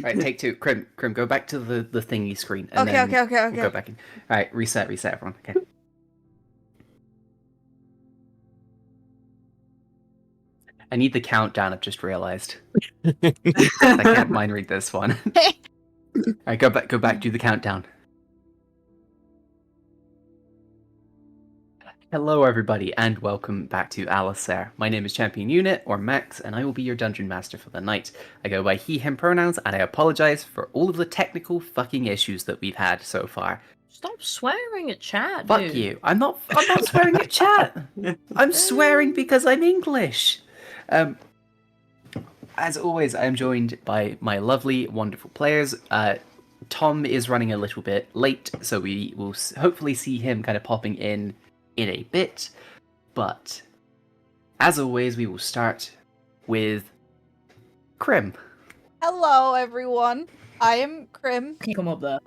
Right, take two. Krim, go back to the thingy screen. And Okay, then okay. We'll go back in. All right, reset everyone. Okay. I need the countdown, I've just realized. I can't mind read this one. All right, go back, do the countdown. Hello, everybody, and welcome back to Allysair. My name is Champion Unit, or Max, and I will be your dungeon master for the night. I go by he, him pronouns, and I apologize for all of the technical fucking issues that we've had so far. Stop swearing at chat, Fuck dude. you. I'm not swearing at chat. I'm swearing because I'm English. As always, I am joined by my lovely, wonderful players. Tom is running a little bit late, so we will hopefully see him kind of popping in a bit. But, as always, we will start with Krim. Hello, everyone. I am Krim. Can you come up there?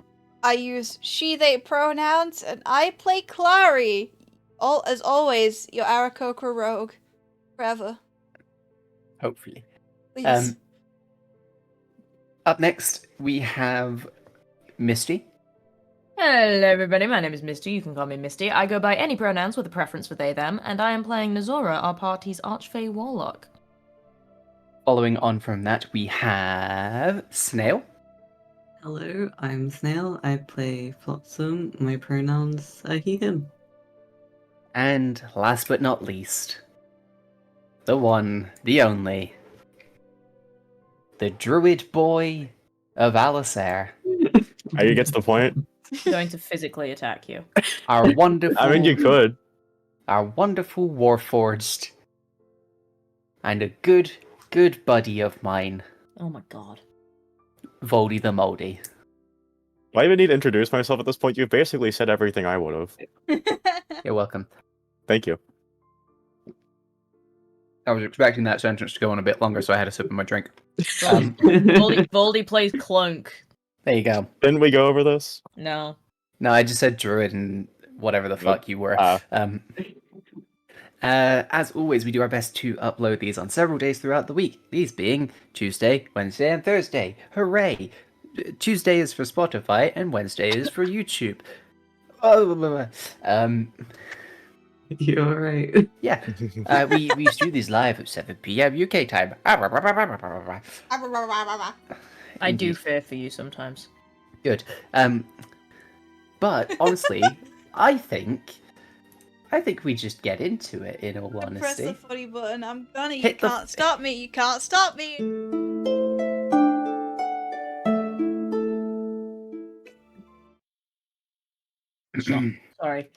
I use she, they pronouns, and I play Clary. As always, your Aarakocra rogue. Forever. Hopefully. Please. Up next, we have Misty. Hello, everybody. My name is Misty. You can call me Misty. I go by any pronouns with a preference for they, them, and I am playing Nesxora, our party's Archfey Warlock. Following on from that, we have Snail. Hello, I'm Snail. I play Flotsam. My pronouns are he, him. And last but not least, the one, the only, the druid boy of Allysair. You get to the point. I'm going to physically attack you. Our wonderful... I mean, you could. Our wonderful Warforged. And a good buddy of mine, Oh my god. Voldy the Moldy. Do I even need to introduce myself at this point? You've basically said everything I would have. You're welcome. Thank you. I was expecting that sentence to go on a bit longer, so I had a sip of my drink. Voldy plays Clunk. There you go. Didn't we go over this? No. No, I just said druid and whatever the fuck you were. As always, we do our best to upload these on several days throughout the week. These being Tuesday, Wednesday, and Thursday. Hooray! Tuesday is for Spotify, and Wednesday is for YouTube. You're alright. Yeah. We used to do these live at 7 p.m. UK time. I do fear for you sometimes. Good. But honestly, I think we just get into it, in all honesty. Press the funny button. I'm gonna. You Hit the- can't stop me. You can't stop me. Sorry.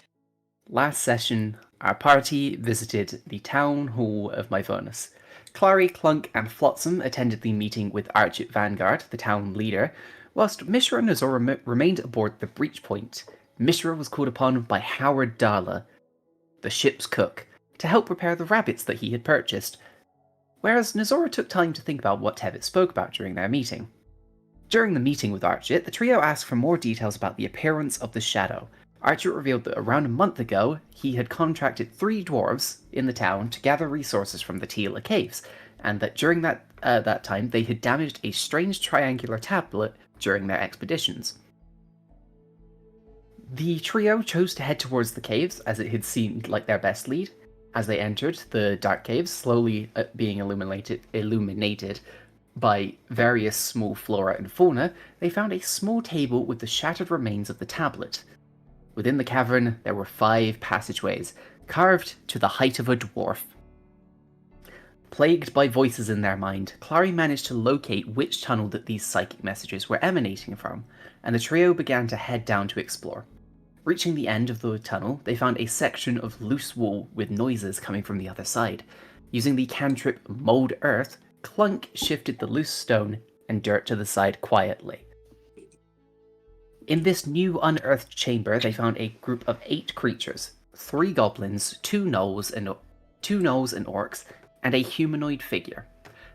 Last session, our party visited the town hall of Myvonus. Clary, Clunk, and Flotsam attended the meeting with Archit Vanguard, the town leader, whilst Mishra and Nesxora remained aboard the breach point. Mishra was called upon by Howard Darla, the ship's cook, to help prepare the rabbits that he had purchased, whereas Nesxora took time to think about what Tevitt spoke about during their meeting. During the meeting with Archit, the trio asked for more details about the appearance of the Shadow. Archit revealed that around a month ago, he had contracted 3 dwarves in the town to gather resources from the Tila Caves, and that during that time they had damaged a strange triangular tablet during their expeditions. The trio chose to head towards the caves, as it had seemed like their best lead. As they entered the dark caves, slowly being illuminated by various small flora and fauna, they found a small table with the shattered remains of the tablet. Within the cavern, there were 5 passageways, carved to the height of a dwarf. Plagued by voices in their mind, Clary managed to locate which tunnel that these psychic messages were emanating from, and the trio began to head down to explore. Reaching the end of the tunnel, they found a section of loose wall with noises coming from the other side. Using the cantrip Mold Earth, Clunk shifted the loose stone and dirt to the side quietly. In this new unearthed chamber, they found a group of 8 creatures, 3 goblins, 2 gnolls and orcs, and a humanoid figure.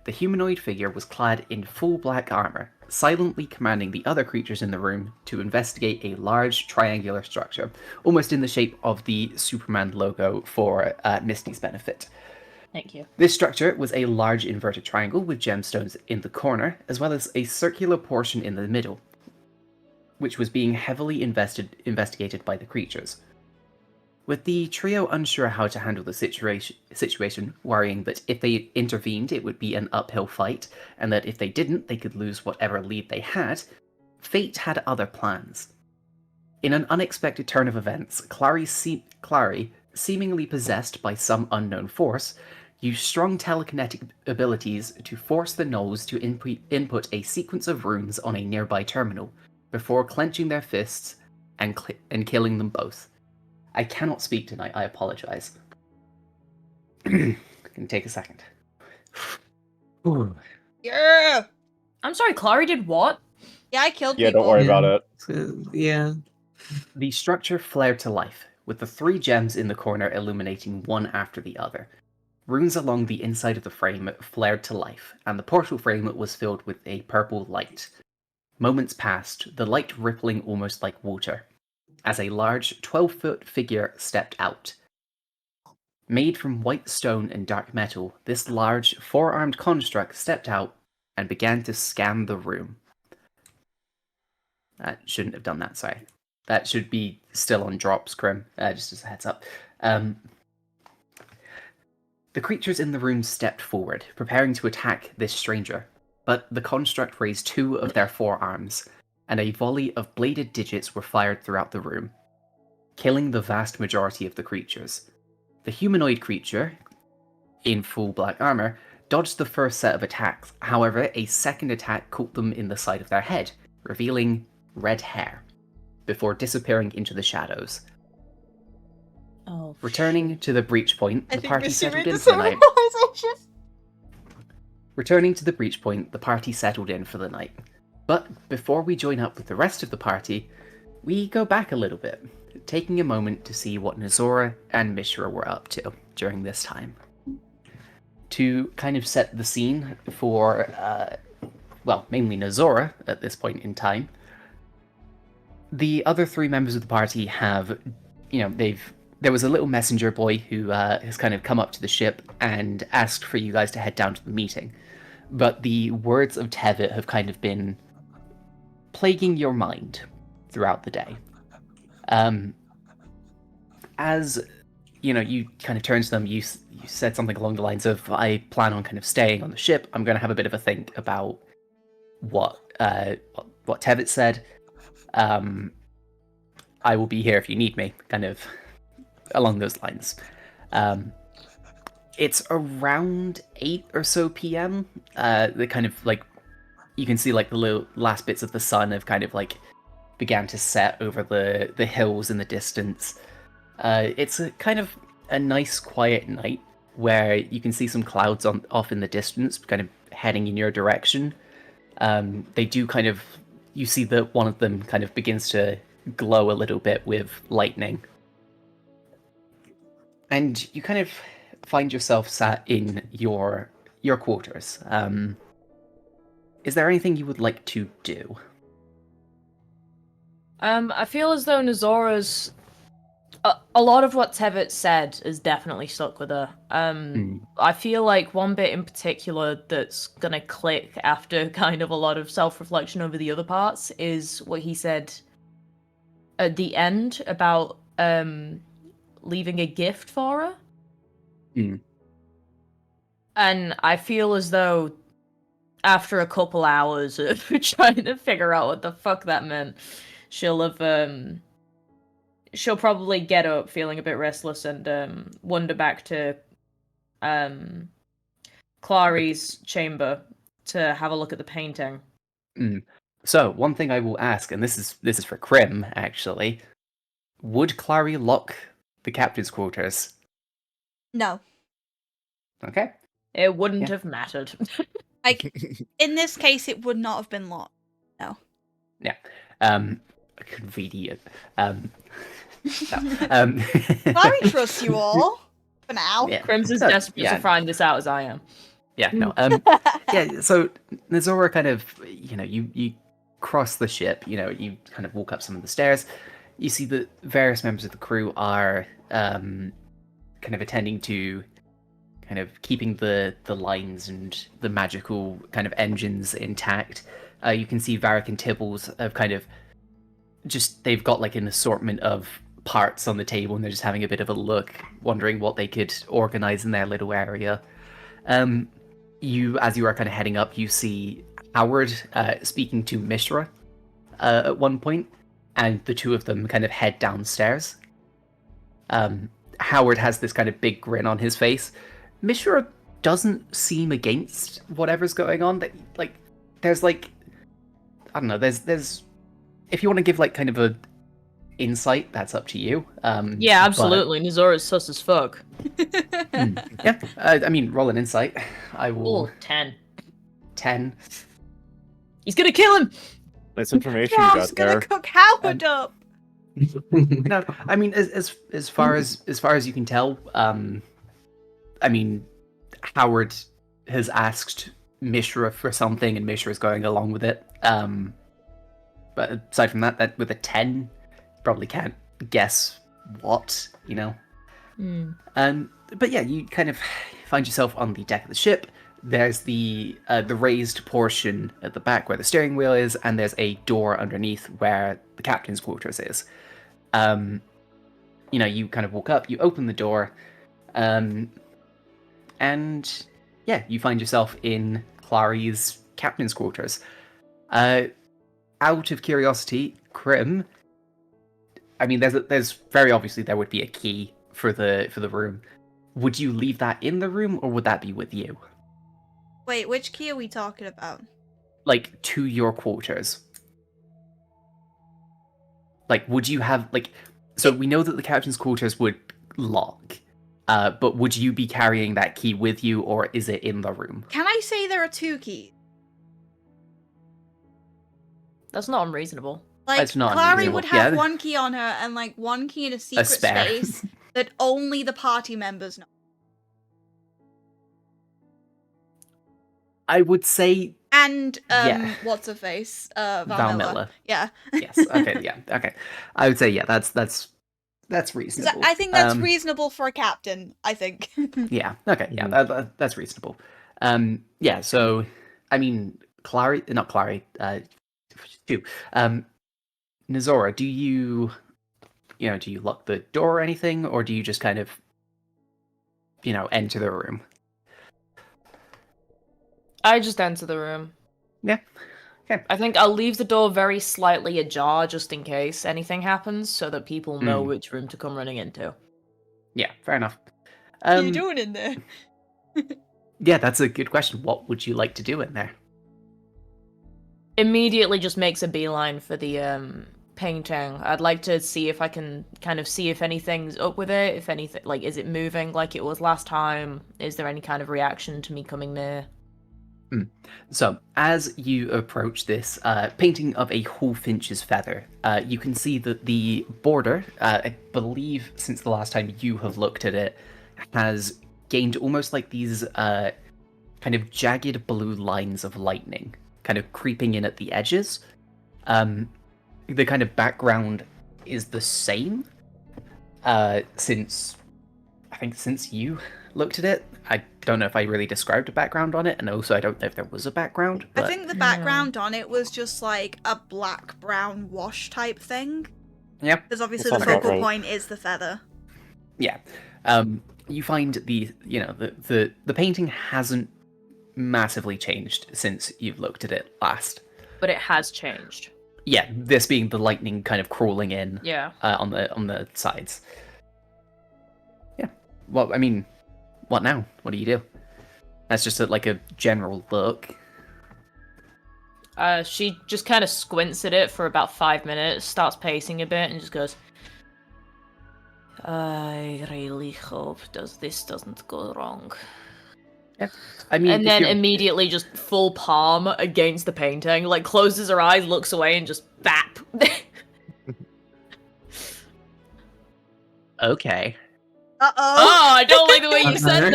The humanoid figure was clad in full black armor, silently commanding the other creatures in the room to investigate a large triangular structure, almost in the shape of the Superman logo for Misty's benefit. Thank you. This structure was a large inverted triangle with gemstones in the corner, as well as a circular portion in the middle, which was being heavily investigated by the creatures. With the trio unsure how to handle the situation, worrying that if they intervened it would be an uphill fight, and that if they didn't they could lose whatever lead they had, fate had other plans. In an unexpected turn of events, Clary, seemingly possessed by some unknown force, used strong telekinetic abilities to force the gnolls to input a sequence of runes on a nearby terminal, before clenching their fists and killing them both. I cannot speak tonight, I apologize. Can take a second. Yeah! I'm sorry, Clary did what? Yeah, I killed Yeah, people. don't worry about it. So, yeah. The structure flared to life, with the 3 gems in the corner illuminating one after the other. Runes along the inside of the frame flared to life, and the portal frame was filled with a purple light. Moments passed, the light rippling almost like water, as a large 12-foot figure stepped out. Made from white stone and dark metal, this large, 4-armed construct stepped out and began to scan the room. That shouldn't have done that, sorry. That should be still on drops, Krim, just as a heads up. The creatures in the room stepped forward, preparing to attack this stranger, but the construct raised 2 of their 4 arms, and a volley of bladed digits were fired throughout the room, killing the vast majority of the creatures. The humanoid creature, in full black armor, dodged the first set of attacks. However, a second attack caught them in the side of their head, revealing red hair, before disappearing into the shadows. Oh. Returning to the breach point, the party settled in the for the night. civilization. Returning to the breach point, the party settled in for the night. But before we join up with the rest of the party, we go back a little bit, taking a moment to see what Nesxora and Mishra were up to during this time. To kind of set the scene for, mainly Nesxora at this point in time, the other 3 members of the party have, there was a little messenger boy who has kind of come up to the ship and asked for you guys to head down to the meeting. But the words of Tevitt have kind of been plaguing your mind throughout the day. As, you kind of turn to them, you said something along the lines of, I plan on kind of staying on the ship. I'm going to have a bit of a think about what Tevitt said. I will be here if you need me, kind of along those lines. It's around 8 or so p.m. The kind of you can see the little last bits of the sun have kind of began to set over the hills in the distance. It's a kind of a nice quiet night where you can see some clouds off in the distance, kind of heading in your direction. They do kind of, you see that one of them kind of begins to glow a little bit with lightning. And you kind of find yourself sat in your quarters. Is there anything you would like to do? I feel as though Nesxora's... A lot of what Tevitt said is definitely stuck with her. I feel like one bit in particular that's gonna click after kind of a lot of self-reflection over the other parts is what he said at the end about leaving a gift for her. And I feel as though after a couple hours of trying to figure out what the fuck that meant, she'll probably get up feeling a bit restless and wander back to Clary's chamber to have a look at the painting. So, one thing I will ask, and this is for Krim, actually. Would Clary lock the captain's quarters? No. Okay. It wouldn't have mattered. In this case, it would not have been locked. No. Yeah. I could read it. No. Clary trusts you all. For now. Yeah. Crim's as So, desperate to find this out as I am. Yeah, no. Yeah, so Nesxora kind of, you cross the ship, you kind of walk up some of the stairs. You see that various members of the crew are kind of attending to kind of keeping the lines and the magical kind of engines intact. You can see Varric and Tibbles have kind of they've got like an assortment of parts on the table, and they're just having a bit of a look, wondering what they could organize in their little area. As you are kind of heading up, you see Howard speaking to Mishra at one point, and the two of them kind of head downstairs. Howard has this kind of big grin on his face. Mishra doesn't seem against whatever's going on. There's like, I don't know. There's if you want to give like kind of a insight, that's up to you. Yeah, absolutely. Nesora's sus as fuck. Yeah, I mean, roll an insight. I will. Ooh, 10. 10. He's gonna kill him! It's information Yeah, you I was got gonna there. cook Howard up. No, I mean, as far as you can tell, I mean, Howard has asked Mishra for something, and Mishra's going along with it. But aside from that with a 10, probably can't guess what, you know. But yeah, you kind of find yourself on the deck of the ship. There's the raised portion at the back where the steering wheel is, and there's a door underneath where the captain's quarters is. You know, you kind of walk up, you open the door, and yeah, you find yourself in Clary's captain's quarters. Out of curiosity, Krim, I mean, there's very obviously there would be a key for the room. Would you leave that in the room, or would that be with you? Wait, which key are we talking about? Like, to your quarters. Like, would you have, like... So we know that the captain's quarters would lock, but would you be carrying that key with you, or is it in the room? Can I say there are 2 keys? That's not unreasonable. Like, It's not Clary unreasonable, would have yeah. 1 key on her, and like 1 key in a secret spare. space that only the party members know. I would say And, Yeah. what's her face? Valmilla. Yeah. Yes. Okay. Yeah. Okay. I would say yeah. That's reasonable. I think that's Um, reasonable for a captain, I think. Yeah. Okay. Yeah. That's reasonable. Yeah. So, I mean, not Clary. Two. Nesxora, do you lock the door or anything, or do you just kind of, enter the room? I just enter the room. Yeah. Okay. I think I'll leave the door very slightly ajar just in case anything happens, so that people know which room to come running into. Yeah. Fair enough. What are you doing in there? Yeah, that's a good question. What would you like to do in there? Immediately just makes a beeline for the painting. I'd like to see if I can kind of see if anything's up with it, if anything, like, is it moving like it was last time? Is there any kind of reaction to me coming near? So, as you approach this painting of a Hallfinch's feather, you can see that the border, I believe since the last time you have looked at it, has gained almost like these kind of jagged blue lines of lightning, kind of creeping in at the edges. The kind of background is the same since you looked at it. I don't know if I really described a background on it, and also I don't know if there was a background. But... I think the background on it was just like a black-brown wash type thing. Yep. Because obviously That the sounds about focal right. point is the feather. Yeah. You find the painting hasn't massively changed since you've looked at it last. But it has changed. Yeah, this being the lightning kind of crawling in Yeah. on the sides. Yeah. Well, I mean, what now? What do you do? That's just like a general look. She just kind of squints at it for about 5 minutes, starts pacing a bit, and just goes, I really hope this doesn't go wrong. Yeah. I mean, And if then you're- immediately just full palm against the painting, like closes her eyes, looks away, and just bap. Okay. Uh-oh! Oh, I don't like the way you said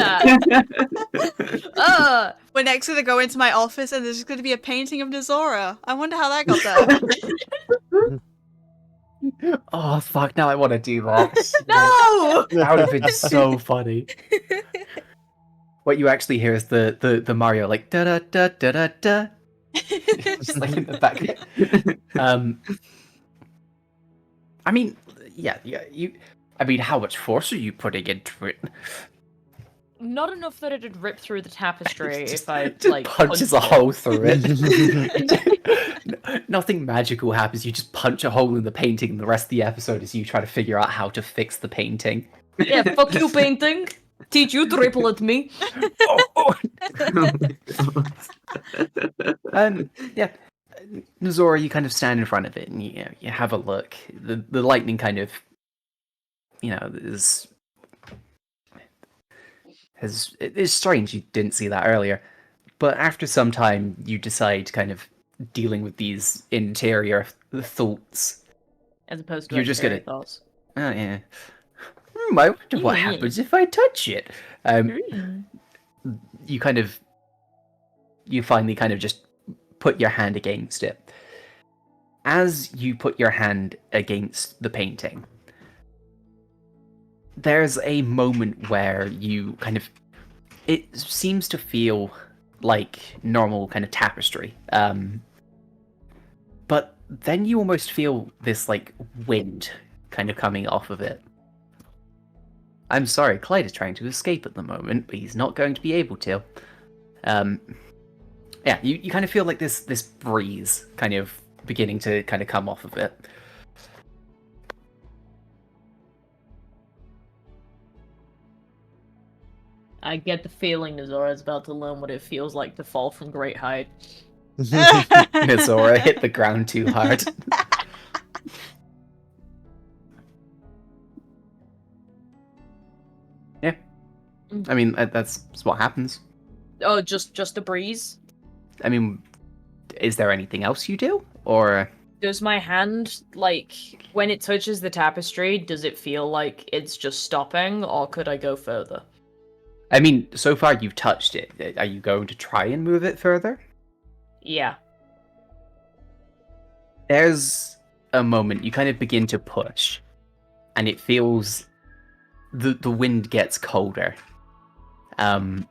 that. We're next gonna go into my office and there's just gonna be a painting of Nesxora. I wonder how that got there. Oh fuck! Now I want to do that. No! That would have been so funny. What you actually hear is the Mario like da da da da da da, just like in the back. I mean, yeah. I mean, how much force are you putting into it? Not enough that it'd rip through the tapestry Just- if I just like punches punched a it. hole through it. Nothing magical happens. You just punch a hole in the painting, and the rest of the episode is you try to figure out how to fix the painting. Yeah, fuck you, painting. Teach you to ripple at me. Oh. Oh Yeah. Nesxora, you kind of stand in front of it and you have a look. The lightning kind of, it's strange you didn't see that earlier. But after some time, you decide kind of dealing with these interior thoughts. As opposed to You're just exterior gonna- thoughts. Oh, yeah. I wonder what happens if I touch it. You finally kind of just put your hand against it. As you put your hand against the painting, there's a moment where you kind of, it seems to feel like normal kind of tapestry. But then you almost feel this like wind kind of coming off of it. I'm sorry, Clyde is trying to escape at the moment, but he's not going to be able to. Yeah, you kind of feel like this breeze kind of beginning to kind of come off of it. I get the feeling Nezora's about to learn what it feels like to fall from great height. Nesxora hit the ground too hard. Yeah. I mean, that's what happens. Oh, just a breeze? I mean, is there anything else you do? Or... Does my hand, like, when it touches the tapestry, does it feel like it's just stopping, or could I go further? I mean, so far you've touched it. Are you going to try and move it further? Yeah. There's a moment you kind of begin to push, and it feels... The wind gets colder. I'm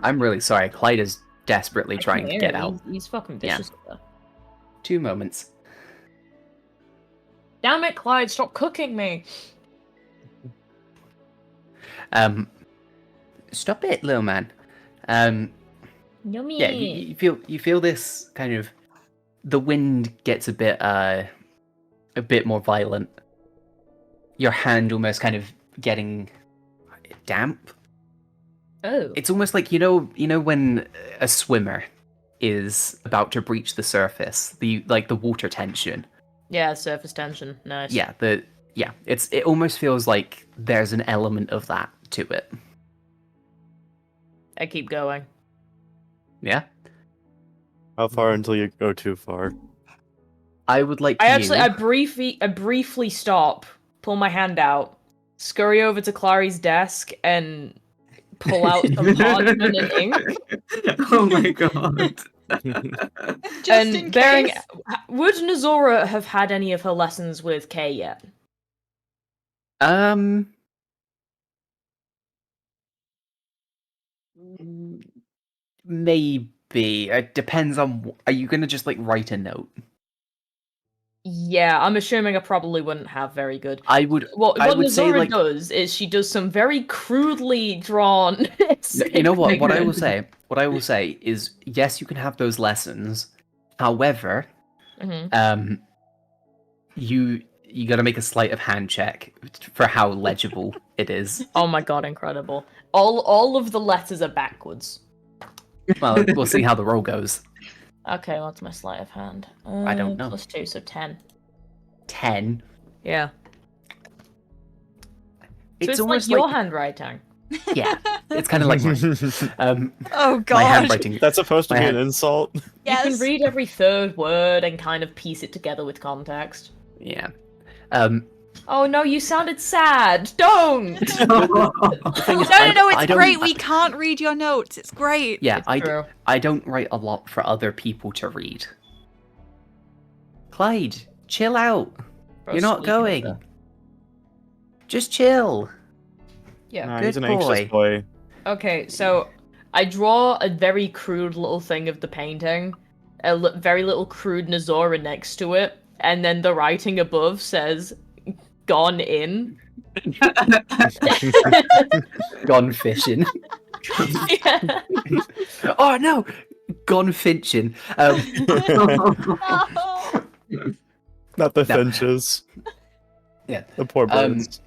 really sorry. Clyde is desperately trying to get out. He's fucking vicious. Yeah. 2 moments. Damn it, Clyde! Stop cooking me. Stop it, little man. Yummy. Yeah, you feel this kind of... The wind gets a bit more violent. Your hand almost kind of getting damp. Oh. It's almost like, you know when a swimmer is about to breach the surface, the water tension. Yeah, surface tension. Nice. Yeah, it almost feels like there's an element of that to it. I keep going. Yeah? How far until you go too far? I would like I briefly stop, pull my hand out, scurry over to Clary's desk, and pull out some parchment and ink. Oh my god. Just in case. Would Nesxora have had any of her lessons with Kay yet? Maybe. It depends on... Are you going to just, write a note? Yeah, I'm assuming I probably wouldn't have very good. What Nesxora does is she does some very crudely drawn... You know what? What I will say is, yes, you can have those lessons. However, you gotta make a sleight of hand check for how legible it is. Oh my god, incredible. All of the letters are backwards. Well, we'll see how the roll goes. Okay, what's my sleight of hand? I don't know. +2, so 10. 10? Yeah. So it's almost like your handwriting. Yeah, it's kind of like mine. Oh god. My handwriting. That's supposed to be an insult. Yes. You can read every third word and kind of piece it together with context. Yeah. Oh no, you sounded sad. Don't! No, it's great. We can't read your notes. It's great. Yeah, True. I don't write a lot for other people to read. Clyde, chill out. You're not going. Just chill. Yeah. Nah, Good he's an boy. anxious boy. Okay, so I draw a very crude little thing of the painting, a very little crude Nesxora next to it, and then the writing above says "Gone in." Gone fishing. Yeah. Oh no, gone finching. No. Not the No. finches. Yeah. The poor birds.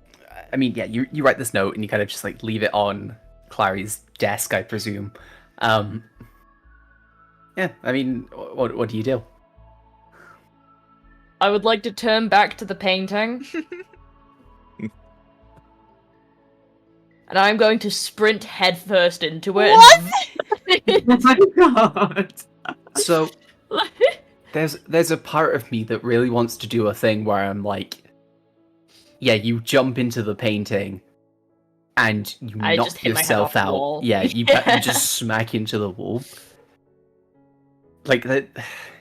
I mean, yeah, you write this note and you kind of just like leave it on Clary's desk, I presume. Yeah, I mean, what do you do? I would like to turn back to the painting. And I'm going to sprint headfirst into it. Oh my god. So there's a part of me that really wants to do a thing where I'm like, yeah, you jump into the painting and you I just knock hit my head off yourself the out. wall. Yeah, you just smack into the wall. Like that.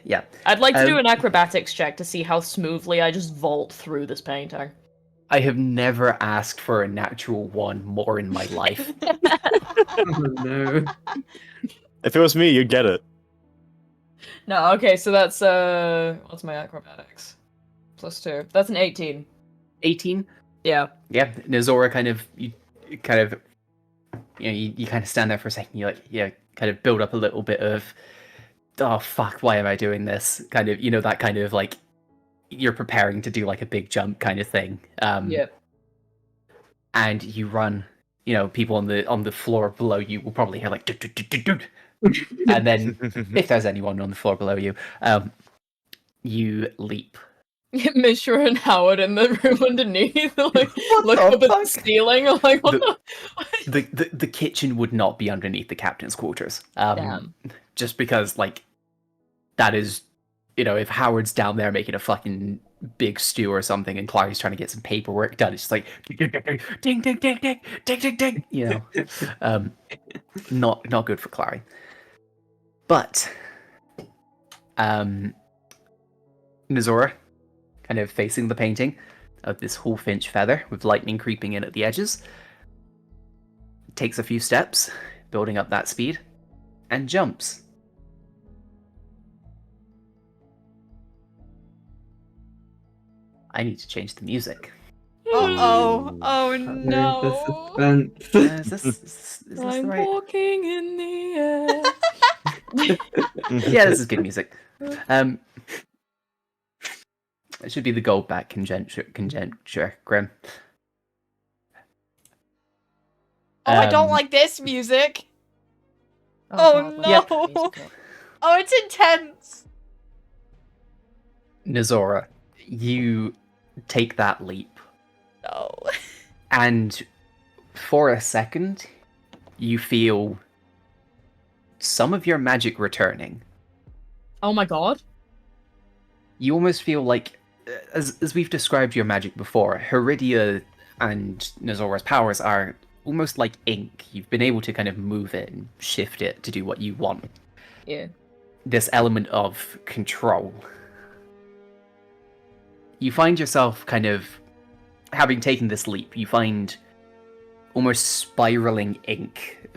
Yeah. I'd like to do an acrobatics check to see how smoothly I just vault through this painting. I have never asked for a natural one more in my life. Oh no. If it was me, you'd get it. No, okay, so that's what's my acrobatics? +2. That's an 18. 18? Yeah. Yeah, Nesxora you kind of stand there for a second. You kind of build up a little bit of, oh fuck, why am I doing this? Kind of, that kind of like you're preparing to do like a big jump kind of thing. Yep. And you run. People on the floor below you will probably hear like, and then if there's anyone on the floor below you, you leap. Mishra and Howard in the room underneath, like What look the up at the fuck? ceiling. I'm like, what The kitchen would not be underneath the captain's quarters. Damn. Just because like that is, if Howard's down there making a fucking big stew or something, and Clary's trying to get some paperwork done, it's just like ding ding ding ding ding ding ding ding. Not good for Clary. But Nesxora, kind of facing the painting of this whole finch feather with lightning creeping in at the edges, takes a few steps, building up that speed, and jumps. I need to change the music. Uh-oh. Oh Where's the no. suspense? Is this I'm the right? walking in the air. Yeah, this is good music. It should be the Goldback conjecture, Grim. Oh, I don't Um, like this music. Oh, God, no. let's turn music up. Oh, it's intense. Nesxora, you take that leap, No. and for a second, you feel some of your magic returning. Oh my god. You almost feel like, as we've described your magic before, Heridia and Nesxora's powers are almost like ink. You've been able to kind of move it and shift it to do what you want. Yeah. This element of control. You find yourself kind of, having taken this leap, you find almost spiraling ink,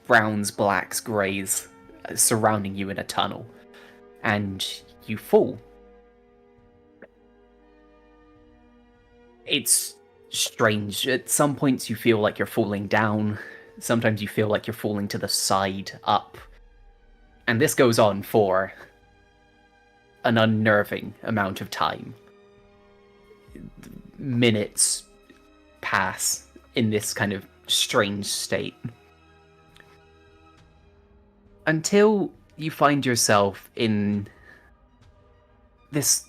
browns, blacks, greys, surrounding you in a tunnel. And you fall. It's strange. At some points you feel like you're falling down. Sometimes you feel like you're falling to the side, up. And this goes on for an unnerving amount of time. Minutes pass in this kind of strange state. Until you find yourself in this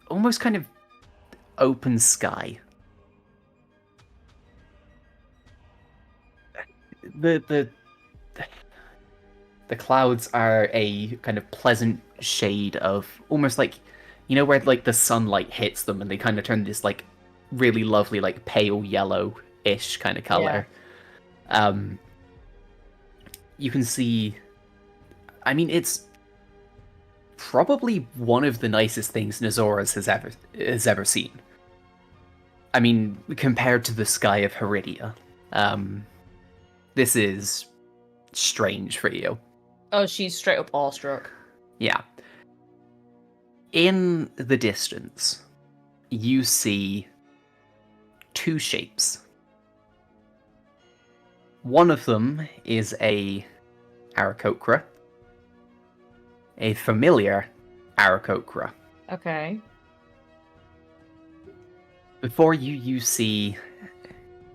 almost kind of open sky. The clouds are a kind of pleasant shade of almost like, where like the sunlight hits them and they kind of turn this like really lovely like pale yellow-ish kind of color. Yeah. You can see, I mean, it's probably one of the nicest things Nesxora's has ever seen. I mean, compared to the sky of Heridia, this is strange for you. Oh, she's straight up awestruck. Yeah. In the distance, you see two shapes. One of them is a Aarakocra, a familiar Aarakocra. Okay. Before you, you see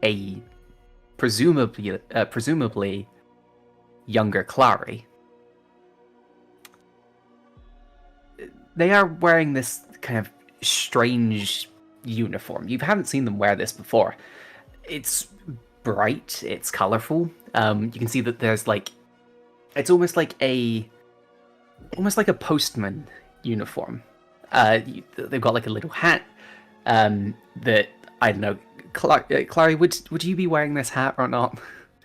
a presumably younger Clary. They are wearing this kind of strange uniform. You haven't seen them wear this before. It's bright, it's colorful. You can see that there's like, it's almost like a postman uniform. They've got like a little hat. That I don't know. Clary, would you be wearing this hat or not?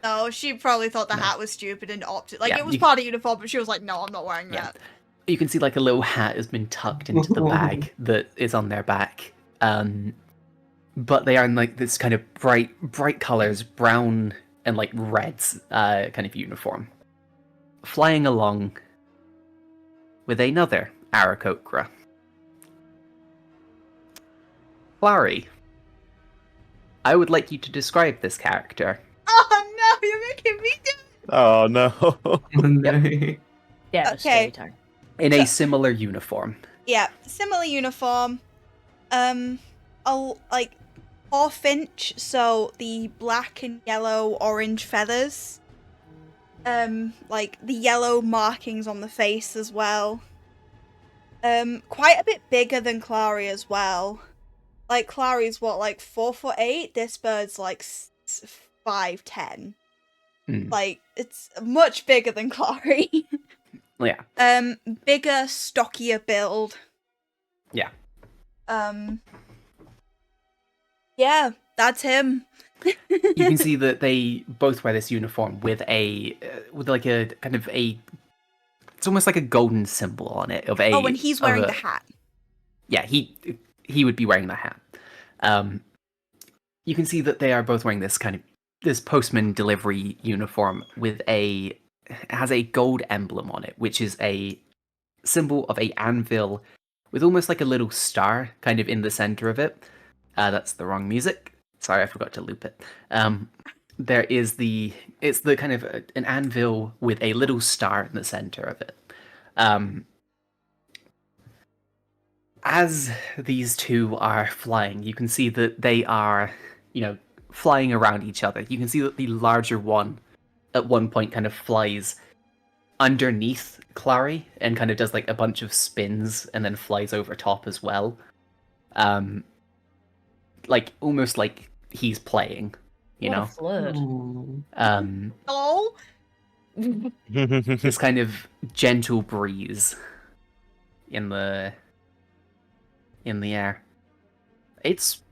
No, she probably thought the No. hat was stupid and opted. Like, Yeah, it was you- part of uniform, but she was like, no, I'm not wearing Yeah. that. You can see like a little hat has been tucked into the bag that is on their back. But they are in like this kind of bright colors, brown and like reds kind of uniform. Flying along with another Aarakocra. Clary, I would like you to describe this character. Oh no, you're making me do it! Oh no. Oh, no. Devastating. In a So- similar uniform. Yeah, similar uniform. Like half-inch, so the black and yellow orange feathers. Like the yellow markings on the face as well. Quite a bit bigger than Clary as well. Like Clary's what, like 4'8"? This bird's like 5'10". Hmm. Like it's much bigger than Clary. Yeah. Bigger, stockier build. Yeah. Yeah, that's him. You can see that they both wear this uniform with like a kind of a. It's almost like a golden symbol on it of a. Oh, and he's wearing of the a- hat. Yeah, he would be wearing the hat. You can see that they are both wearing this postman delivery uniform with it has a gold emblem on it, which is a symbol of a anvil with almost like a little star kind of in the center of it. That's the wrong music. Sorry, I forgot to loop it. There is it's the kind of an anvil with a little star in the center of it. As these two are flying, you can see that they are, flying around each other. You can see that the larger one at one point kind of flies underneath Clary and kind of does like a bunch of spins and then flies over top as well. Like almost like he's playing, you What a know. flirt. Oh, This kind of gentle breeze in the air. It's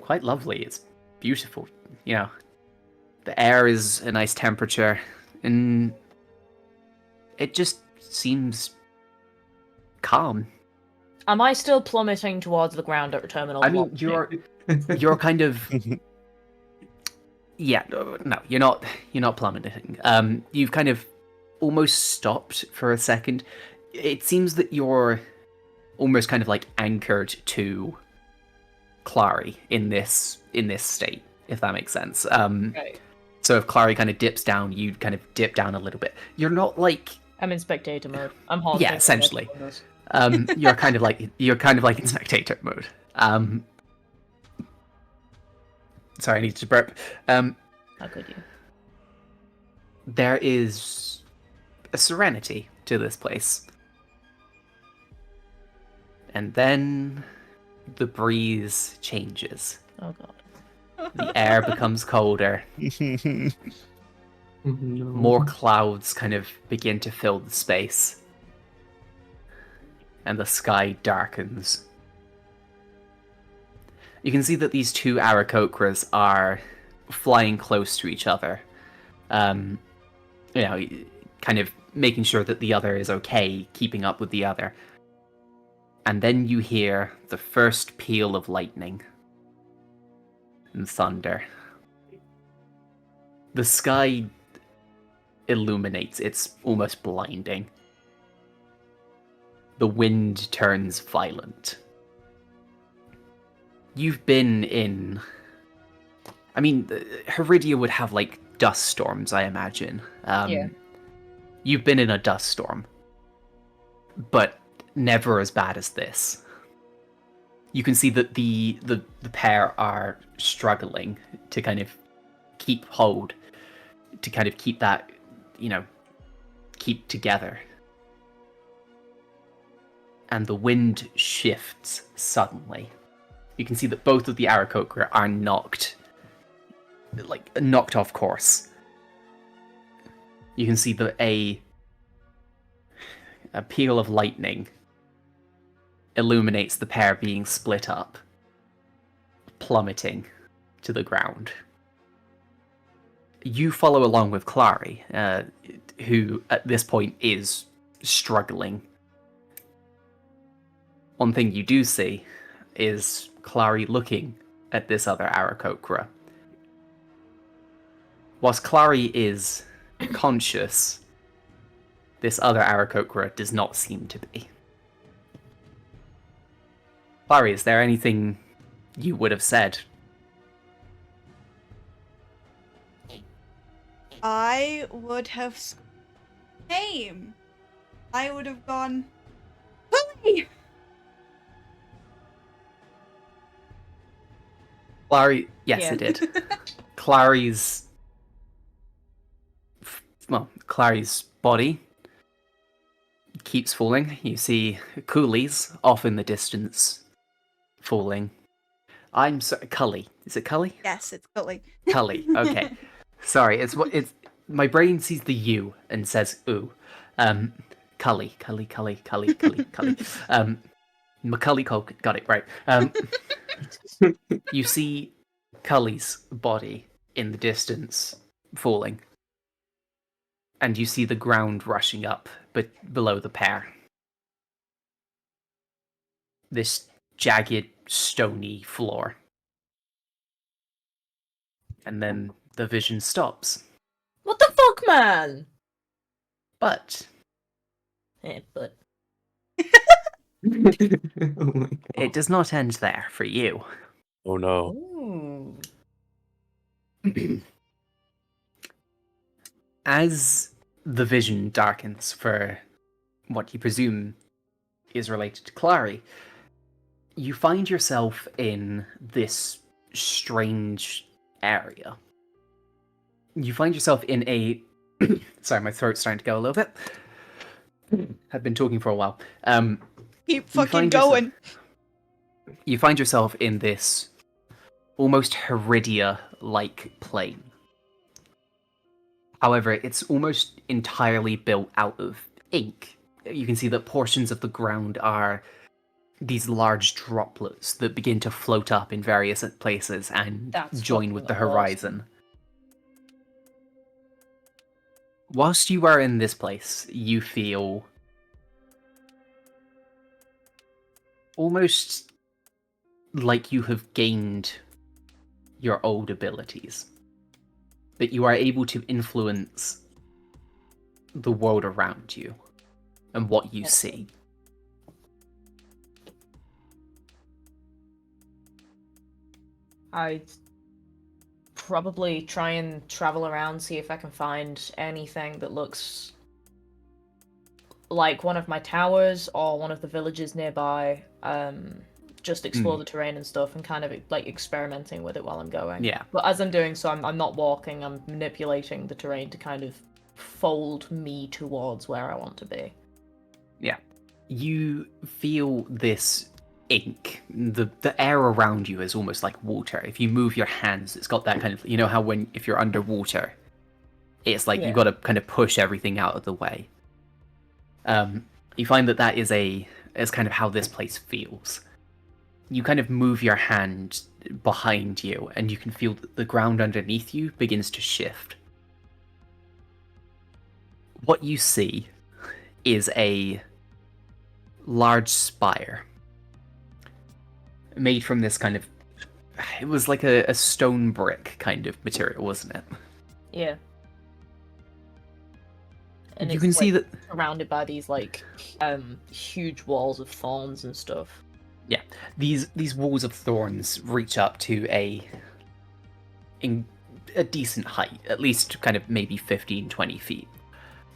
quite lovely. It's beautiful. The air is a nice temperature, and it just seems calm. Am I still plummeting towards the ground at terminal? I mean, you're kind of yeah. No, you're not plummeting. You've kind of almost stopped for a second. It seems that you're almost kind of like anchored to Clary in this state, if that makes sense. Right. So if Clary kind of dips down, you kind of dip down a little bit. You're not like I'm in spectator mode. I'm haunted. Yeah, essentially. You're kind of like in spectator mode. Sorry, I need to burp. How could you? There is a serenity to this place. And then the breeze changes. Oh god. The air becomes colder. Oh, no. More clouds kind of begin to fill the space. And the sky darkens. You can see that these two Aarakocras are flying close to each other. Kind of making sure that the other is okay, keeping up with the other. And then you hear the first peal of lightning and thunder. The sky illuminates. It's almost blinding. The wind turns violent. You've been in... I mean, Heridia would have, like, dust storms, I imagine. Yeah. You've been in a dust storm. But never as bad as this. You can see that the pair are struggling to kind of keep hold, to kind of keep that, keep together. And the wind shifts suddenly. You can see that both of the Aarakocra are knocked off course. You can see that a peal of lightning illuminates the pair being split up, plummeting to the ground. You follow along with Clary, who at this point is struggling. One thing you do see is Clary looking at this other Aarakocra. Whilst Clary is conscious, this other Aarakocra does not seem to be. Clary, is there anything you would have said? I would have name. I would have gone, "Hi!" Clary, yes, Yeah. it did. Clary's body keeps falling. You see coolies off in the distance falling. I'm sorry, Cully. Is it Cully? Yes, it's Gully. Cully. Okay. Sorry, it's my brain sees the U and says ooh. Cully. Macaulay Culkin. Got it right. You see Cully's body in the distance falling. And you see the ground rushing up, but below the pair. This jagged, stony floor. And then the vision stops. What the fuck, man? But But Oh my god. it does not end there for you. Oh no. ooh. As the vision darkens for what you presume is related to Clary, you find yourself in this strange area. You find yourself in a... Sorry, my throat's starting to go a little bit. I've been talking for a while. Keep You fucking find yourself- going. You find yourself in this almost Heridia-like plane. However, it's almost entirely built out of ink. You can see that portions of the ground are these large droplets that begin to float up in various places and That's join with the fucking awesome. horizon. Whilst you are in this place, you feel almost like you have gained your old abilities. That you are able to influence the world around you and what you see. I'd probably try and travel around, see if I can find anything that looks like one of my towers or one of the villages nearby. Just explore the terrain and stuff and kind of like experimenting with it while I'm going. Yeah. But as I'm doing so, I'm not walking, I'm manipulating the terrain to kind of fold me towards where I want to be. Yeah. You feel this ink. The air around you is almost like water. If you move your hands, it's got that kind of, you know how if you're underwater, it's like Yeah. you've got to kind of push everything out of the way. You find that is kind of how this place feels. You kind of move your hand behind you, and you can feel that the ground underneath you begins to shift. What you see is a large spire made from this kind of... It was like a stone brick kind of material, wasn't it? Yeah. And You it's, can see like, that surrounded by these like huge walls of thorns and stuff. these walls of thorns reach up to in a decent height, at least kind of maybe 15, 20 feet.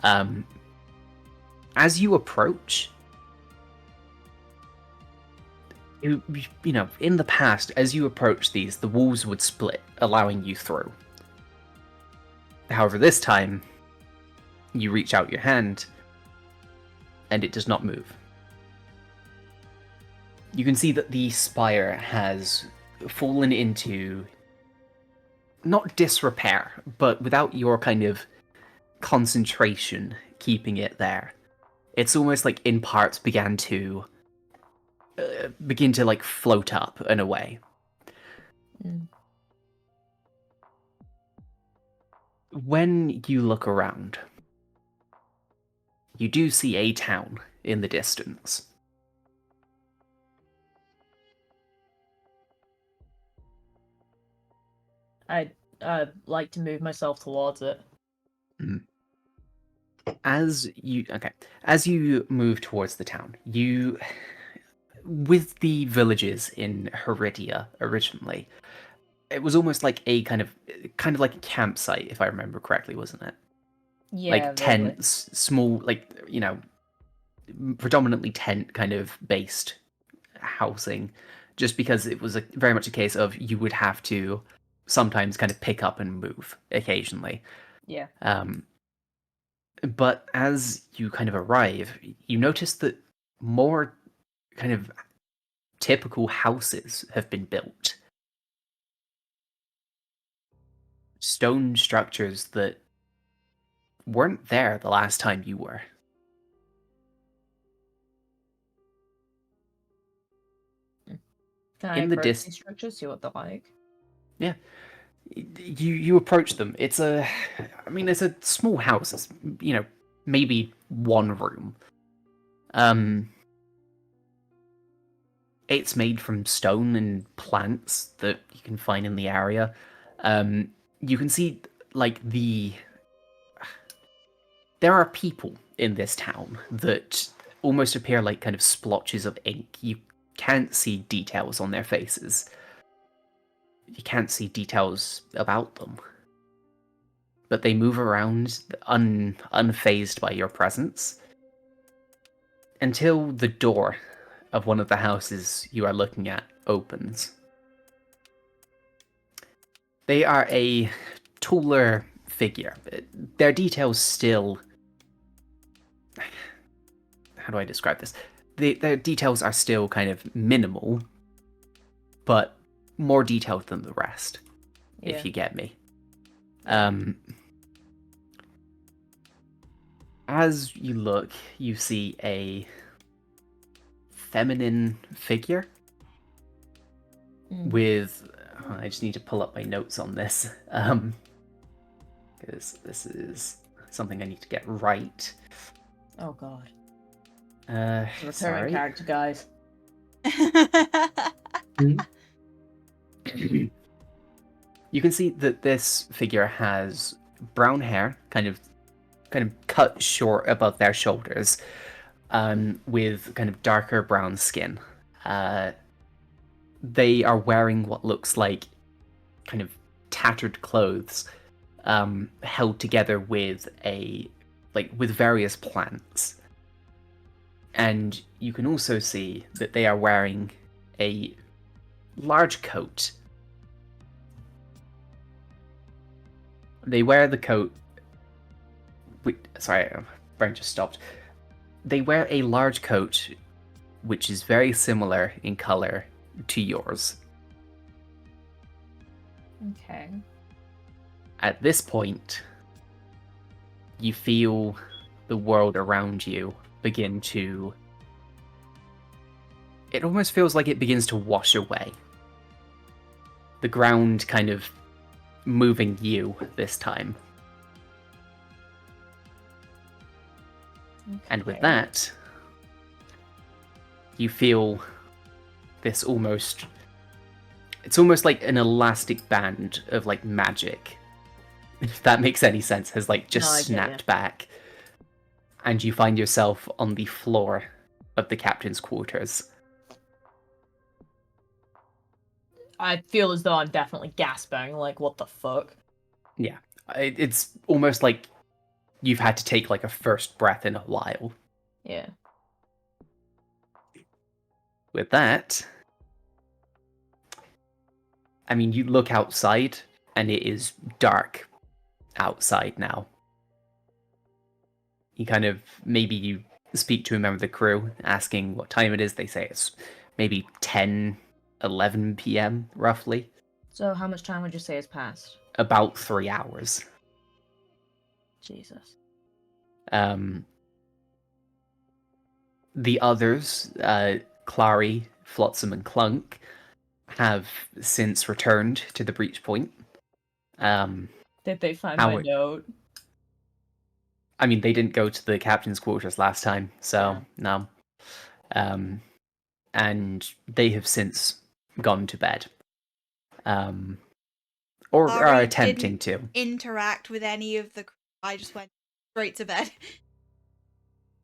As you approach, you know, in the past, as you approach these, the walls would split, allowing you through. However, this time, you reach out your hand, and it does not move. You can see that the spire has fallen into not disrepair, but without your kind of concentration keeping it there. It's almost like in parts begin to like float up in a way. Mm. When you look around, you do see a town in the distance. I'd like to move myself towards it. As you move towards the town, with the villages in Heridia originally, it was almost like a kind of like a campsite, if I remember correctly, wasn't it? Yeah, Like vaguely. tents, small, like, you know, predominantly tent kind of based housing, just because it was very much a case of you would have to sometimes kind of pick up and move occasionally. Yeah. But as you kind of arrive, you notice that more kind of typical houses have been built. Stone structures that weren't there the last time you were. Can I In the approach these structures, see what they're like? Yeah. You approach them. It's a small house. It's, you know, maybe one room. It's made from stone and plants that you can find in the area. You can see, like, there are people in this town that almost appear like kind of splotches of ink. You can't see details on their faces. You can't see details about them. But they move around unfazed by your presence until the door of one of the houses you are looking at opens. They are a taller figure. Their details still... How do I describe this? Their details are still kind of minimal, but more detailed than the rest, if you get me. As you look, you see a feminine figure with... I just need to pull up my notes on this, because this is something I need to get right. Oh god. Recurring Sorry. character, guys. You can see that this figure has brown hair, kind of cut short above their shoulders, with kind of darker brown skin. They are wearing what looks like kind of tattered clothes, held together with with various plants. And you can also see that they are wearing a large coat. They wear the coat... Sorry, my brain just stopped. They wear a large coat which is very similar in color to yours. Okay. At this point, you feel the world around you begin to... It almost feels like it begins to wash away. The ground kind of moving you this time. Okay. And with that, you feel this almost... It's almost like an elastic band of, like, magic if that makes any sense, has like just No, I get snapped ya. back. And you find yourself on the floor of the captain's quarters. I feel as though I'm definitely gasping. Like, what the fuck? Yeah. It's almost like you've had to take like a first breath in a while. Yeah. With that, I mean, you look outside and it is dark outside now. Maybe you speak to a member of the crew asking what time it is. They say it's maybe 10, 11 p.m. roughly. So how much time would you say has passed? About 3 hours. Jesus. The others, Clary, Flotsam, and Clunk, have since returned to the breach point. Did they find How my it- note? I mean, they didn't go to the captain's quarters last time, so no. And they have since gone to bed. Or are Ari attempting didn't to. interact with any of the crew. I just went straight to bed.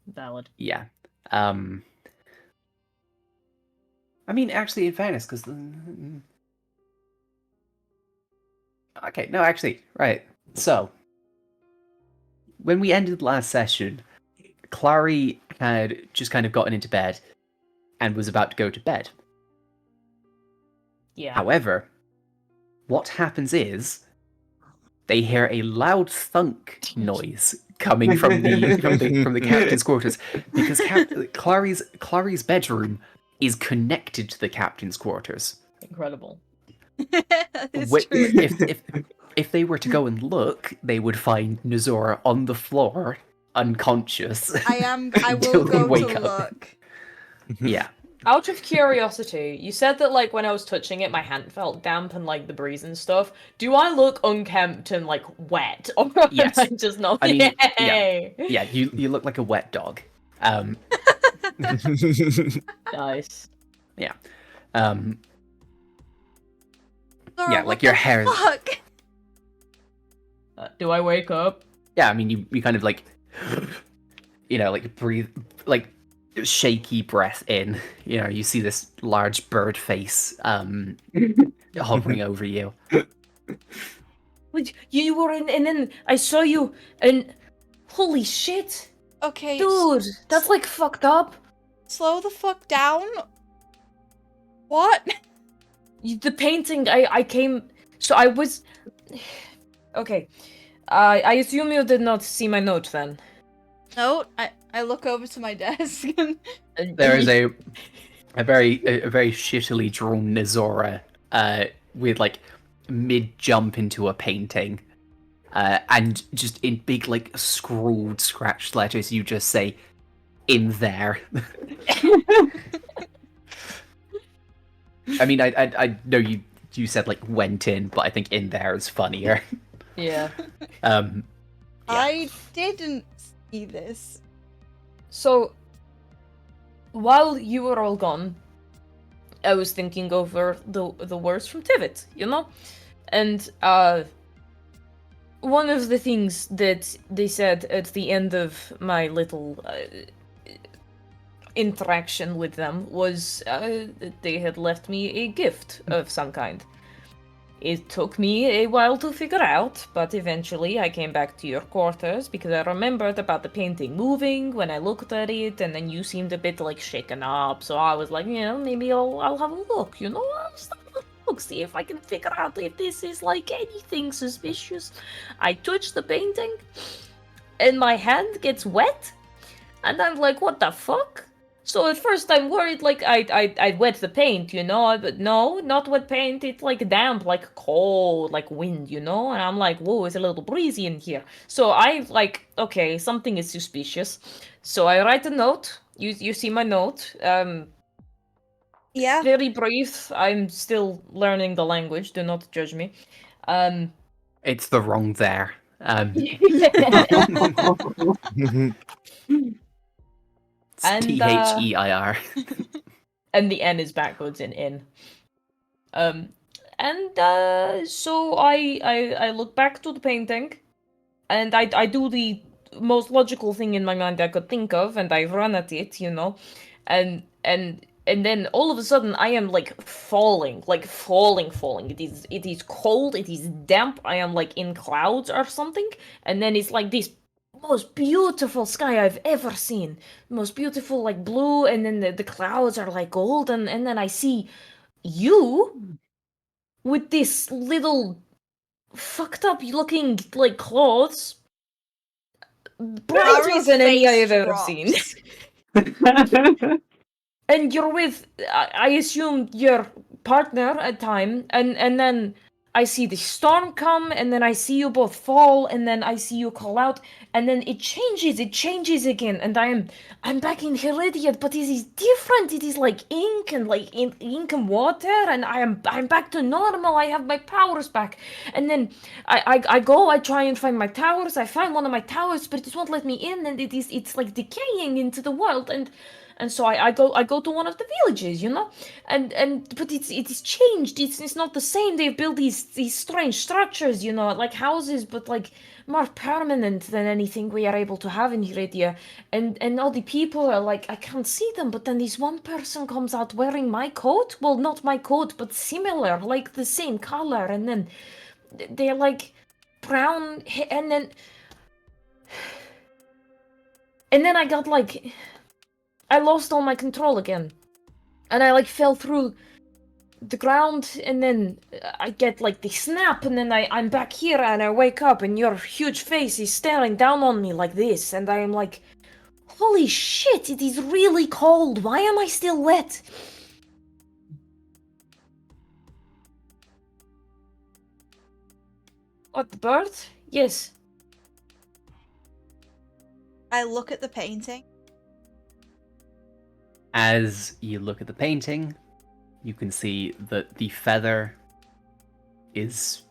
Valid. Yeah. I mean, actually, in fairness, because... Okay, no, actually, right. So, when we ended last session, Clary had just kind of gotten into bed and was about to go to bed. Yeah. However, what happens is they hear a loud thunk noise coming from the captain's quarters because Clary's bedroom is connected to the captain's quarters. Incredible. It's true. If they were to go and look, they would find Nesxora on the floor, unconscious. I until will they go wake to up. look. Yeah. Out of curiosity, you said that like when I was touching it, my hand felt damp and like the breeze and stuff. Do I look unkempt and like wet, or Yes. am I just not? I mean, Yay! Yeah, you look like a wet dog. Nice. Yeah. Laura, Yeah, what like your the hair. Fuck? Do I wake up? Yeah, I mean, you kind of like, like breathe, like shaky breath in. You see this large bird face hovering over you. Wait, you were in, and then I saw you, and holy shit, Okay, dude, that's like fucked up. slow the fuck down. What? The painting, I came, so I was, okay. I assume you did not see my note then. No, I look over to my desk. There is a very shittily drawn Nesxora with like mid jump into a painting, and just in big like scrawled scratched letters you just say, "In there." I mean, I know you said like went in, but I think in there is funnier. Yeah. I didn't see this. So, while you were all gone, I was thinking over the words from Tivit, and one of the things that they said at the end of my little interaction with them was that they had left me a gift of some kind. It took me a while to figure out, but eventually I came back to your quarters because I remembered about the painting moving when I looked at it, and then you seemed a bit like shaken up, so I was like, maybe I'll have a look, I'll just have a look, see if I can figure out if this is like anything suspicious. I touch the painting, and my hand gets wet, and I'm like, what the fuck? So at first I'm worried like I wet the paint, but no, not wet paint, it's like damp, like cold, like wind, and I'm like, whoa, it's a little breezy in here. So I like, okay, something is suspicious. So I write a note. You see my note. Yeah. Very brief. I'm still learning the language, do not judge me. It's the wrong there. It's And, THEIR. and the N is backwards in in. And so I look back to the painting, and I do the most logical thing in my mind I could think of, and I run at it, you know, and then all of a sudden I am like falling. It is cold, it is damp. I am like in clouds or something, and then it's like this most beautiful sky I've ever seen. Most beautiful, like blue, and then the clouds are like gold, and then I see you with this little fucked up looking like clothes, brighter Ari's than any face I've ever drops. seen. And you're with, I assume, your partner at time, and then I see the storm come, and then I see you both fall, and then I see you call out, and then it changes again, and I'm back in Heredia, but it is different. It is like ink and ink and water, and I'm back to normal. I have my powers back, and then I try and find my towers. I find one of my towers, but it won't let me in, and it's like decaying into the world, and so I go to one of the villages, you know, but it is changed. It's not the same. They've built these strange structures, you know, like houses, but like more permanent than anything we are able to have in Heredia. And all the people are like, I can't see them, but then this one person comes out wearing my coat. Well, not my coat, but similar, like the same color, and then they're like brown, and then I got like, I lost all my control again. And I like fell through the ground, and then I get like the snap, and then I'm back here, and I wake up, and your huge face is staring down on me like this, and I am like, holy shit, it is really cold. Why am I still wet? What, the bird? Yes. I look at the painting. As you look at the painting, you can see that the feather is...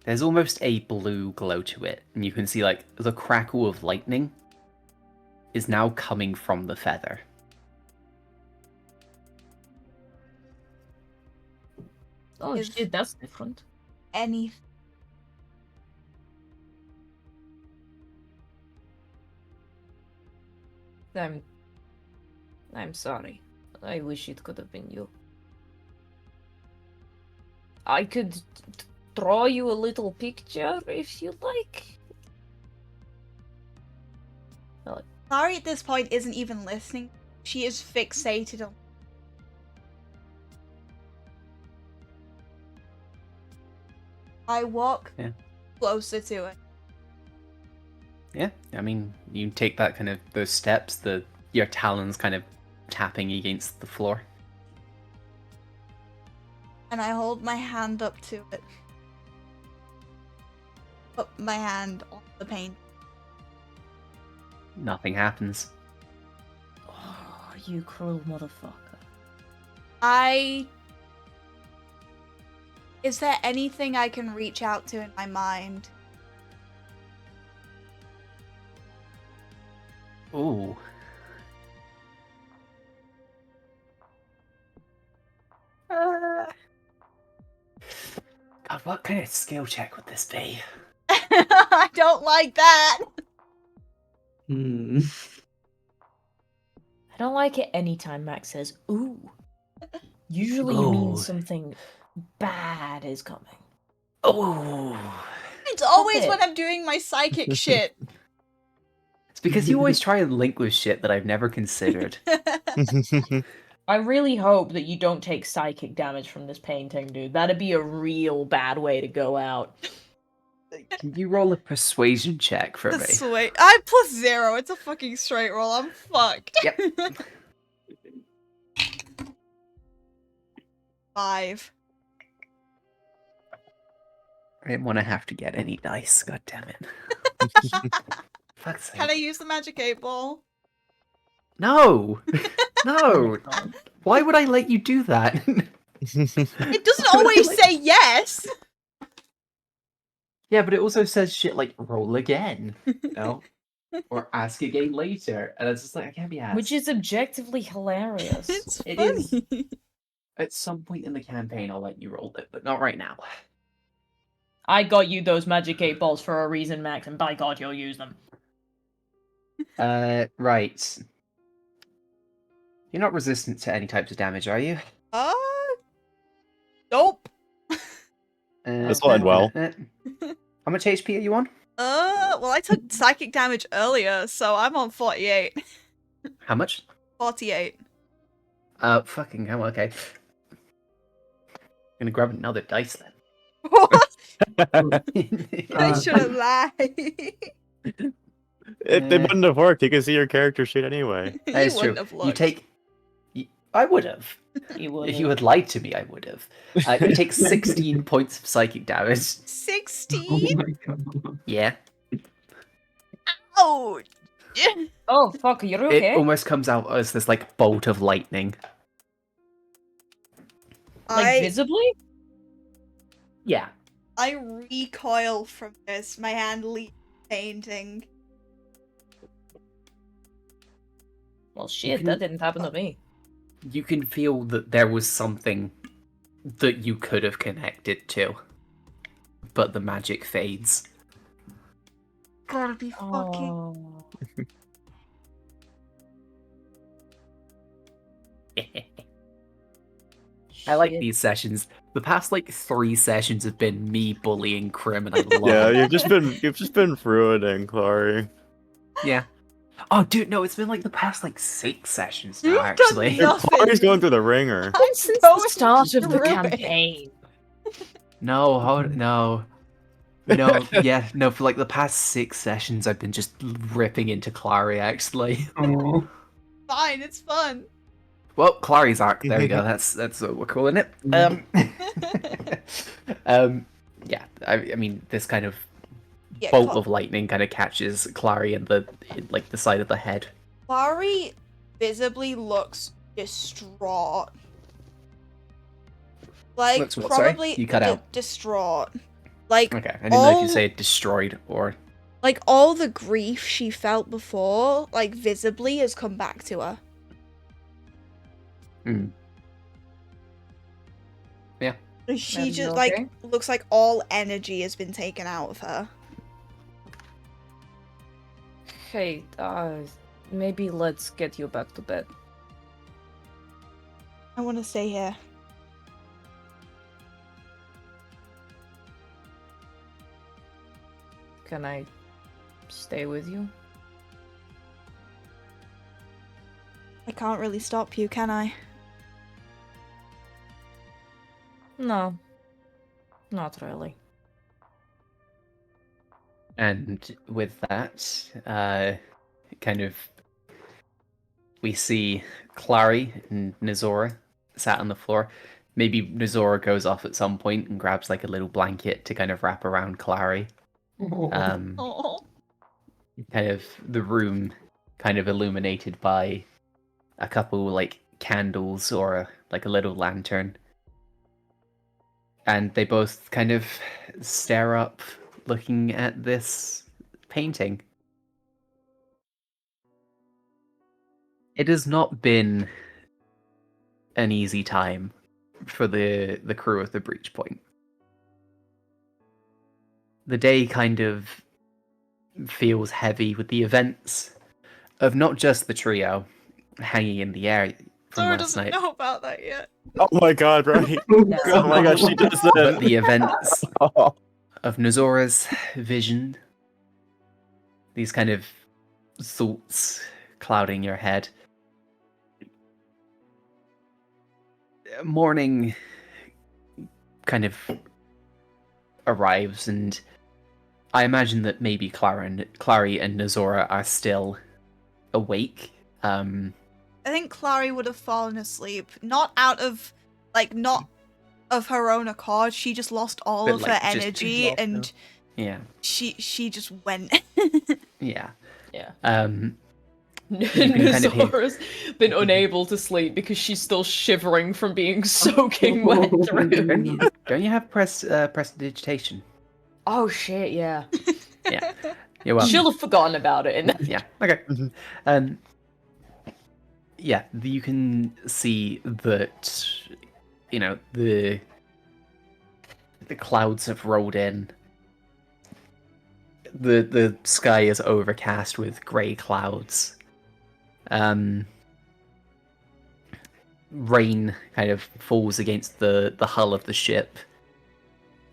There's almost a blue glow to it, and you can see like the crackle of lightning is now coming from the feather. Oh Is- shit, that's different. Any I'm sorry. I wish it could have been you. I could draw you a little picture if you like. Clary at this point isn't even listening. She is fixated on. I walk closer to it. Yeah, I mean, you take that kind of, those steps, your talons kind of tapping against the floor. And I hold my hand up to it. Put my hand on the paint. Nothing happens. Oh, you cruel motherfucker. Is there anything I can reach out to in my mind? Ooh. God, what kind of skill check would this be? I don't like that. Hmm. I don't like it anytime Max says, ooh. Usually Ooh. means something bad is coming. Oh. It's always it. when I'm doing my psychic shit. It's because you always try and link with shit that I've never considered. I really hope that you don't take psychic damage from this painting, dude. That'd be a real bad way to go out. Can you roll a persuasion check for me? Sweet. I'm +0. It's a fucking straight roll. I'm fucked. Yep. 5. I didn't want to have to get any dice, god damn it. Fuck's sake. Can I use the magic 8-ball? No! Oh No! my God. Why would I let you do that? It doesn't always say yes. Yeah, but it also says shit like roll again, you know? Or ask again later. And it's just like, I can't be asked. Which is objectively hilarious. It's It funny. At some point in the campaign, I'll let you roll it, but not right now. I got you those magic 8 balls for a reason, Max, and by God, you'll use them. Right. You're not resistant to any types of damage, are you? Nope. This will end well. How much HP are you on? Well, I took psychic damage earlier, so I'm on 48. How much? 48. Fucking hell, okay. Gonna grab another dice then. What? Uh, I shouldn't lie. If they wouldn't have worked, you can see your character sheet anyway. You That is wouldn't true. have looked. You take. I would have. If you had lied to me, I would have. You take 16 points of psychic damage. 16? Oh my god. Yeah. Ouch! Oh, fuck, you're It okay? almost comes out as this like bolt of lightning. Like, visibly? Yeah. I recoil from this. My hand leaves painting. Well, shit, can- that didn't happen to me. You can feel that there was something that you could have connected to, but the magic fades. Gotta be fucking. Oh. I like Shit. these sessions. The past like 3 sessions have been me bullying Krim, and I love Yeah, it. you've just been ruining Clary. Yeah. Oh, dude, no, it's been like the past like 6 sessions now, You've done actually. nothing. Clary's going through the ringer. I'm Since going the start of the through it. campaign. No, no. No, yeah, no, for like the past 6 sessions, I've been just ripping into Clary, actually. Oh. Fine, it's fun. Well, Clary's arc, there we go, that's what we're calling it. Yeah, I mean, this kind of Yeah, bolt of lightning kind of catches Clary in the side of the head. Clary visibly looks distraught. Like, Looks what, sorry? probably You cut out. distraught. Like, Okay, I didn't know if you all- say destroyed or... like all the grief she felt before, like visibly, has come back to her. Hmm. Yeah. She Everything just okay? like looks like all energy has been taken out of her. Hey, maybe let's get you back to bed. I want to stay here. Can I stay with you? I can't really stop you, can I? No. Not really. And with that, kind of, we see Clary and Nesxora sat on the floor. Maybe Nesxora goes off at some point and grabs like a little blanket to kind of wrap around Clary. Oh. Kind of the room kind of illuminated by a couple like candles or like a little lantern. And they both kind of stare up looking at this painting. It has not been an easy time for the crew of the Breach Point. The day kind of feels heavy with the events of not just the trio hanging in the air from Zora last doesn't night, know about that yet. Oh my god, right? Yeah. Oh my gosh, she does but that. the events of Nesxora's vision, these kind of thoughts clouding your head. Morning kind of arrives, and I imagine that maybe Clary and Nesxora are still awake. I think Clary would have fallen asleep, not of her own accord. She just lost all But, of like, her just energy, exhausted. and Yeah, she just went. yeah. Yeah. can kind of hear- Zora's been unable to sleep because she's still shivering from being soaking wet through. Don't you have prestidigitation? Oh shit, yeah. Yeah. You're welcome. She'll have forgotten about it. And Yeah. Okay. Mhm. Yeah, you can see that the clouds have rolled in. The sky is overcast with grey clouds. Rain kind of falls against the hull of the ship,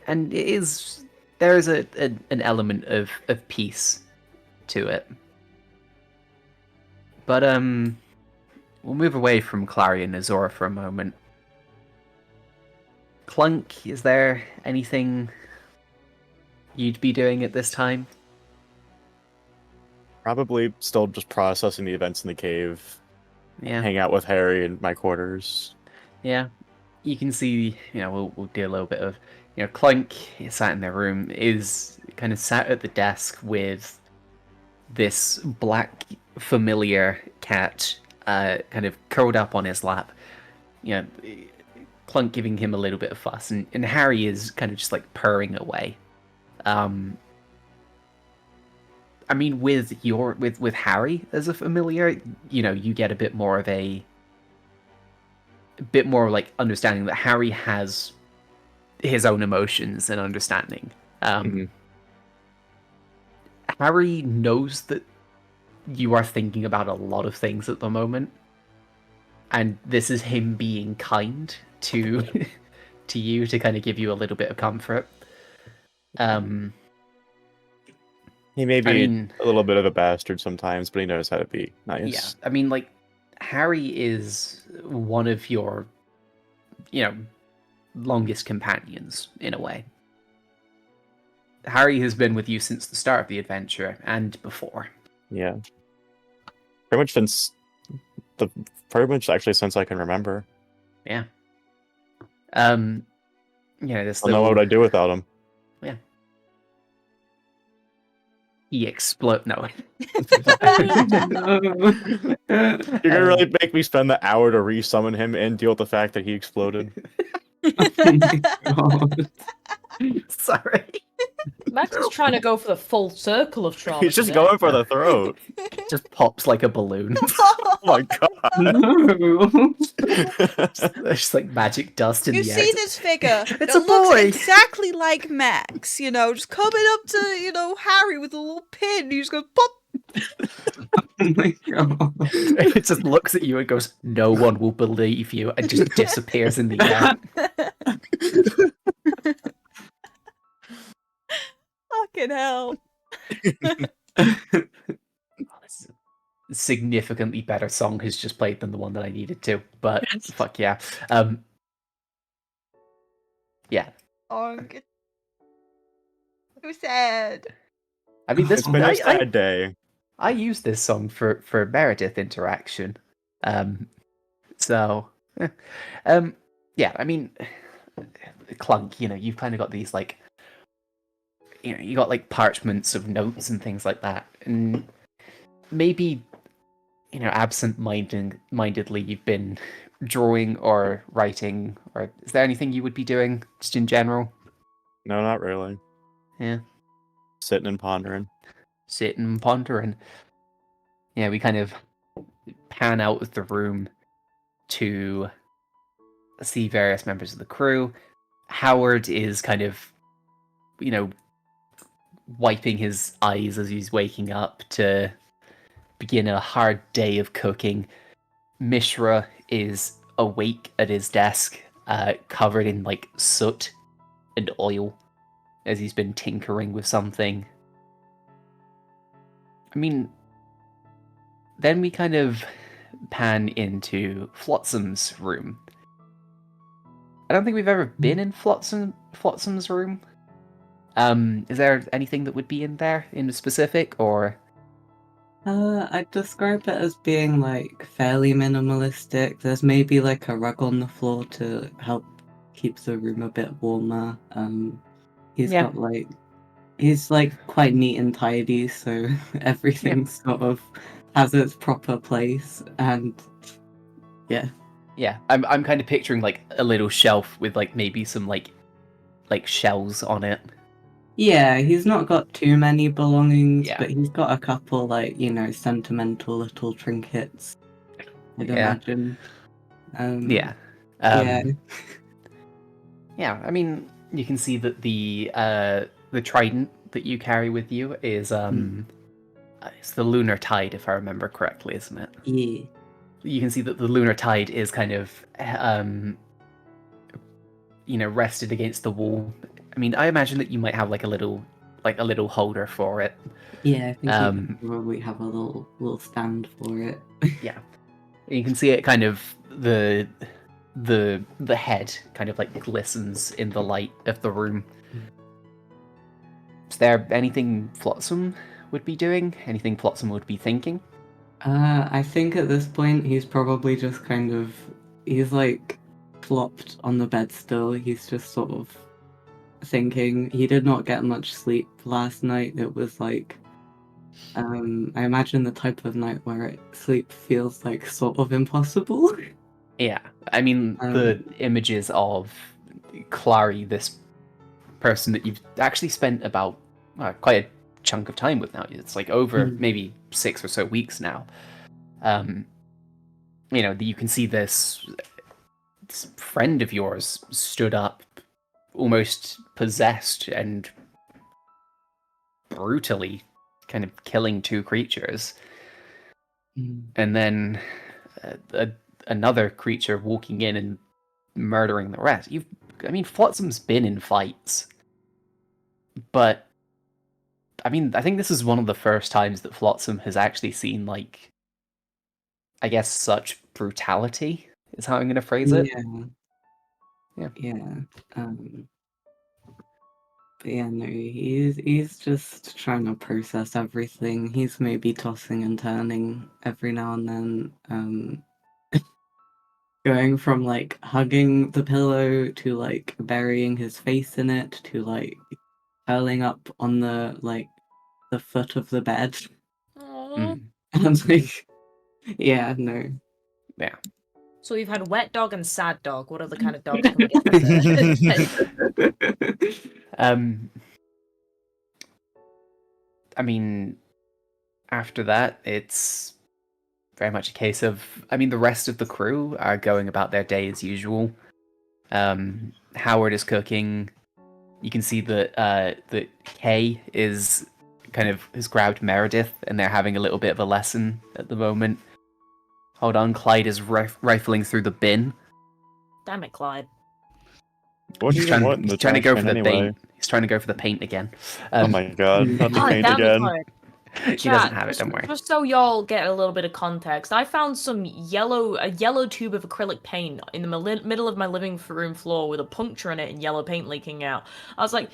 and there is an element of peace to it. But we'll move away from Clary and Nesxora for a moment. Clunk, is there anything you'd be doing at this time? Probably still just processing the events in the cave. Yeah. Hang out with Harry in my quarters. Yeah. You can see, we'll do a little bit of, Clunk, sat in their room, is kind of sat at the desk with this black familiar cat kind of curled up on his lap. Clunk giving him a little bit of fuss, and Harry is kind of just like purring away. I mean, with Harry as a familiar, you get a bit more like understanding that Harry has his own emotions and understanding. Harry knows that you are thinking about a lot of things at the moment, and this is him being kind to you to kind of give you a little bit of comfort. He may be a little bit of a bastard sometimes, but he knows how to be nice. Yeah, I mean, like, Harry is one of your, longest companions, in a way. Harry has been with you since the start of the adventure, and before. Yeah. Pretty much actually since I can remember. Yeah. This I don't know what I'd do without him. Yeah. He explode. No. You're gonna really make me spend the hour to resummon him and deal with the fact that he exploded. Sorry. Max is trying to go for the full circle of trauma. He's just going for the throat. Just pops like a balloon. Oh my god. No. There's just like magic dust in You the air. see this figure It's that a looks boy. exactly like Max, just coming up to, Harry with a little pin. He's going pop. Oh my god. It just looks at you and goes, "No one will believe you," and just disappears in the air. Fucking hell. This significantly better song has just played than the one that I needed to, but fuck yeah. Yeah. Oh, so sad. I mean, this It's been a sad day. I used this song for Meredith interaction. Yeah, I mean, Clunk, you've kind of got these like, you got like parchments of notes and things like that, and maybe, absent-mindedly you've been drawing or writing, or is there anything you would be doing just in general? No, not really. Yeah. Sitting and pondering. Sitting and pondering. Yeah, we kind of pan out of the room to see various members of the crew. Howard is kind of, wiping his eyes as he's waking up to begin a hard day of cooking. Mishra is awake at his desk, covered in like soot and oil, as he's been tinkering with something. I mean, then we kind of pan into Flotsam's room. I don't think we've ever been in Flotsam's room. Is there anything that would be in there in specific, or? I'd describe it as being like fairly minimalistic. There's maybe like a rug on the floor to help keep the room a bit warmer. He's like quite neat and tidy, so everything sort of has its proper place, and yeah. Yeah, I'm kind of picturing like a little shelf with like maybe some like shells on it. Yeah, he's not got too many belongings, Yeah. but he's got a couple, like, sentimental little trinkets, I'd imagine. Yeah. Yeah. Yeah, I mean, you can see that the trident that you carry with you is it's the lunar tide, if I remember correctly, isn't it? Yeah. You can see that the lunar tide is kind of rested against the wall. I mean, I imagine that you might have like a little holder for it. Yeah, I think you Um, probably have a little stand for it. Yeah, you can see it kind of the head kind of like glistens in the light of the room. Is there anything Flotsam would be doing? Anything Flotsam would be thinking? I think at this point he's probably just he's like plopped on the bed still. He's just sort of thinking. He did not get much sleep last night. It was like, I imagine the type of night where sleep feels like sort of impossible. Yeah, I mean, the images of Clary, this person that you've actually spent about quite a chunk of time with now. It's like over maybe 6 or so weeks now. You can see this friend of yours stood up, almost possessed and brutally kind of killing 2 creatures. And then another creature walking in and murdering the rest. Flotsam's been in fights, but I mean, I think this is one of the first times that Flotsam has actually seen, like, I guess, such brutality is how I'm going to phrase it. Yeah. But yeah, no, he's just trying to process everything. He's maybe tossing and turning every now and then. Going from like hugging the pillow to like burying his face in it to like curling up on the foot of the bed. Aww. And like, yeah, no. Yeah. So we've had wet dog and sad dog. What other kind of dogs can we get? I mean, after that, it's very much a case of, the rest of the crew are going about their day as usual. Howard is cooking. You can see that Kay has grabbed Meredith, and they're having a little bit of a lesson at the moment. Hold on, Clyde is rifling through the bin. Damn it, Clyde. He's trying to go for the paint. He's trying to go for the paint again. Oh my god, not the paint damn again. It, he doesn't have it, don't worry. Just so y'all get a little bit of context, I found a yellow tube of acrylic paint in the middle of my living room floor with a puncture in it and yellow paint leaking out. I was like,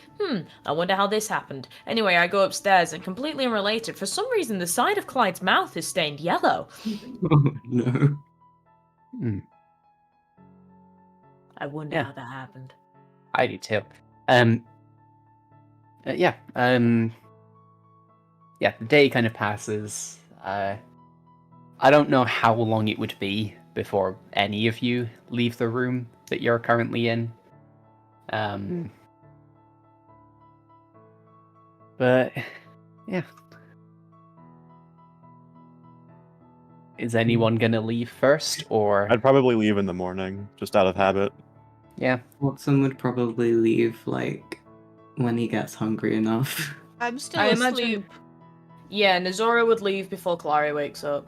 I wonder how this happened. Anyway, I go upstairs and completely unrelated, for some reason the side of Clyde's mouth is stained yellow. Oh no. I wonder how that happened. I do too. The day kind of passes. I don't know how long it would be before any of you leave the room that you're currently in. But, yeah. Is anyone gonna leave first, or...? I'd probably leave in the morning, just out of habit. Yeah. Watson would probably leave, like, when he gets hungry enough. I'm still I asleep. imagine... Yeah, Nesxora would leave before Clary wakes up.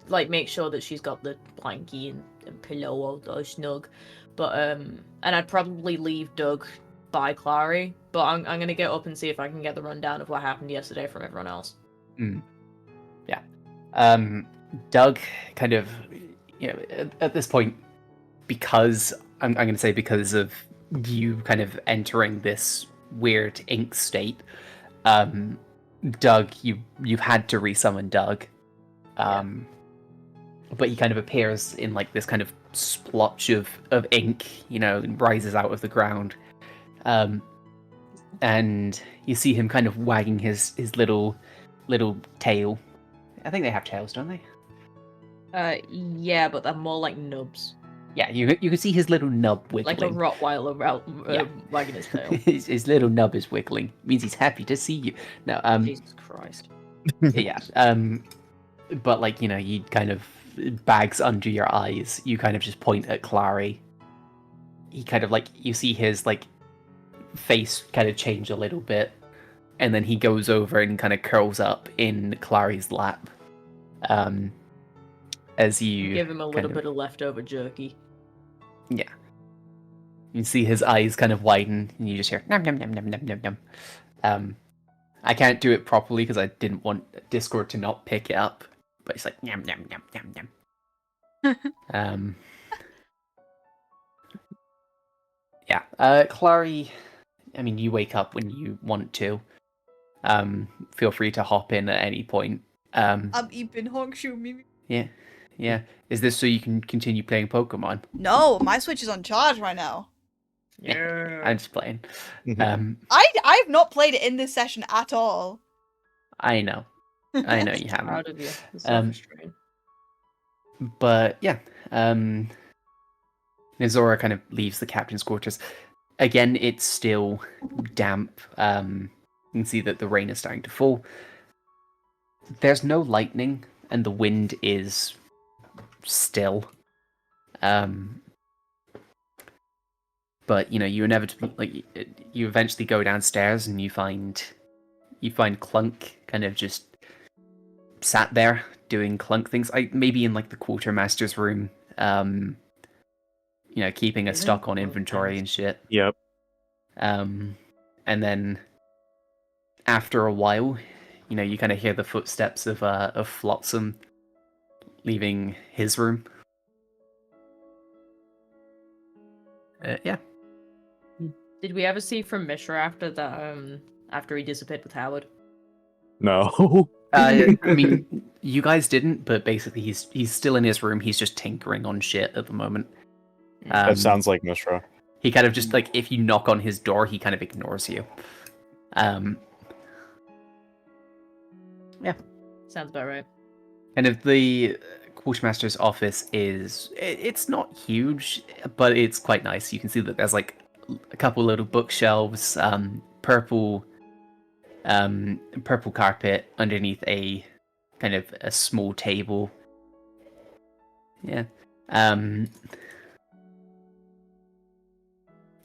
Make sure that she's got the blankie and pillow all snug. But, and I'd probably leave Doug by Clary, but I'm gonna get up and see if I can get the rundown of what happened yesterday from everyone else. Yeah. Doug kind of, at this point, because I'm going to say because of you kind of entering this weird ink state, Doug, you've had to resummon Doug, but he kind of appears in like this kind of splotch of ink, and rises out of the ground, and you see him kind of wagging his little tail. I think they have tails, don't they? Yeah, but they're more like nubs. Yeah, you can see his little nub wiggling. Like a Rottweiler wagging his tail. his little nub is wiggling. It means he's happy to see you. No, Jesus Christ. Yeah. But you kind of bags under your eyes. You kind of just point at Clary, he kind of like, you see his like face kind of change a little bit, and then he goes over and kind of curls up in Clary's lap. As you Give him a little bit of leftover jerky. Yeah. You see his eyes kind of widen, and you just hear nom nom nom nom nom nom nom. I can't do it properly because I didn't want Discord to not pick it up, but it's like nom nom nom nom nom. Yeah. Clary, I mean, you wake up when you want to. Feel free to hop in at any point. You've been honkshoe me. Yeah. Is this so you can continue playing Pokemon? No, my Switch is on charge right now. Yeah. I'm just playing. I've not played it in this session at all. I know you haven't. Proud of you. Self-restraint. But yeah, Nesxora kind of leaves the captain's quarters. Again, it's still damp. You can see that the rain is starting to fall. There's no lightning, and the wind is still. But you inevitably you eventually go downstairs and you find Clunk kind of just sat there doing Clunk things. Maybe in like the quartermaster's room, keeping a stock on inventory and shit. Yep. And then after a while, you kind of hear the footsteps of Flotsam leaving his room. Yeah. Did we ever see from Mishra after after he disappeared with Howard? No. I mean, you guys didn't, but basically he's still in his room. He's just tinkering on shit at the moment. That sounds like Mishra. He kind of just like, if you knock on his door, he kind of ignores you. Yeah. Sounds about right. And if the quartermaster's office it's not huge, but it's quite nice. You can see that there's like a couple little bookshelves, purple carpet underneath a kind of a small table. Yeah.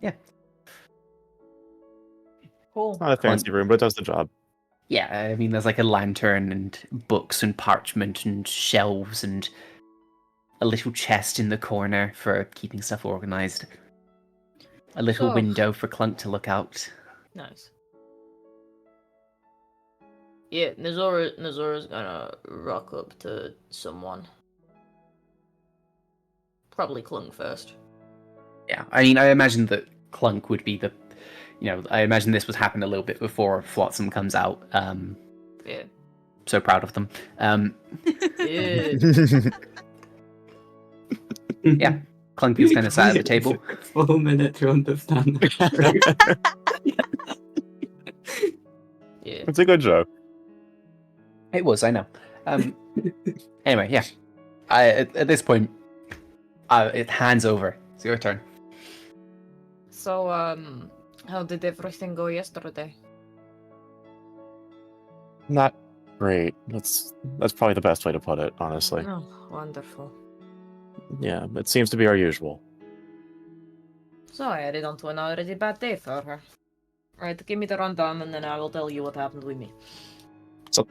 Yeah. Cool. Not a fancy room, but it does the job. Yeah, I mean, there's like a lantern and books and parchment and shelves and a little chest in the corner for keeping stuff organized. A little window for Clunk to look out. Nice. Yeah, Nesxora's gonna rock up to someone. Probably Clunk first. Yeah, I mean, I imagine that Clunk would be I imagine this would happen a little bit before Flotsam comes out. Yeah. So proud of them. Yeah. Yeah, Clunk is kind of sat at the table. 4 minutes to understand. Yeah. It's a good joke. It was, I know. Anyway, yeah. At this point, it hands over. It's your turn. So, how did everything go yesterday? Not great. That's probably the best way to put it, honestly. Oh, wonderful. Yeah, it seems to be our usual. So I added on to an already bad day for her. Right, give me the rundown and then I will tell you what happened with me. So,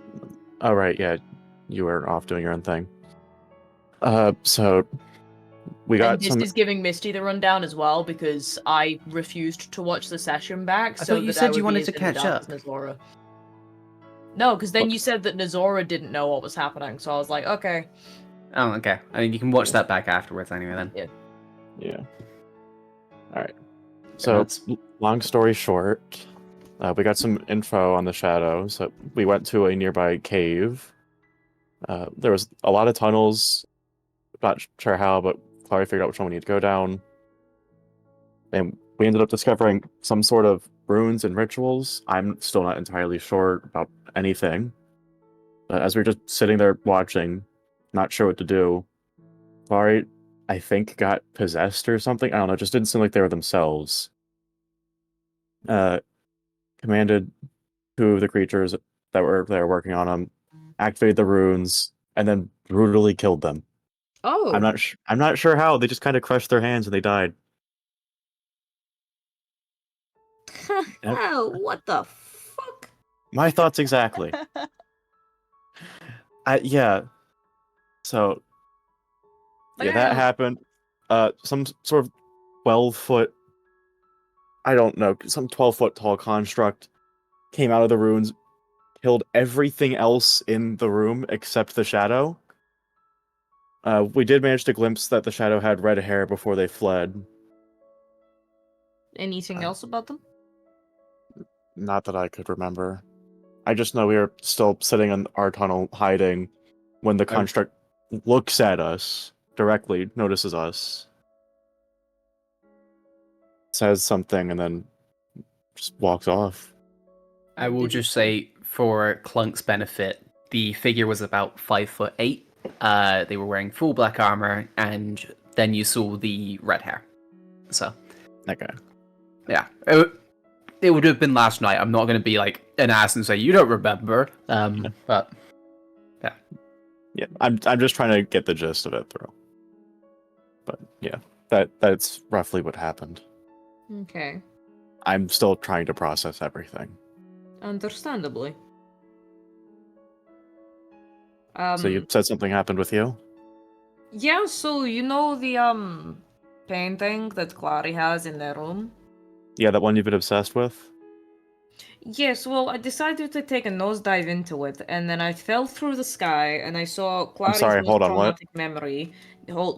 right, yeah, you were off doing your own thing. So we got and this is giving Misty the rundown as well because I refused to watch the session back. I thought you said you wanted to catch up. Nesxora. No, because then you said that Nesxora didn't know what was happening, so I was like, okay. Oh, okay. I mean, you can watch that back afterwards anyway, then. Yeah. Alright. So, long story short, we got some info on the shadows. So we went to a nearby cave. There was a lot of tunnels. Not sure how, but Clary figured out which one we need to go down. And we ended up discovering some sort of runes and rituals. I'm still not entirely sure about anything. But as we were just sitting there watching, not sure what to do, Clary, I think, got possessed or something. I don't know, it just didn't seem like they were themselves. Commanded two of the creatures that were working on them, activated the runes, and then brutally killed them. Oh. I'm not sure how. They just kind of crushed their hands and they died. Yep. hell? What the fuck? My thoughts exactly. Yeah. So, yeah, that happened. Some sort of 12-foot, I don't know, some 12-foot tall construct came out of the ruins, killed everything else in the room except the shadow. We did manage to glimpse that the shadow had red hair before they fled. Anything else about them? Not that I could remember. I just know we were still sitting in our tunnel hiding when the construct looks at us directly, notices us, says something, and then just walks off. I will just say, for Clunk's benefit, the figure was about 5'8". They were wearing full black armor, and then you saw the red hair. So, Okay. yeah, it would have been last night. I'm not going to be like an ass and say you don't remember. But yeah, I'm just trying to get the gist of it through. But yeah, that's roughly what happened. Okay. I'm still trying to process everything. Understandably. So you said something happened with you? Yeah, so you know the painting that Clary has in their room? Yeah, that one you've been obsessed with? Yes, well, I decided to take a nosedive into it, and then I fell through the sky, and I saw Clary's sorry, most hold on, what? traumatic memory.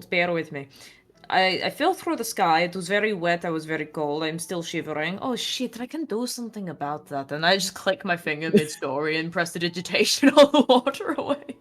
Bear with me. I fell through the sky, it was very wet, I was very cold, I'm still shivering. Oh shit, I can do something about that. And I just click my finger mid-story and press the digitation all the water away.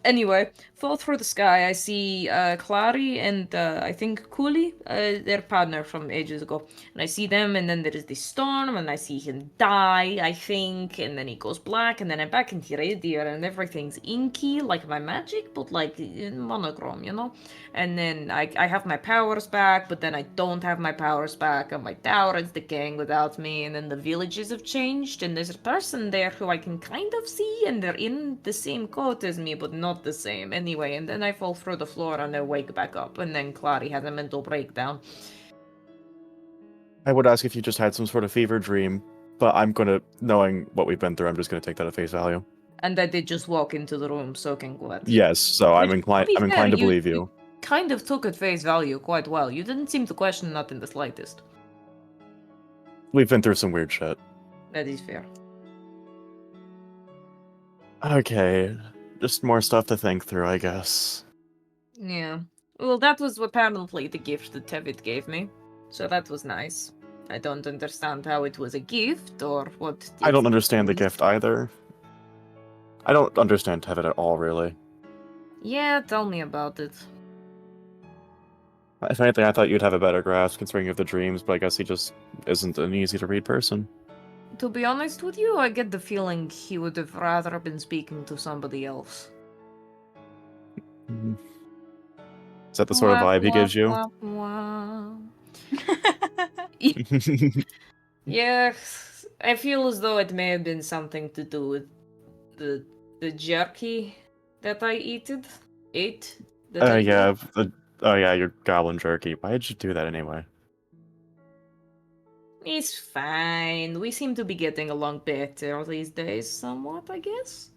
Anyway, fall through the sky, I see Clary and I think Cooley, their partner from ages ago. And I see them, and then there is this storm, and I see him die, I think, and then he goes black, and then I'm back into Radier, and everything's inky, like my magic, but like in monochrome, you know? And then I have my powers back, but then I don't have my powers back, and my tower is decaying without me, and then the villages have changed, and there's a person there who I can kind of see, and they're in the same coat as me, but not the same. Anyway, and then I fall through the floor and I wake back up, and then Clary has a mental breakdown. I would ask if you just had some sort of fever dream, but knowing what we've been through, I'm just gonna take that at face value. And I did just walk into the room soaking wet. Yes, so I'm inclined to believe you. Kind of took at face value quite well. You didn't seem to question that in the slightest. We've been through some weird shit. That is fair. Okay, just more stuff to think through, I guess. Yeah. Well, that was apparently the gift that Tevit gave me. So that was nice. I don't understand how it was a gift or what. I don't understand the gift either. I don't understand Tevit at all, really. Yeah, tell me about it. If anything, I thought you'd have a better grasp considering you have the dreams, but I guess he just isn't an easy-to-read person. To be honest with you, I get the feeling he would have rather been speaking to somebody else. Is that the sort of vibe he gives you? Yeah, I feel as though it may have been something to do with the jerky that I ate. Yeah, your goblin jerky. Why did you do that anyway? It's fine. We seem to be getting along better these days, somewhat, I guess.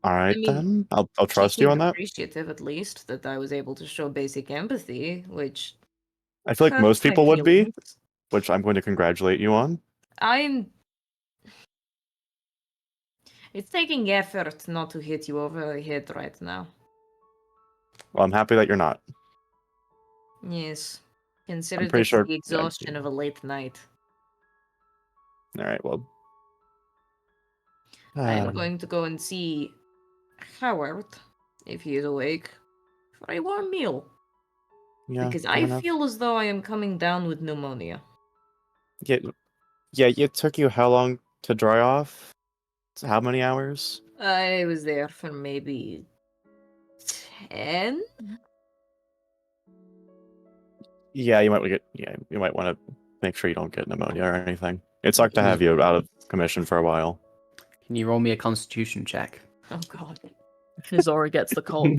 Alright, then. I'll trust you on that. Appreciative, at least, that I was able to show basic empathy, which I feel like hurts most my people would be, feelings. which I'm going to congratulate you on. It's taking effort not to hit you over the head right now. Well, I'm happy that you're not. Yes. Consider I'm pretty this sure. the exhaustion of a late night. Alright, well. I'm going to go and see Howard, if he is awake, for a warm meal. Yeah, Because fair I enough. feel as though I am coming down with pneumonia. Yeah, it took you how long to dry off? How many hours? I was there for maybe 10? Yeah, you might want to make sure you don't get pneumonia or anything. It sucked to have you out of commission for a while. Can you roll me a constitution check? Oh god. Nesxora gets the cold.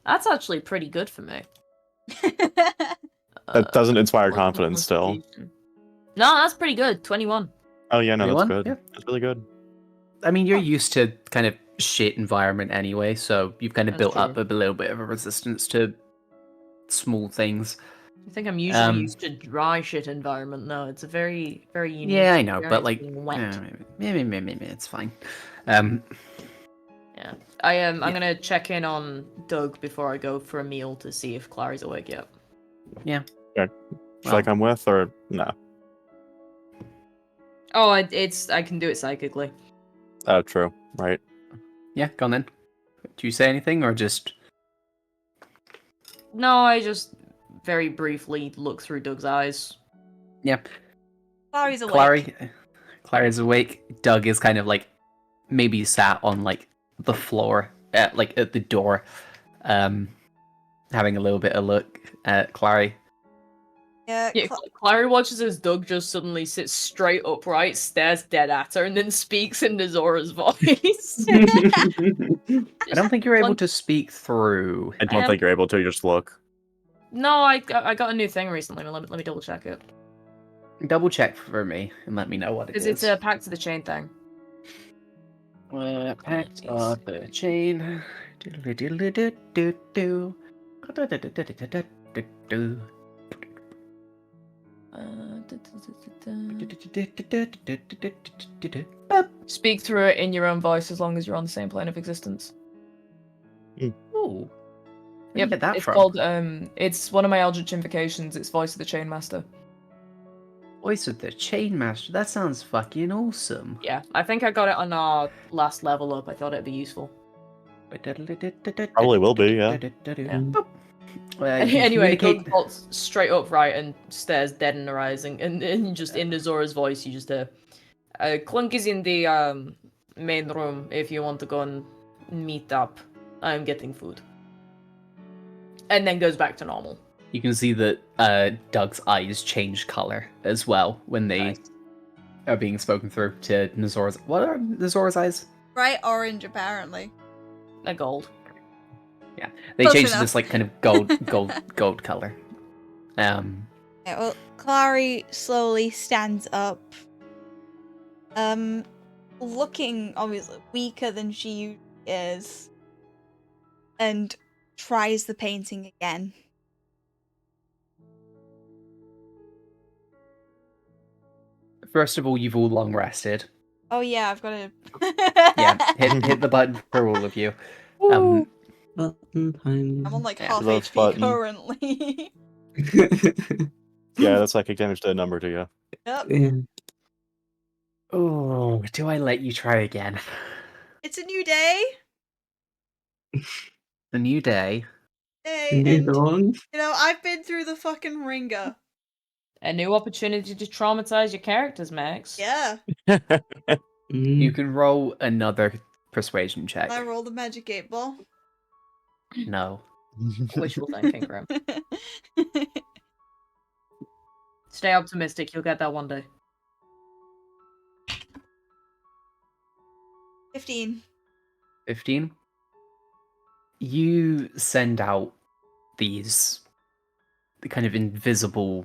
That's actually pretty good for me. That doesn't inspire What's my confidence still. constitution? No, that's pretty good. 21. Oh yeah, no, that's 21? good. Yeah. That's really good. I mean, you're used to kind of shit environment anyway, so you've kind of That's built true. up a little bit of a resistance to small things. I think I'm usually Um, used to dry shit environment. No, it's a very, very unique. Yeah, I know, but experience like, being wet. maybe it's fine. Um, Yeah, I'm Yeah. gonna check in on Doug before I go for a meal to see if Clary's awake yet. Should I Well. come with or no? Oh, I can do it psychically. Oh, true. Right. yeah, go on then. Do you say anything or just? No, I just very briefly look through Doug's eyes. Yeah, Clary's awake. Clary's awake. Doug is kind of like maybe sat on like the floor, at the door, having a little bit of look at Clary. Yeah, Yeah, Clary watches as Doug just suddenly sits straight upright, stares dead at her, and then speaks in Nesxora's voice. I don't think you're able to speak through. I don't think you're able to. You just look. No, I got a new thing recently. Let me double check it. Double check for me and let me know what it is. It's a Pact of the Chain thing. Pact of the Chain. Diddly-diddly-do-do-do. Do-do-do-do-do-do-do. Speak through it in your own voice as long as you're on the same plane of existence. Ooh. Where'd you Yep, get that it's from? called it's one of my Eldritch invocations. It's Voice of the Chain Master. Voice of the Chain Master. That sounds fucking awesome. Yeah, I think I got it on our last level up. I thought it'd be useful. Probably will be, yeah. Boop. Well, you can Anyway, communicate- Doug bolts straight upright and stares dead in her eyes, and just in Zora's voice, you just Clunk is in the main room if you want to go and meet up. I'm getting food. And then goes back to normal. You can see that Doug's eyes change color as well when they Nice. are being spoken through to Nezora's. What are Nezora's eyes? Bright orange, apparently. A gold. They Close change to enough. this like kind of gold color. Yeah, well, Clary slowly stands up. Looking obviously weaker than she usually is. And tries the painting again. First of all, you've all long rested. Oh yeah, I've got to... Yeah, hit the button for all of you. Button time. I'm on like Yeah, half love HP button. currently. Yeah, that's psychic damage to a number to you. Yep. Yeah. Oh, do I let you try again? It's a new day. The new day. Hey, New and, dawn. you know, I've been through the fucking ringer. A new opportunity to traumatize your characters, Max. Yeah. You can roll another persuasion check. I rolled a magic 8 ball. No. Wishful thinking, Grim. Stay optimistic. You'll get that one day. 15. 15. You send out these kind of invisible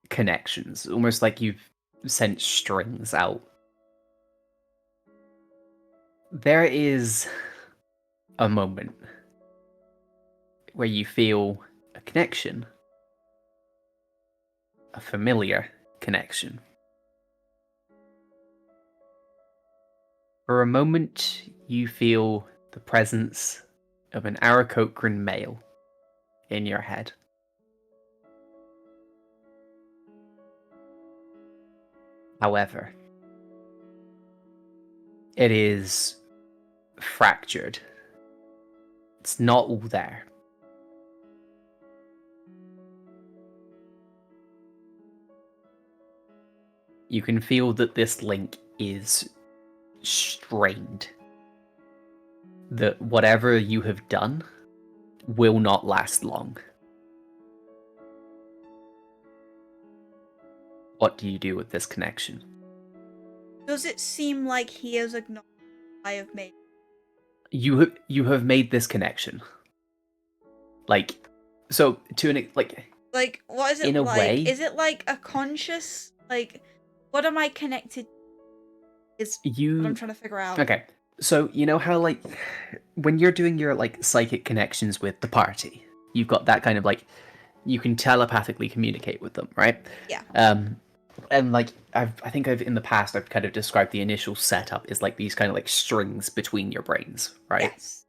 connections, almost like you've sent strings out. There is a moment where you feel a connection, a familiar connection. For a moment, you feel the presence of an Aarakocran male in your head. However, it is fractured. It's not all there. You can feel that this link is strained. That whatever you have done will not last long. What do you do with this connection? Does it seem like he has acknowledged I have made? You have made this connection. Like, so to an like Like, what is it In a like? way- Is it like a conscious, like, what am I connected? Is what I'm you trying to figure out. okay. So you know how like when you're doing your like psychic connections with the party, you've got that kind of like you can telepathically communicate with them, right? Yeah. And like I think I've in the past I've kind of described the initial setup as like these kind of like strings between your brains, right? Yes.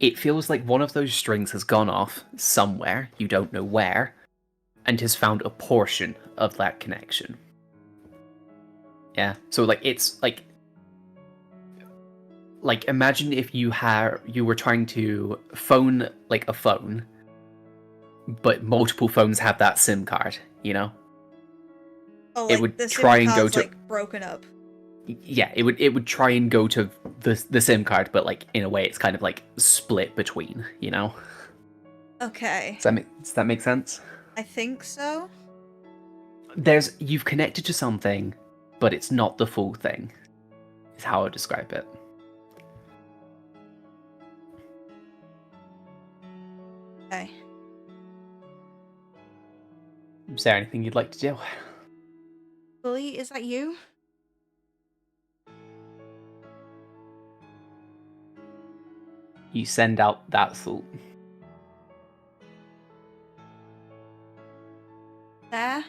It feels like one of those strings has gone off somewhere, you don't know where, and has found a portion of that connection. Yeah. So like it's like imagine if you were trying to phone like a phone, but multiple phones have that SIM card, you know? Oh, It like would the try SIM and go card's, to- like broken up. Yeah, it would try and go to the SIM card, but like in a way it's kind of like split between, you know? Okay. Does that make sense? I think so. You've connected to something, but it's not the full thing. Is how I would describe it. Okay. Is there anything you'd like to do? Bully, is that you? You send out that thought. There?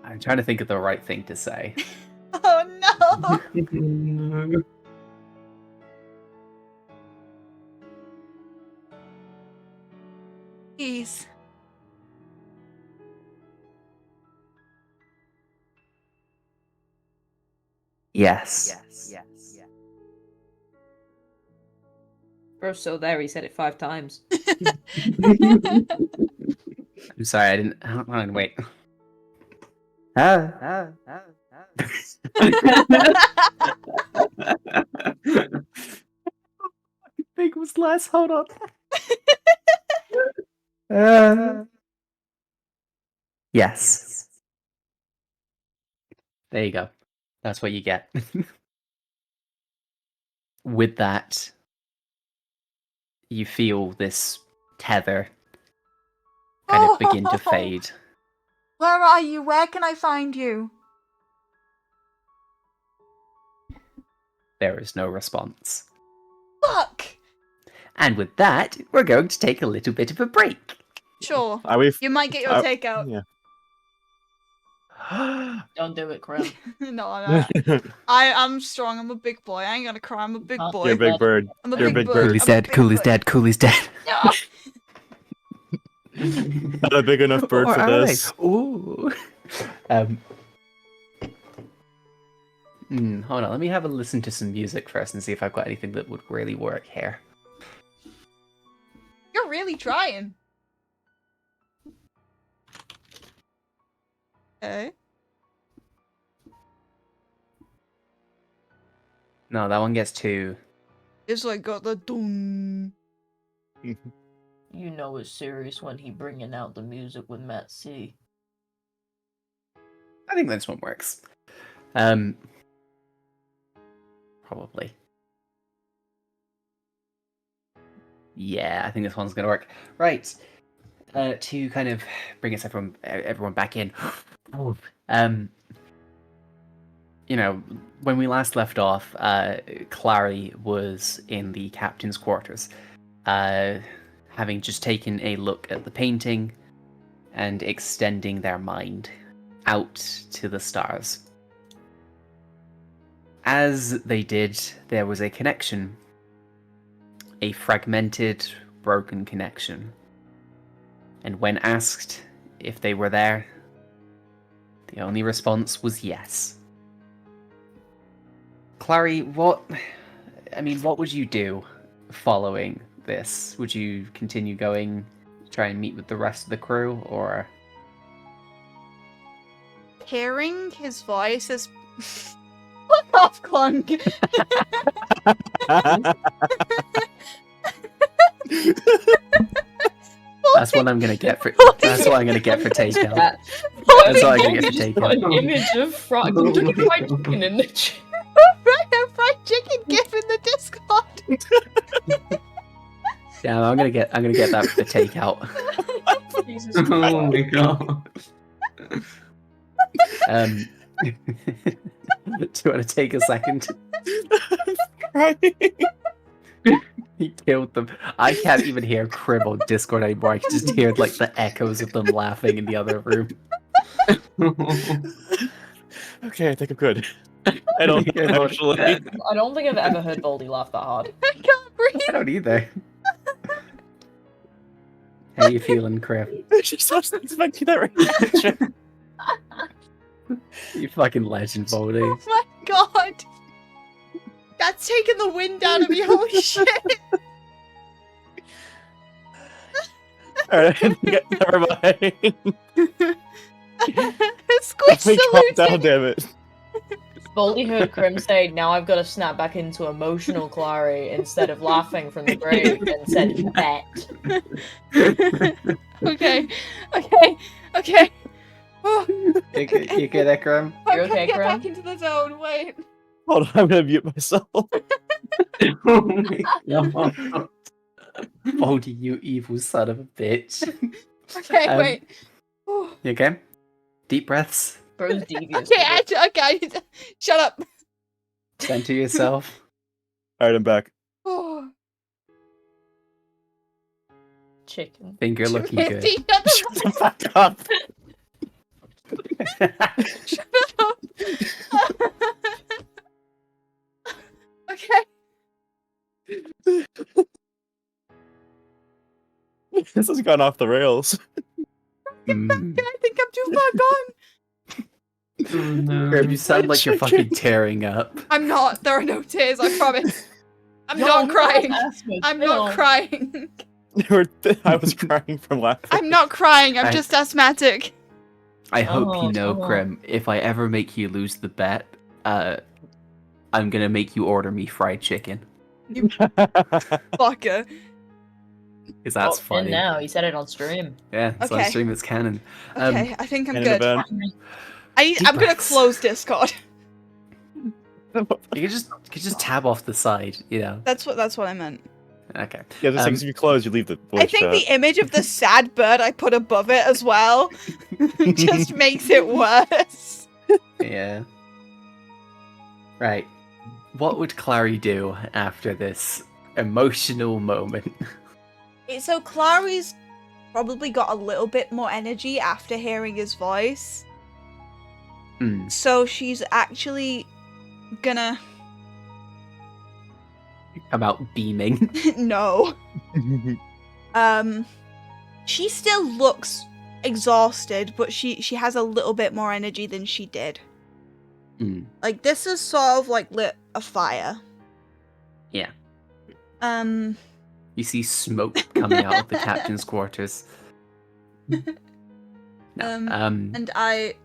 I'm trying to think of the right thing to say. Oh no! Jeez. Yes. Bro's still there. He said it 5 times. I'm sorry, I didn't. Hold on, wait. I think it was less. Hold on. Yes. There you go. That's what you get. With that, you feel this tether kind of begin to fade. Where are you? Where can I find you? There is no response. Fuck! And with that, we're going to take a little bit of a break. Sure. Are we? You might get your takeout. Yeah. Don't do it, Crown. No. I'm strong. I'm a big boy. I ain't gonna cry. I'm a big boy. You're a big bird. I'm a You're a big big bird. bird. Cool is I'm a dead, big cool is boy. dead, cool is dead. No! Not a big enough bird for Alright. this. Ooh. Hold on, let me have a listen to some music first and see if I've got anything that would really work here. You're really trying. Okay. No, that one gets 2. It's like got the doom. You know it's serious when he bringing out the music with Matt C. I think this one works. Probably. Yeah, I think this one's gonna work. Right. To kind of bring us everyone back in. You know, when we last left off, Clary was in the captain's quarters, having just taken a look at the painting and extending their mind out to the stars. As they did, there was a connection. A fragmented, broken connection. And when asked if they were there, the only response was yes. Clary, what would you do following this? Would you continue going, try and meet with the rest of the crew, or... Hearing his voice is... Fuck off, Clunk! That's what I'm gonna get for. That's what I'm gonna get for takeout. That's all I'm gonna think get to just take got it. an image of fried chicken in the chat. Fried chicken gif in the Discord. Yeah, I'm gonna get that for the takeout. Jesus Oh Christ. my god. Do you want to take a second? Right. He killed them. I can't even hear Crib on Discord anymore. I can just hear like the echoes of them laughing in the other room. Okay, I think I'm good. I don't Good. actually. I don't think I've ever heard Baldy laugh that hard. I can't breathe. I don't either. How you feeling, Crib? Just wasn't expecting that reaction. You fucking legend, Baldy. Oh my god. That's taken the wind out of me. Holy shit. Alright, never mind. Squish Let me calm saluted. down, damn it. Baldy heard Krim say, "Now I've got to snap back into emotional Clary," instead of laughing from the grave, and said, "Bet." Okay. Oh, You good, Ekram? I You're can't okay, get Krim? back into the zone. Wait. Hold on, I'm gonna mute myself. Oh my god. Baldy, you evil son of a bitch. Okay, Um, wait. Oh. You okay? Deep breaths. Bro's devious. Okay, shut up. Center yourself. Alright, I'm back. Oh. Chicken. Think you're looking good. Shut Shut the fuck up. up. Okay. This has gone off the rails. Mm. I think I'm too far gone. Oh no. Crib, you sound like you're fucking tearing up. I'm not. There are no tears, I promise. I'm No, not crying. Asmod, I'm no. not crying. I was crying from laughing. I'm not crying. I'm I- just asthmatic. I hope Oh, you know, oh. Grim, if I ever make you lose the bet, I'm gonna make you order me fried chicken. Fucker. Because that's In funny. now, he said it on stream. Yeah, it's on Okay. stream, it's canon. Okay, I think I'm An good. event. Deep I'm gonna breaths. close Discord. You could just tab off the side, you know. That's what I meant. Okay. Yeah, just like if you close, you leave the voice I think chat. the image of the sad bird I put above it as well just makes it worse. Yeah. Right. What would Clary do after this emotional moment? So Clary's probably got a little bit more energy after hearing his voice. Hmm. So she's actually gonna Come out beaming. no. She still looks exhausted, but she has a little bit more energy than she did. Hmm. Like this is sort of like lit a fire. Yeah. You see smoke coming out of the captain's quarters. No. and I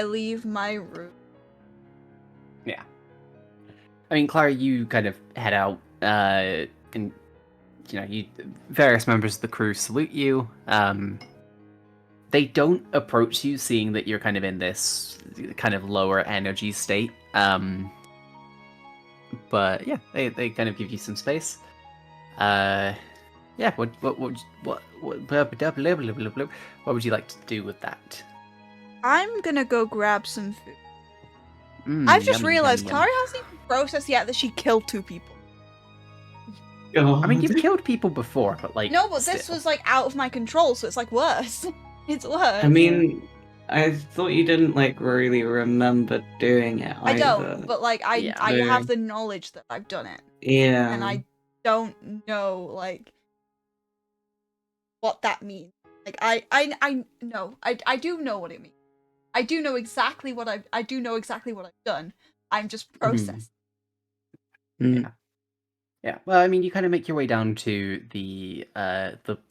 leave my room. Yeah. I mean, Clara, you kind of head out, and various members of the crew salute you. They don't approach you, seeing that you're kind of in this kind of lower energy state. But yeah, they kind of give you some space. Yeah. What would you like to do with that? I'm gonna go grab some food. I've just Yummy, realized yummy, Clara yummy. hasn't even processed yet that she killed 2 people. I mean, you've killed people before, but like No, but this still. was like out of my control, so it's like worse. It's worse. I mean, I thought you didn't like really remember doing it I either. don't, but like I Yeah. have the knowledge that I've done it, Yeah. and I don't know like what that means. Like I know I do know what it means. I do know exactly what I've done. I'm just processing. Mm. Yeah. Well, I mean, you kind of make your way down to the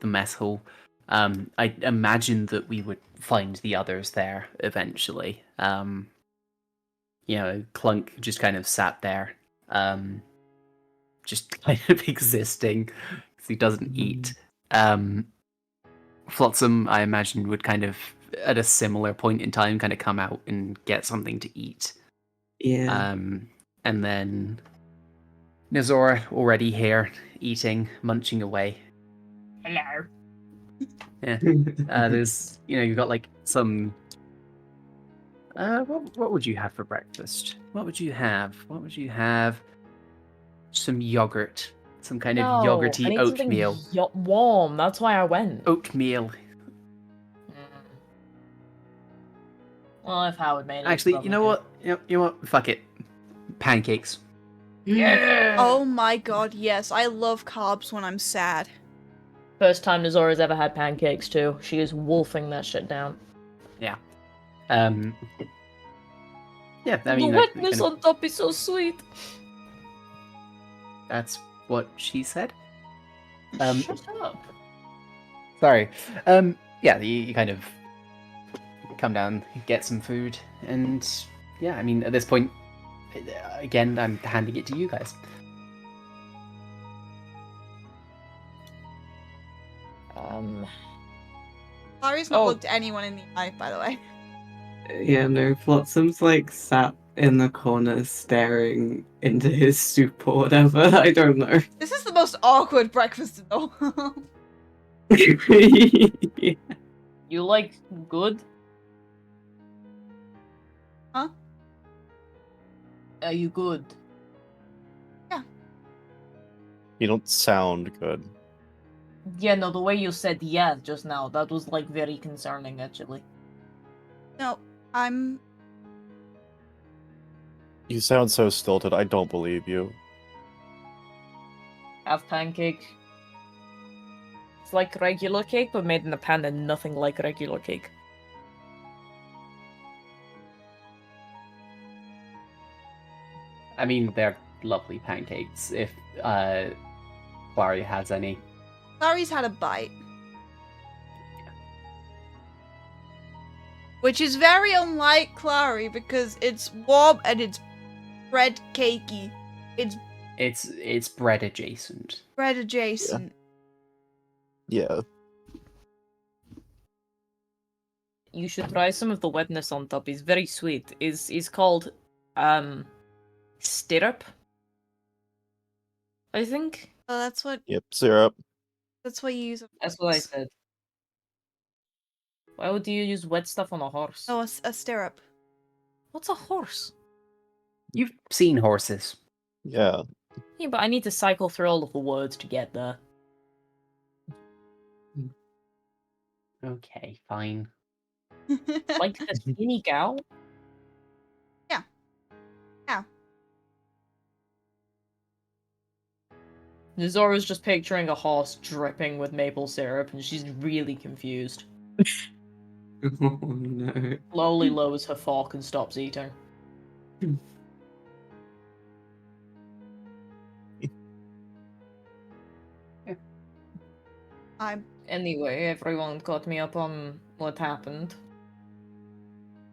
mess hall. I imagine that we would find the others there eventually. Clunk just kind of sat there, just kind of existing because he doesn't eat. Flotsam, I imagine, would kind of at a similar point in time kind of come out and get something to eat. Yeah. And then Nesxora already here, eating, munching away. Hello. Yeah. There's, you've got like some. What would you have for breakfast? What would you have? What would you have? Some yogurt, some kind of I yogurty need oatmeal. something warm. That's why I went. Oatmeal. Well, if Howard made it. Actually, you know what? You know what? Fuck it. Pancakes. Yeah. Oh my god, yes. I love carbs when I'm sad. First time Nezora's ever had pancakes too. She is wolfing that shit down. Yeah. Yeah, I The mean, wetness on top is so sweet. that's what she said. Shut up. Sorry. Yeah, you kind of come down, get some food, and yeah, I mean, at this point, again, I'm handing it to you guys. Clary's not Oh. looked at anyone in the eye, by the way. Yeah, no, Flotsam's like sat in the corner staring into his soup or whatever. I don't know. This is the most awkward breakfast in the world. Yeah. You like good? Huh? Are you good? You don't sound good. Yeah, no, the way you said yeah just now, that was like very concerning actually. No, I'm... You sound so stilted, I don't believe you. Have pancake. It's like regular cake, but made in a pan and nothing like regular cake. I mean, they're lovely pancakes, if Clary has any. Clary's had a bite. Which is very unlike Clary because it's warm and it's bread cakey. It's bread adjacent. bread adjacent. Yeah. You should try some of the wetness on top. It's very sweet. Is called stirrup. I think. Oh, that's what Yep, syrup. you use. That's what I said. Why would you use wet stuff on a horse? Oh, a stirrup. What's a horse? You've seen horses. Yeah. Yeah, but I need to cycle through all of the words to get there. Okay, fine. Like the skinny cow? Yeah. Yeah. Nezora's just picturing a horse dripping with maple syrup, and she's really confused. Oh no. Slowly lowers her fork and stops eating. Anyway, everyone caught me up on what happened.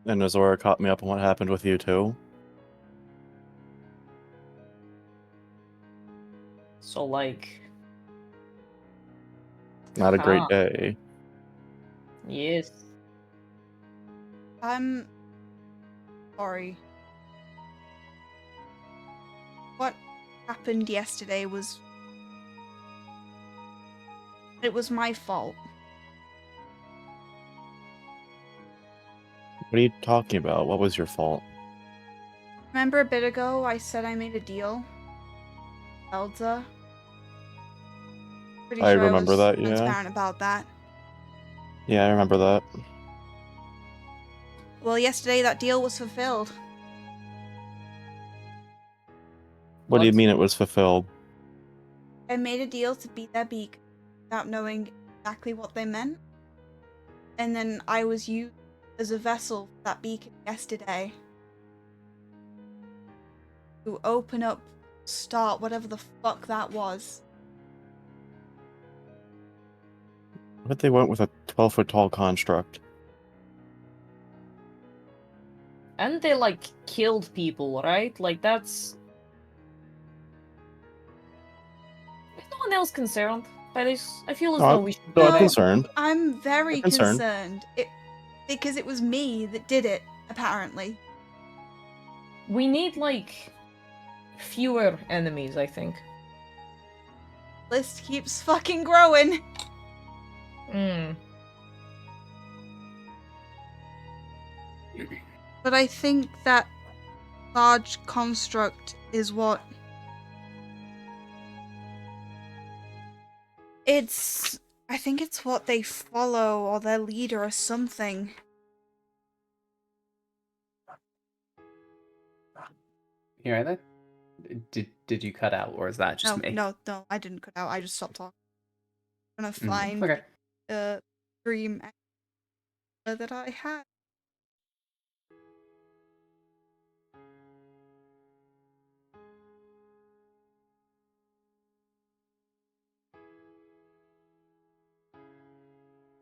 And Azora caught me up on what happened with you too. So, like... Not a great Ah. day. Yes. I'm sorry. What happened yesterday was... It was my fault. What are you talking about? What was your fault? Remember a bit ago I said I made a deal? Elsa? Pretty I sure remember I was that, yeah. transparent about that. Yeah, I remember that. Well, yesterday that deal was fulfilled. What do you What? mean it was fulfilled? I made a deal to beat their beak without knowing exactly what they meant. And then I was used as a vessel for that beacon yesterday. To open up, start, whatever the fuck that was. What if they went with a 12-foot tall construct? And they, like, killed people, right? Like, that's... Is no one else concerned by this? I feel as No, though we should... No, I'm No. concerned. I'm very I'm concerned. concerned. Because it was me that did it, apparently. We need, like, fewer enemies, I think. List keeps fucking growing. But I think that large construct is what... I think it's what they follow, or their leader, or something. You hear that? Did you cut out, or is that just me? No, I didn't cut out. I just stopped talking. I'm gonna find Okay. the dream that I had.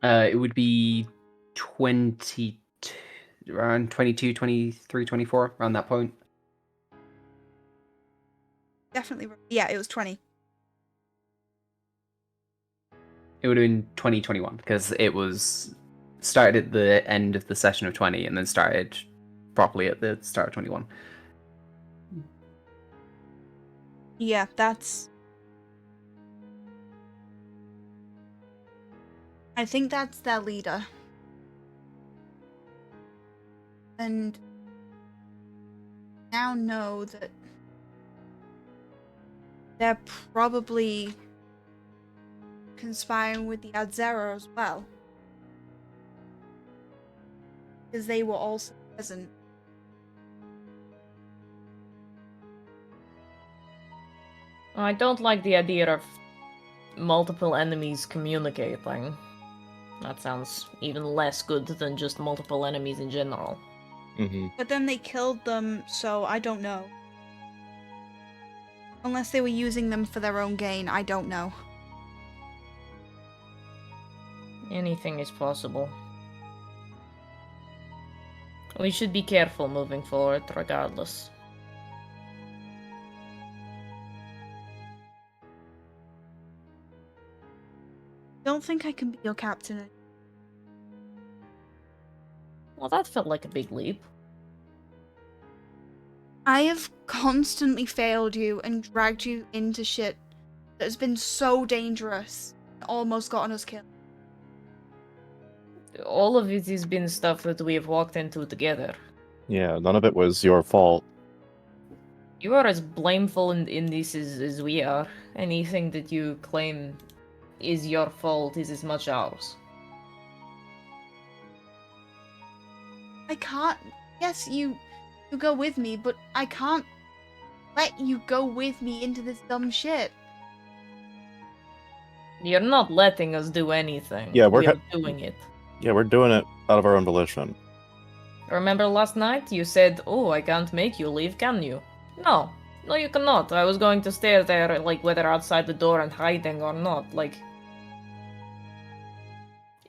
It would be 22, around 22, 23, 24, around that point. Definitely. Yeah, it was 20. It would have been 2021 because it was started at the end of the session of 20 and then started properly at the start of 21. Yeah, that's... I think that's their leader. And now know that they're probably conspiring with the Allysair as well. Because they were also present. I don't like the idea of multiple enemies communicating. That sounds even less good than just multiple enemies in general. Mm-hmm. But then they killed them, so I don't know. Unless they were using them for their own gain, I don't know. Anything is possible. We should be careful moving forward, regardless. Don't think I can be your captain. Well, that felt like a big leap. I have constantly failed you and dragged you into shit that has been so dangerous, almost gotten us killed. All of it has been stuff that we have walked into together. Yeah, none of it was your fault. You are as blameful in this as we are. Anything that you claim is your fault is as much ours. I can't. Yes, you go with me, but I can't let you go with me into this dumb shit. You're not letting us do anything. Yeah, we are doing it. Yeah, we're doing it out of our own volition. Remember last night? You said, "Oh, I can't make you leave, can you?" No. No, you cannot. I was going to stay there, like, whether outside the door and hiding or not. Like,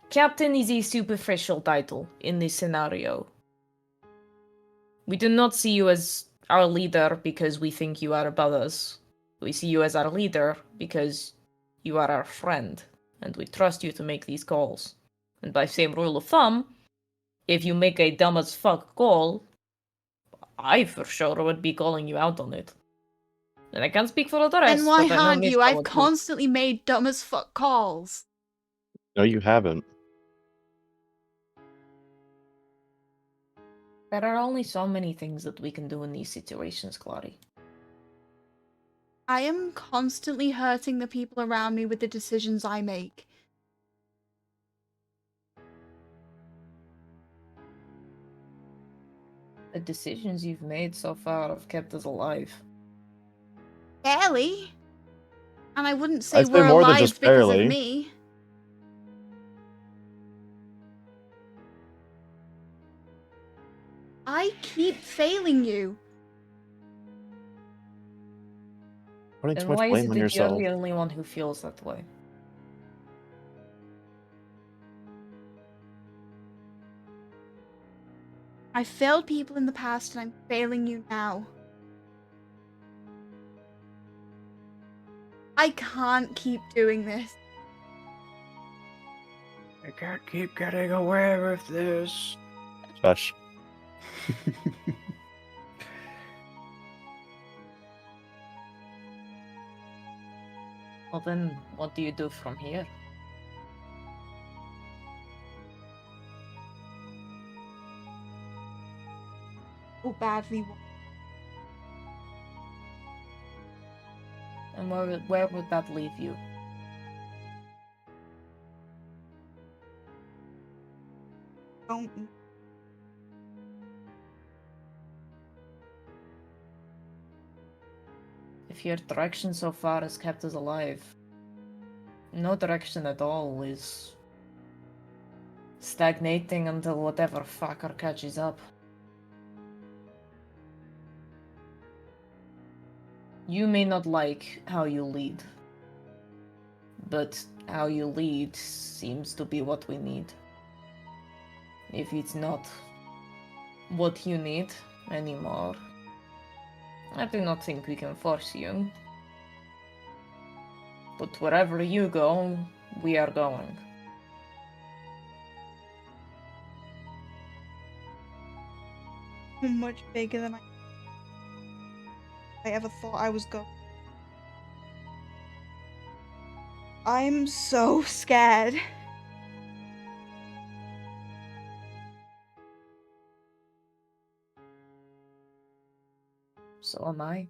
Captain is a superficial title in this scenario. We do not see you as our leader because we think you are above us. We see you as our leader because you are our friend, and we trust you to make these calls. And by same rule of thumb, if you make a dumb as fuck call, I for sure would be calling you out on it. And I can't speak for the rest. Then why but I know aren't you? Mishka I've would do. constantly made dumb as fuck calls. No, you haven't. There are only so many things that we can do in these situations, Clary. I am constantly hurting the people around me with the decisions I make. The decisions you've made so far have kept us alive. Barely. And I wouldn't say I'd say we're more than alive just because barely. of me. I keep failing you. Putting Then too much why is blame it on that yourself. you're the only one who feels that way? I failed people in the past and I'm failing you now. I can't keep doing this. I can't keep getting away with this. Shush. Well then, what do you do from here? Oh, badly. And where would that leave you? Don't. If your direction so far has kept us alive, no direction at all is stagnating until whatever fucker catches up. You may not like how you lead, but how you lead seems to be what we need. If it's not what you need anymore, I do not think we can force you. But wherever you go, we are going. Much bigger than I ever thought I was going. I'm so scared. So am I.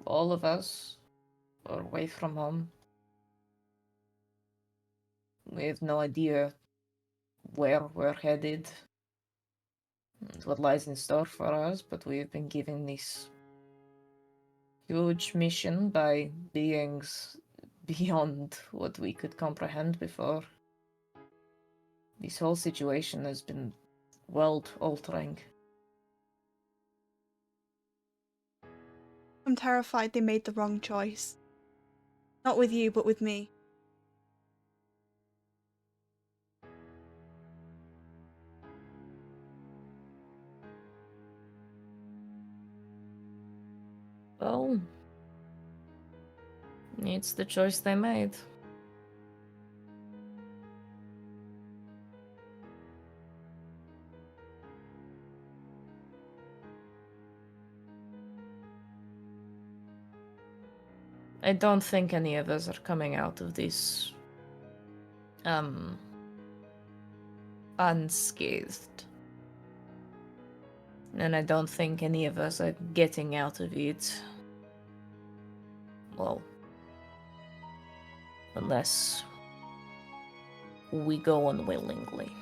All of us are away from home. We have no idea where we're headed and what lies in store for us, but we've been given this huge mission by beings beyond what we could comprehend before. This whole situation has been world-altering. I'm terrified they made the wrong choice. Not with you, but with me. Well, it's the choice they made. I don't think any of us are coming out of this unscathed. And I don't think any of us are getting out of it. Well, unless we go unwillingly.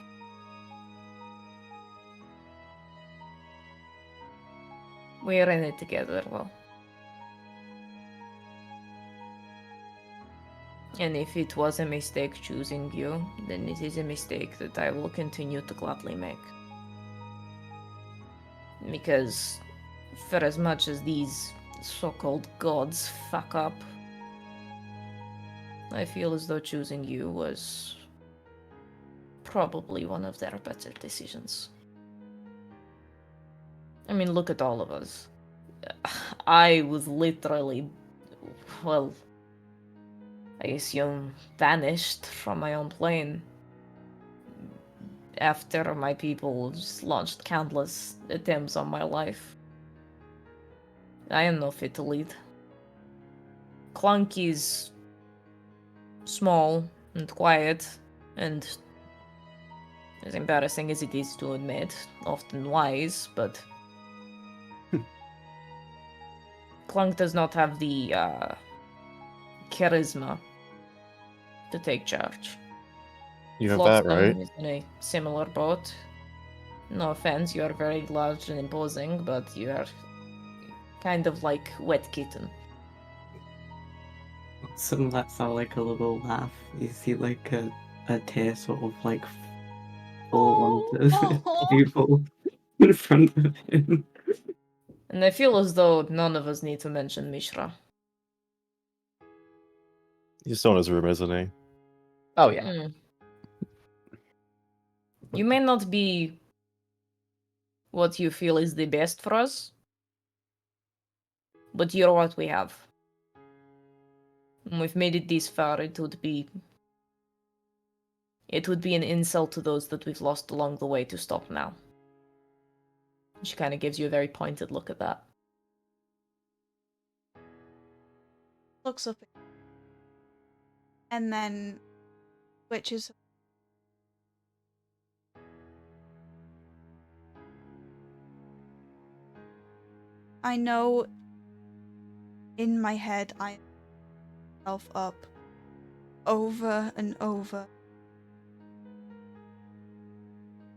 We're in it together, well. And if it was a mistake choosing you, then it is a mistake that I will continue to gladly make. Because for as much as these so-called gods fuck up, I feel as though choosing you was probably one of their better decisions. I mean, look at all of us. I was literally, well, I assume, vanished from my own plane after my people just launched countless attempts on my life. I am no fit to lead. Clunk is small and quiet, and as embarrassing as it is to admit, often wise, but Clunk does not have the charisma to take charge. You have that Flotsam right. is in a similar boat. No offense, you are very large and imposing, but you are kind of like wet kitten. So lets out like a little laugh. You see like a tear sort of like fall onto the table in front of him. And I feel as though none of us need to mention Mishra. He's still in his room, isn't he? Oh yeah. Mm. You may not be what you feel is the best for us, but you're what we have. And we've made it this far, it would be an insult to those that we've lost along the way to stop now. She kind of gives you a very pointed look at that. Looks up and then switches. I know in my head I am myself up over and over.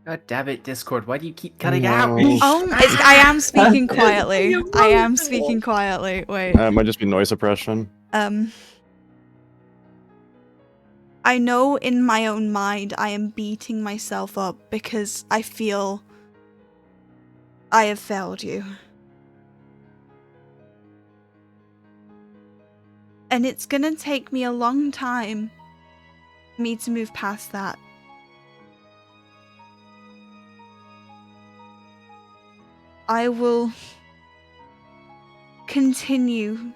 God damn it, Discord, why do you keep cutting No. out? I am speaking quietly. I am speaking quietly. Wait. It might just be noise suppression. I know in my own mind I am beating myself up because I feel I have failed you. And it's gonna take me a long time for me to move past that. I will continue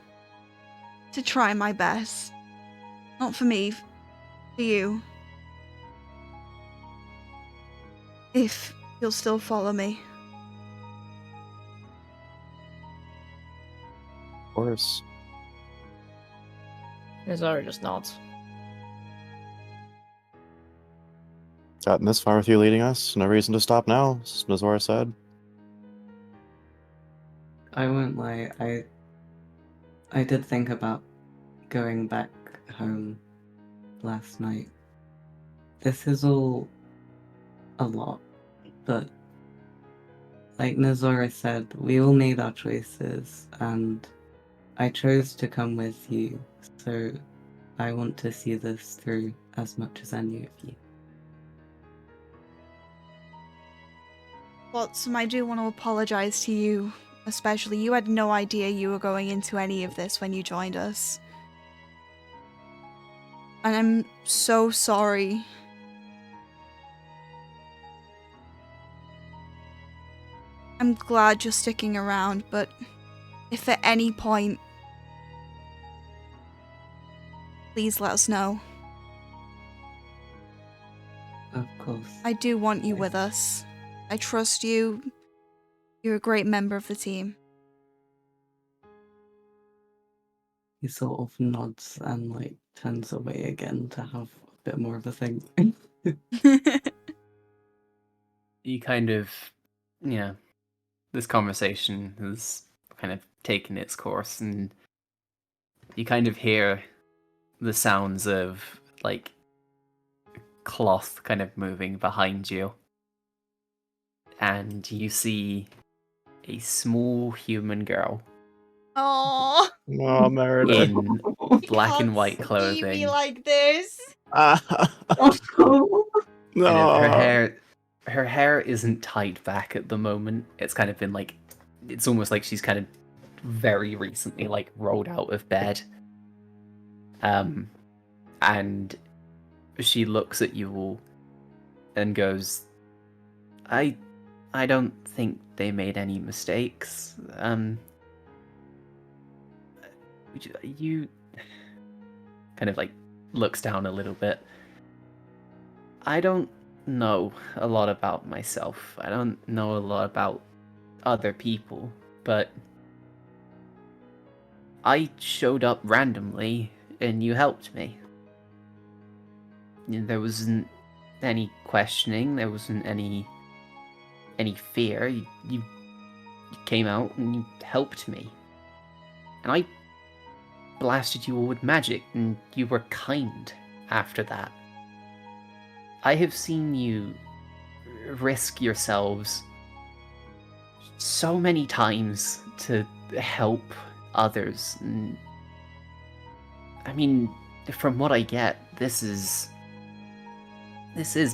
to try my best. Not for me, for you. If you'll still follow me. Of course. Nesxora just nods. Gotten this far with you leading us. No reason to stop now, as Nesxora said. I won't lie, I did think about going back home last night. This is all a lot, but like Nesxora said, we all made our choices, and I chose to come with you, so I want to see this through as much as any of you. Flotsam, I do want to apologize to you, especially. You had no idea you were going into any of this when you joined us. And I'm so sorry. I'm glad you're sticking around, but if at any point, please let us know. Of course. I do want you with us. I trust you. You're a great member of the team. He sort of nods and like turns away again to have a bit more of a think. You kind of, this conversation has kind of taken its course, and you kind of hear the sounds of, like, cloth kind of moving behind you. And you see a small human girl Oh, Oh, Meredith. in black and white clothing. like this. No. Kind of her hair isn't tied back at the moment. It's kind of been like, it's almost like she's kind of very recently like rolled out of bed. And she looks at you all and goes, I don't think they made any mistakes. You kind of like looks down a little bit. I don't know a lot about myself. I don't know a lot about other people, but I showed up randomly and you helped me. There wasn't any questioning, there wasn't any fear. You came out and you helped me. And I blasted you all with magic, and you were kind after that. I have seen you risk yourselves so many times to help others. And, I mean, from what I get, this is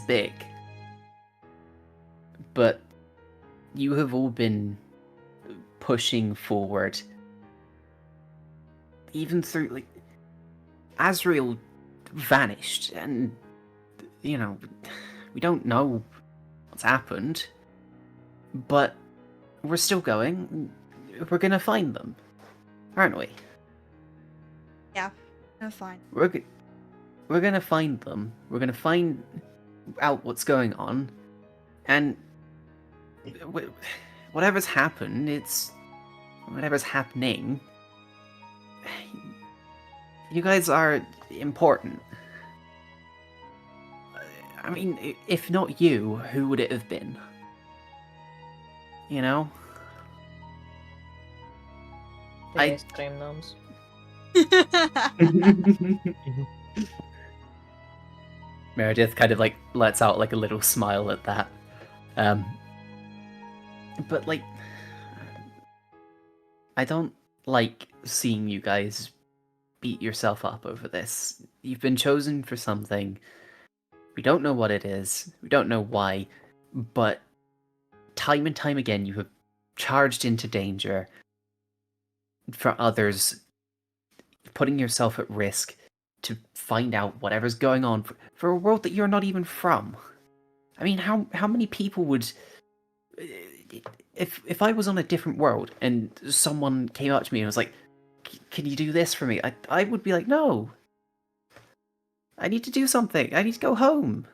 big. But you have all been pushing forward. Even through, like, Azrael vanished, and, we don't know what's happened, but we're still going. We're gonna find them, aren't we? Yeah. Oh, fine. We're gonna find them. We're gonna find out what's going on, and whatever's happened, whatever's happening. You guys are important. I mean, if not you, who would it have been? You know? The I- ice cream gnomes. Meredith kind of like lets out like a little smile at that. But like, I don't like seeing you guys beat yourself up over this. You've been chosen for something. We don't know what it is. We don't know why. But time and time again, you have charged into danger for others, putting yourself at risk to find out whatever's going on for a world that you're not even from. I mean, how many people would... If I was on a different world and someone came up to me and was like, can you do this for me? I would be like, no. I need to do something. I need to go home.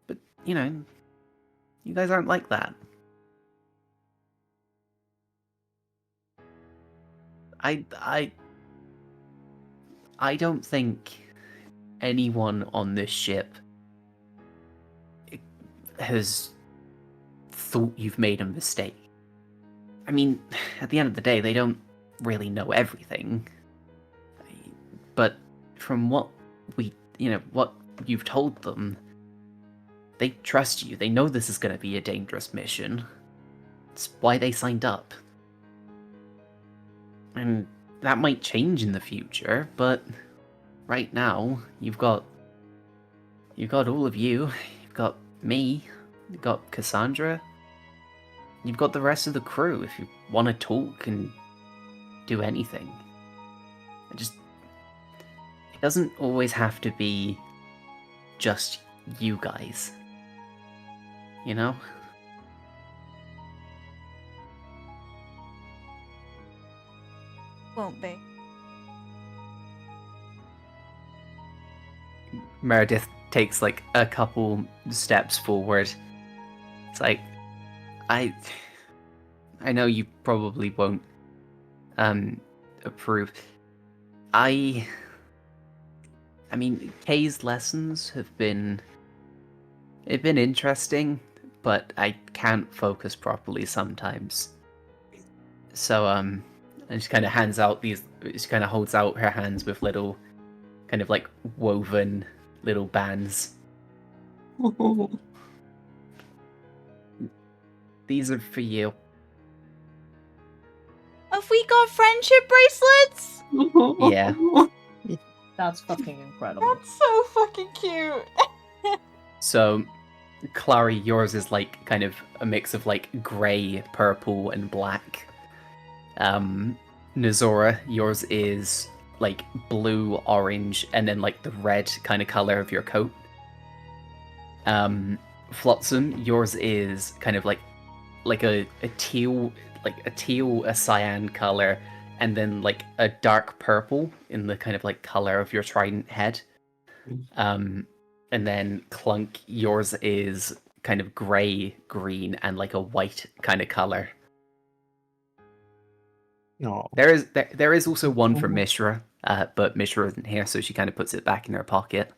But, you know, you guys aren't like that. I don't think anyone on this ship has thought you've made a mistake. I mean, at the end of the day, they don't really know everything. But from what what you've told them, they trust you. They know this is going to be a dangerous mission. It's why they signed up. And that might change in the future, but right now, you've got all of you. You've got me. You've got Cassandra. You've got the rest of the crew if you want to talk and do anything. It doesn't always have to be just you guys. You know? Won't be. Meredith takes like a couple steps forward. It's like, I know you probably won't approve. I mean, Kay's lessons have been interesting, but I can't focus properly sometimes. So and she kind of she kind of holds out her hands with little kind of like woven little bands. These are for you. Have we got friendship bracelets? Yeah. That's fucking incredible. That's so fucking cute. So, Clary, yours is like kind of a mix of like grey, purple, and black. Nesxora, yours is like blue, orange, and then like the red kind of color of your coat. Flotsam, yours is kind of like a teal, a cyan color, and then like a dark purple in the kind of like color of your trident head. And then Clunk, yours is kind of grey, green, and like a white kind of color. No. There is also one for Mishra, but Mishra isn't here, so she kind of puts it back in her pocket.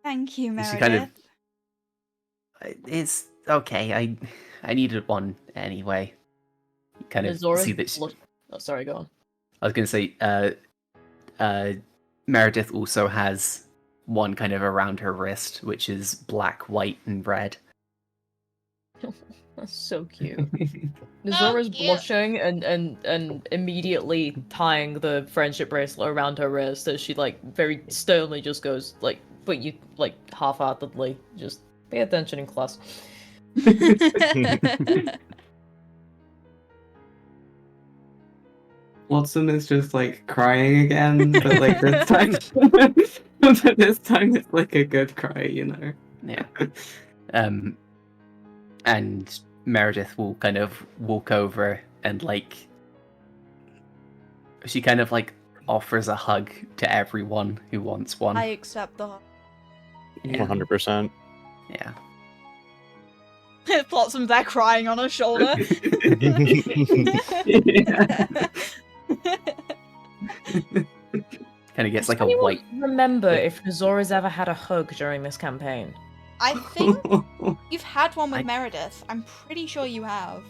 Thank you, Meredith. She kind of... It's okay. I needed one anyway. You kind of Nesxora's see that. Oh, sorry, go on. I was going to say, Meredith also has one kind of around her wrist, which is black, white, and red. That's so cute. Nesxora's blushing and immediately tying the friendship bracelet around her wrist as she like very sternly just goes like, but you like half-heartedly just pay attention in class. Watson is just like crying again, but like this time, but this time it's like a good cry, you know. Yeah. And Meredith will kind of walk over and she kind of offers a hug to everyone who wants one. I accept the hug. Yeah. 100%. Yeah. Flotsam there crying on her shoulder. Kind of gets Does like a anyone white. remember if Nezora's ever had a hug during this campaign? I think you've had one with I- Meredith. I'm pretty sure you have.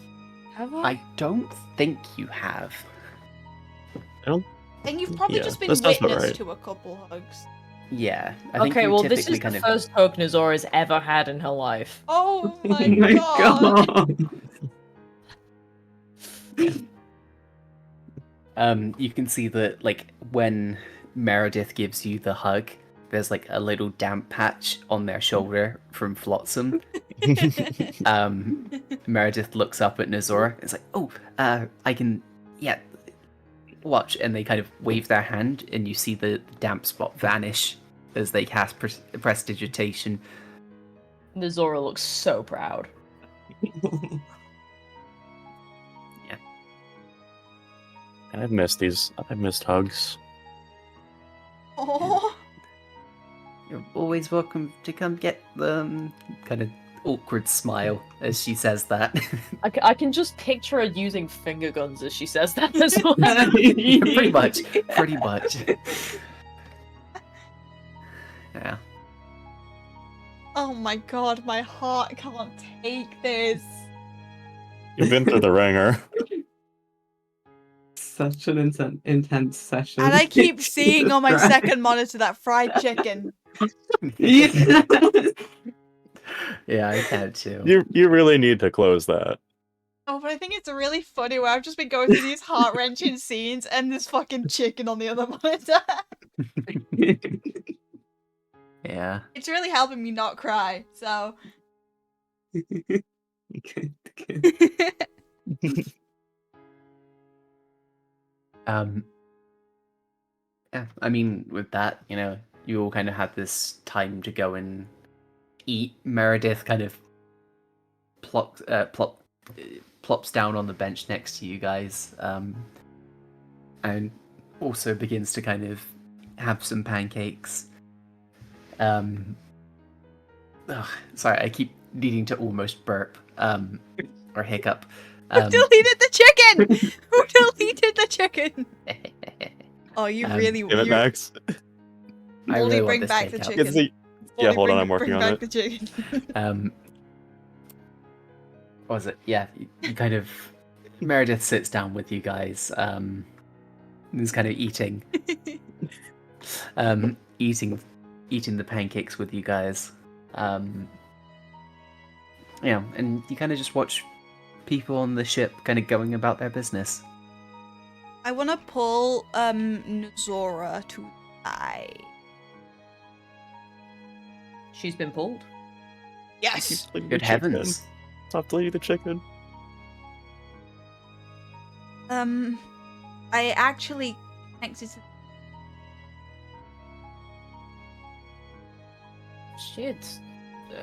Have I don't think you have. I think you've probably Yeah, just been that sounds about witness right. to a couple hugs. Yeah. I think Okay, you well, this typically is the kind of. first hug Nezora's ever had in her life. Oh Oh my, my god. god. You can see that when Meredith gives you the hug, there's a little damp patch on their shoulder from Flotsam. Meredith looks up at Nezora. It's like, oh, I can, yeah, watch. And they kind of wave their hand, and you see the damp spot vanish as they cast prestidigitation. Nezora looks so proud. I've missed these. I've missed hugs. Oh. You're always welcome to come get them. Kind of awkward smile as she says that. I can just picture her using finger guns as she says that as well. Pretty much. Pretty much. Yeah. Oh my god, my heart can't take this. You've been through the ringer. Such an intense session. And I keep seeing Jesus on my Christ. second monitor that fried chicken. Yeah. Yeah, I can too. You really need to close that. Oh, but I think it's really funny where I've just been going through these heart-wrenching scenes and this fucking chicken on the other monitor. Yeah. It's really helping me not cry, so... Good. Yeah, I mean, with that, you all kind of had this time to go and eat. Meredith kind of plops down on the bench next to you guys, and also begins to kind of have some pancakes. Sorry, I keep needing to almost burp, or hiccup. Who deleted the chicken? Who deleted the chicken? Oh, you really... Give it, you... Max. I Moldy, really want bring this back the takeout. chicken. It's the- yeah, Moldy, hold on, bring- I'm working bring on back it. the chicken. What was it? Yeah, you kind of... Meredith sits down with you guys, and is kind of eating the pancakes with you guys. Yeah, and you kind of just watch people on the ship kind of going about their business. I want to pull Nezora to the side. She's been pulled. Yes. Deleting Good the chicken. heavens. Stop deleting the chicken. I actually connected to... Shit.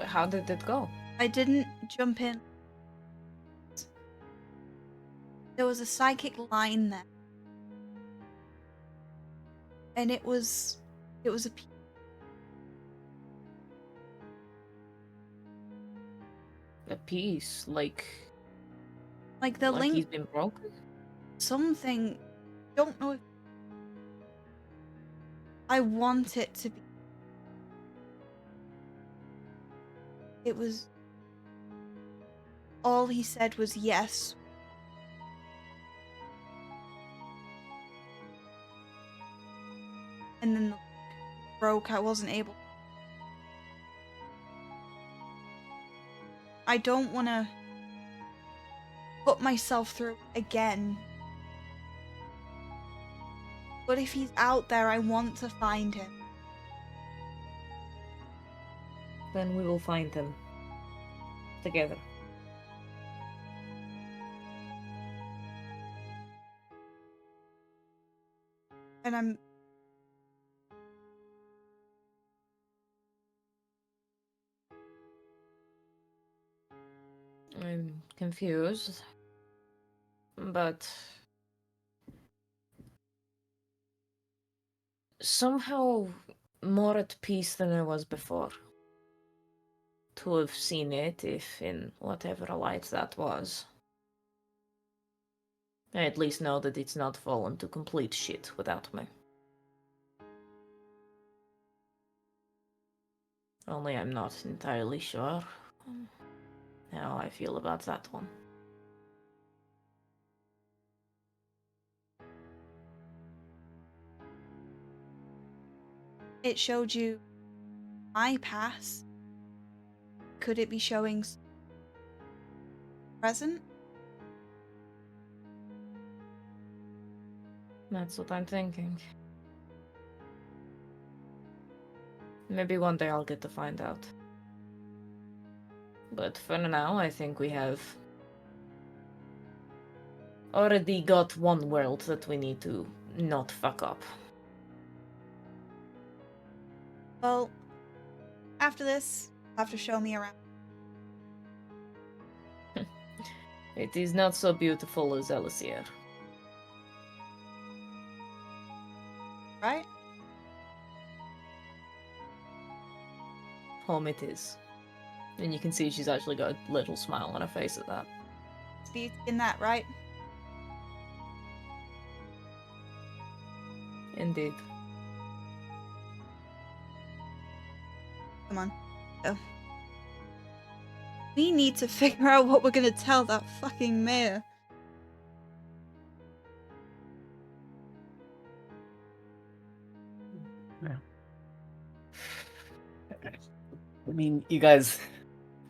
How did it go? I didn't jump in. There was a psychic line there. And it was a A piece, like the like link he's been broken? something, don't know if I want it to be. It was all he said was yes. And then the broke. I wasn't able. I don't want to put myself through again. But if he's out there, I want to find him. Then we will find him. Together. And I'm... I'm confused. But somehow more at peace than I was before. To have seen it, if in whatever light that was. I at least know that it's not fallen to complete shit without me. Only I'm not entirely sure how I feel about that one. It showed you my past. Could it be showing present? That's what I'm thinking. Maybe one day I'll get to find out. But for now, I think we have already got one world that we need to not fuck up. Well, after this, you'll have to show me around. It is not so beautiful as Allysair. Right? Home it is. And you can see she's actually got a little smile on her face at that. There's beauty in that, right? Indeed. Come on. Oh. We need to figure out what we're gonna tell that fucking mayor. I mean, you guys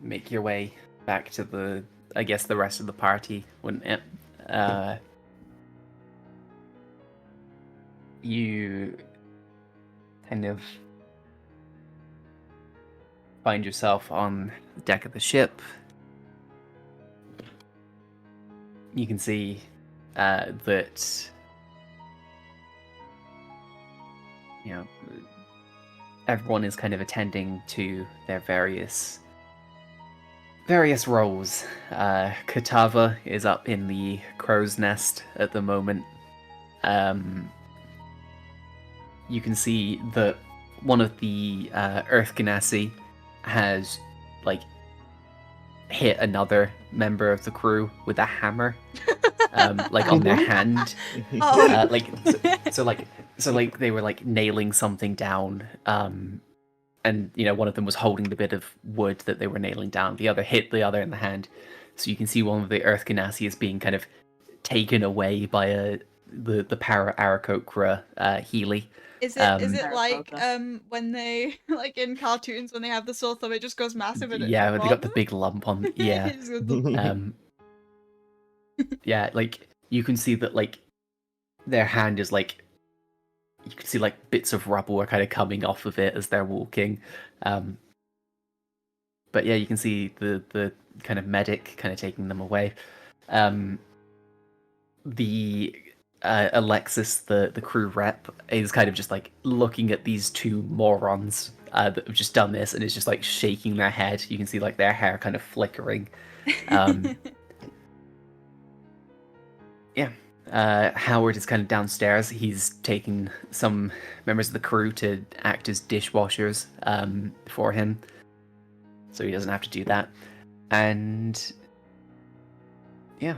make your way back to the rest of the party, wouldn't it? You kind of find yourself on the deck of the ship. You can see that, you know, everyone is kind of attending to their various roles. Katava is up in the crow's nest at the moment. You can see that one of the Earth Ganassi has hit another member of the crew with a hammer, on their hand. Oh. So they were nailing something down, and one of them was holding the bit of wood that they were nailing down. The other hit the other in the hand, so you can see one of the Earth Ganassi is being kind of taken away by the Para-Aarakocra Healy. Is it like when they in cartoons when they have the sore thumb, it just goes massive and yeah, they got the big lump on. Yeah, It just goes yeah, you can see that their hand is you can see bits of rubble are kind of coming off of it as they're walking. But yeah, you can see the kind of medic kind of taking them away. The Alexis, the crew rep, is kind of just looking at these two morons that have just done this, and is just shaking their head. You can see their hair kind of flickering. Yeah. Howard is kind of downstairs. He's taking some members of the crew to act as dishwashers for him, so he doesn't have to do that. And yeah,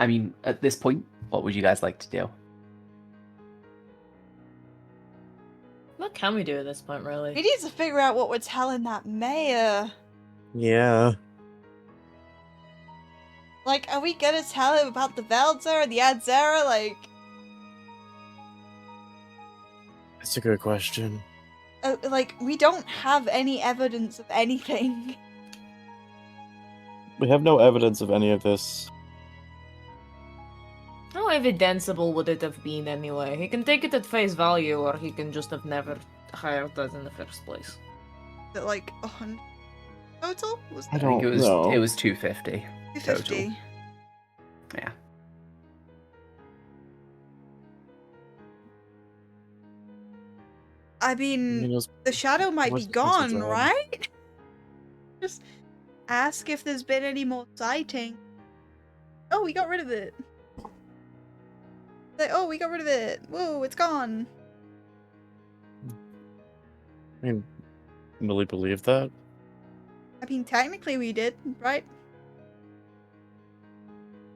I mean, at this point, what would you guys like to do? What can we do at this point, really? We need to figure out what we're telling that mayor. Yeah. Are we gonna tell him about the Veldzera, the Adzera? That's a good question. We don't have any evidence of anything. We have no evidence of any of this. How evidenceable would it have been anyway? He can take it at face value, or he can just have never hired us in the first place. Is it 100 total? Was I that I think don't know. it was 250. 250? Yeah. I mean, it was- the shadow might be what's the gone, job? right? ask if there's been any more sighting. Oh, we got rid of it. Like, oh, we got rid of it. Whoa, it's gone. I mean, really believe that? I mean, technically we did, right?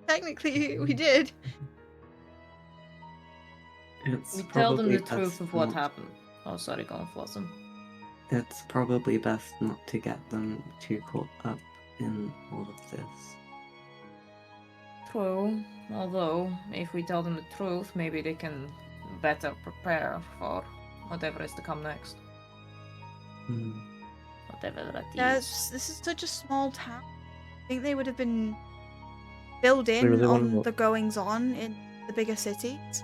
Technically we did. It's We tell them probably the truth best of what not- happened. Oh, sorry, go on, Flossom. It's probably best not to get them too caught up in all of this. True. Although, if we tell them the truth, maybe they can better prepare for whatever is to come next. Hmm. Whatever that This is such a small town. I think they would have been filled in really wanna on know- the goings on in the bigger cities.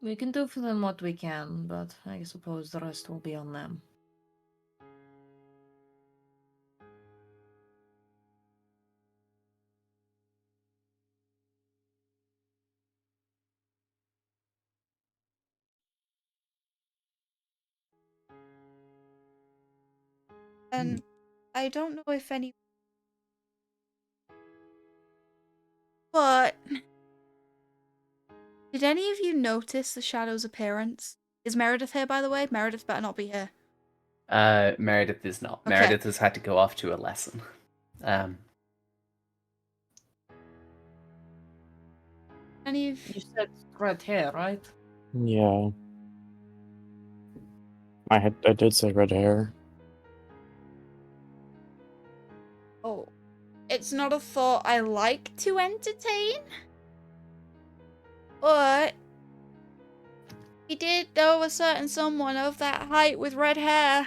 We can do for them what we can, but I suppose the rest will be on them. And I don't know if any. But did any of you notice the Shadow's appearance? Is Meredith here, by the way? Meredith better not be here. Meredith is not. Okay. Meredith has had to go off to a lesson. Any of You said red hair, right? Yeah. I did say red hair. Oh, it's not a thought I like to entertain. But he did know a certain someone of that height with red hair.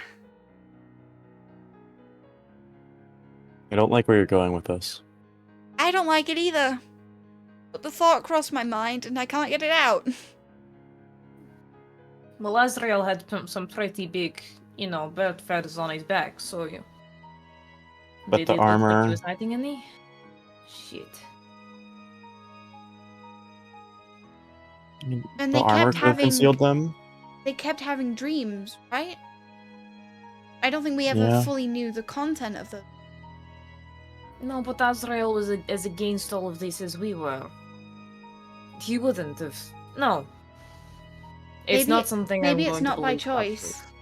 I don't like where you're going with this. I don't like it either. But the thought crossed my mind and I can't get it out. Well, Azrael had some pretty big, bird feathers on his back, so you. But Did the it look like armor- he was hiding any? Shit. I mean, And the they armor kept could have having concealed them. they kept having dreams, right? I don't think we ever Yeah. fully knew the content of them. No, but Azrael was as against all of this as we were. He wouldn't have. No. It's Maybe not something maybe I'm it's going not to by believe flat choice. truth.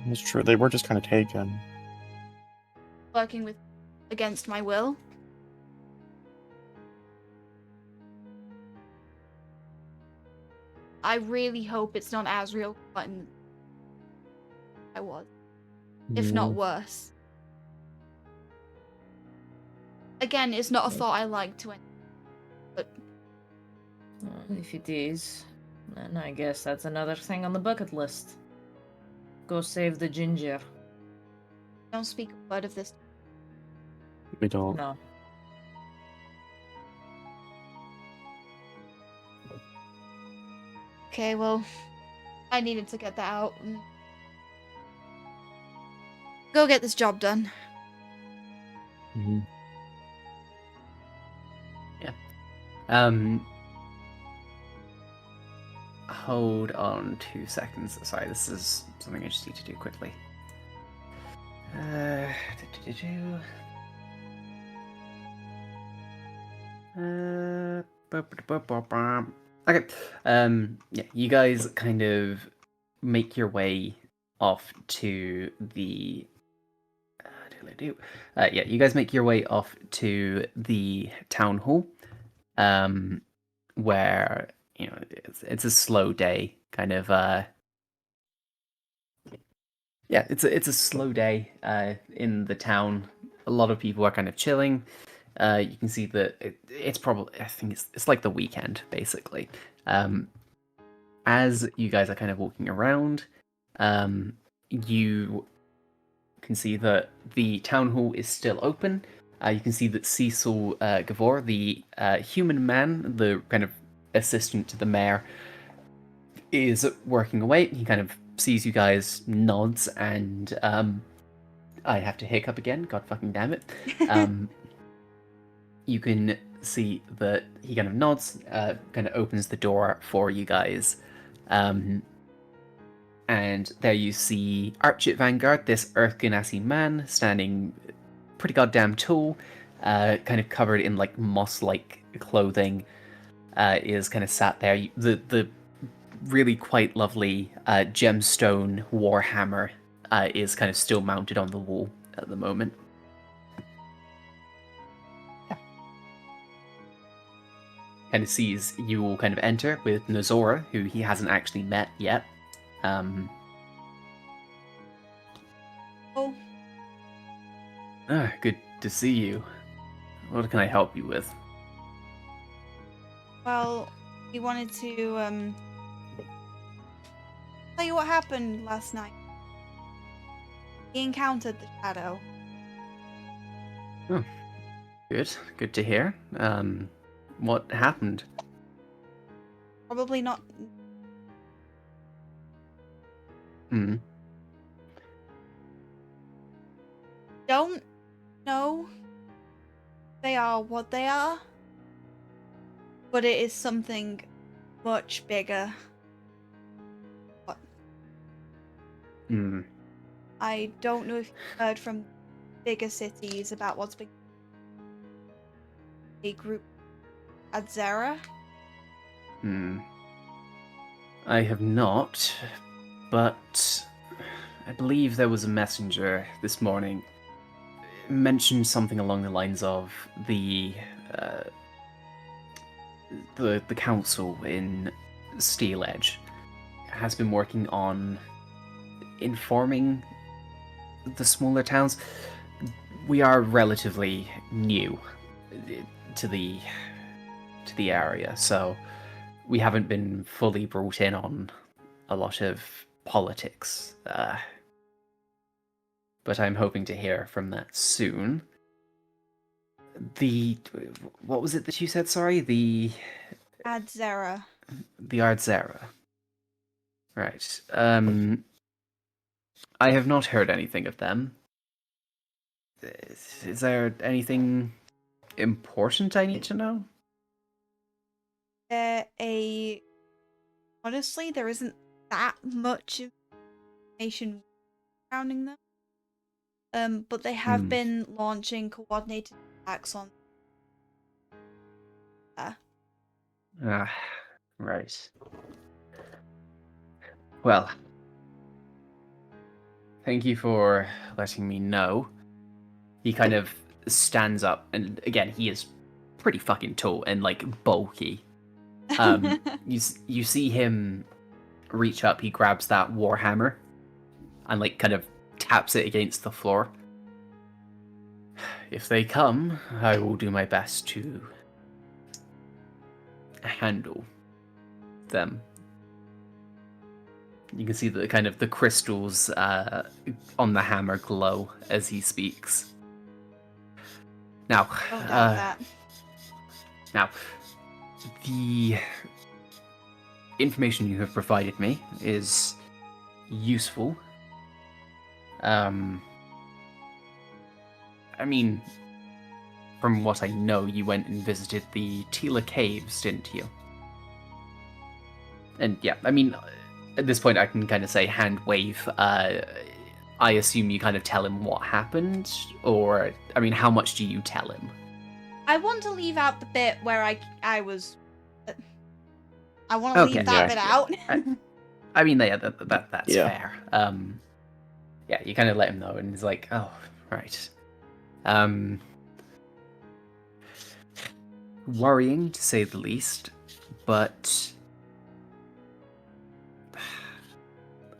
It's true. They were just kind of taken. Working with against my will. I really hope it's not as real button I was, if not worse. Again, it's not a thought I like to end. Well, if it is, then I guess that's another thing on the bucket list. Go save the ginger. Don't speak a word of this. We don't. No. Okay, well, I needed to get that out. And go get this job done. Mm-hmm. Hold on 2 seconds. Sorry, this is something I just need to do quickly. Okay. Yeah, you guys kind of make your way off to the. Yeah, you guys make your way off to the town hall, where it's a slow day, kind of. Yeah, it's a slow day in the town. A lot of people are kind of chilling. You can see that it's probably, I think it's like the weekend, basically. As you guys are kind of walking around, you can see that the town hall is still open. You can see that Cecil Gavor, the human man, the kind of assistant to the mayor, is working away. He kind of sees you guys, nods, and I have to hiccup again. God fucking damn it. You can see that he kind of nods, kind of opens the door for you guys And there you see Archit Vanguard, this Earth Ganassi man, standing pretty goddamn tall, kind of covered in like moss-like clothing, is kind of sat there. The really quite lovely gemstone warhammer is kind of still mounted on the wall at the moment. Kind of sees you all kind of enter with Nesxora, who he hasn't actually met yet. Oh, Good to see you. What can I help you with? well, he wanted to tell you what happened last night. He encountered the shadow. Oh, good to hear. What happened? Probably not. Hmm. Don't know they are what they are, but it is something much bigger. What? Hmm. I don't know if you've heard from bigger cities about what's been a group at Zera. Hmm. I have not, but I believe there was a messenger this morning. Mentioned something along the lines of the council in Steel Edge has been working on informing the smaller towns. We are relatively new to the area, so we haven't been fully brought in on a lot of politics. But I'm hoping to hear from that soon. What was it that you said? Sorry, the At Zera. Ardzera. Right. I have not heard anything of them. Is there anything important I need to know? Honestly, there isn't that much information surrounding them. But they have been launching coordinated attacks on. Right. Well, thank you for letting me know. He kind of stands up, and again, he is pretty fucking tall and like bulky. You see him reach up. He grabs that warhammer and like kind of taps it against the floor. If they come, I will do my best to handle them. You can see the kind of the crystals on the hammer glow as he speaks. Now, Don't doubt that. Now, the information you have provided me is useful. I mean, from what I know, you went and visited the Tila Caves, didn't you? And yeah, I mean, at this point I can kind of say hand wave. I assume you kind of tell him what happened, or, I mean, how much do you tell him? I want to leave out the bit where I was. I want to leave that bit out. I mean, yeah, that's Yeah. fair. Yeah, you kind of let him know, and he's like, "Oh, right." Worrying to say the least, but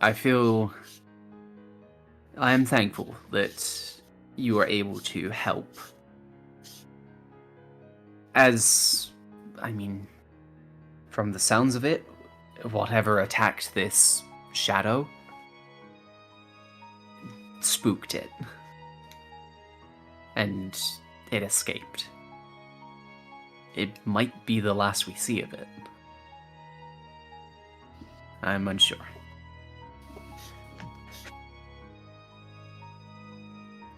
I am thankful that you are able to help. As, I mean, from the sounds of it, whatever attacked this shadow spooked it. And it escaped. It might be the last we see of it. I'm unsure.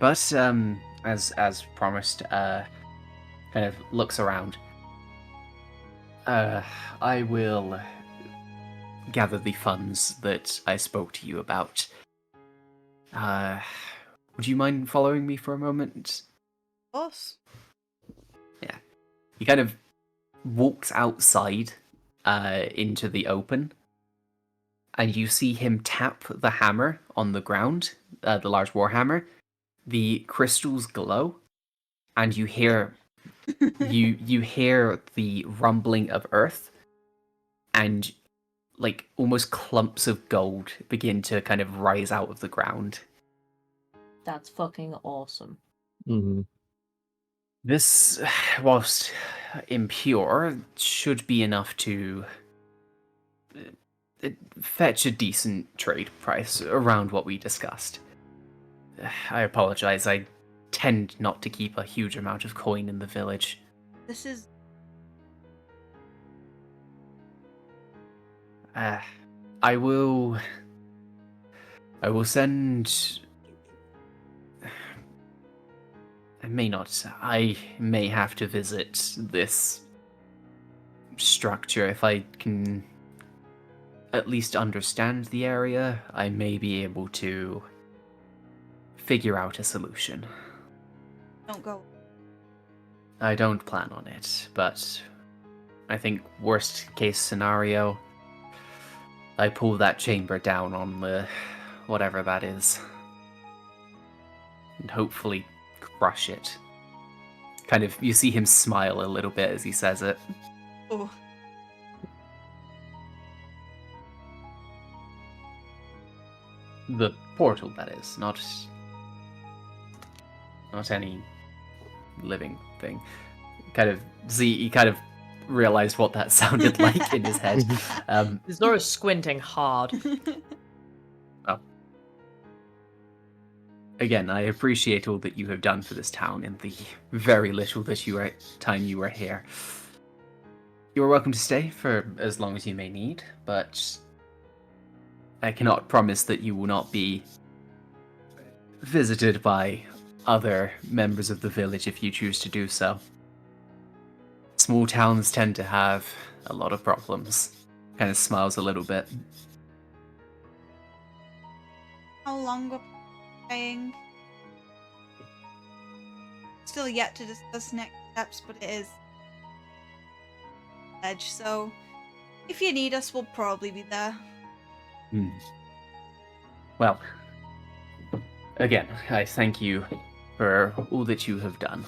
But, as promised, kind of looks around. I will gather the funds that I spoke to you about. Would you mind following me for a moment? Of course. Yeah. He kind of walks outside into the open, and you see him tap the hammer on the ground, the large warhammer. The crystals glow, and you hear you hear the rumbling of earth, and like almost clumps of gold begin to kind of rise out of the ground. That's fucking awesome. Mm-hmm. This, whilst impure, should be enough to fetch a decent trade price around what we discussed. I apologize, I tend not to keep a huge amount of coin in the village. This is I will send... I may have to visit this structure. If I can at least understand the area, I may be able to figure out a solution. don't go. I don't plan on it, but I think worst case scenario, I pull that chamber down on the whatever that is, and hopefully crush it. Kind of, you see him smile a little bit as he says it. Oh. The portal, that is, not any living thing. He kind of realized what that sounded like in his head. Zora's squinting hard. Again, I appreciate all that you have done for this town in the very little that time you were here. You are welcome to stay for as long as you may need, but I cannot promise that you will not be visited by other members of the village if you choose to do so. Small towns tend to have a lot of problems. Kind of smiles a little bit. How long are we staying? Still yet to discuss next steps, but it is edge, so if you need us, we'll probably be there. Well, again, I thank you for all that you have done.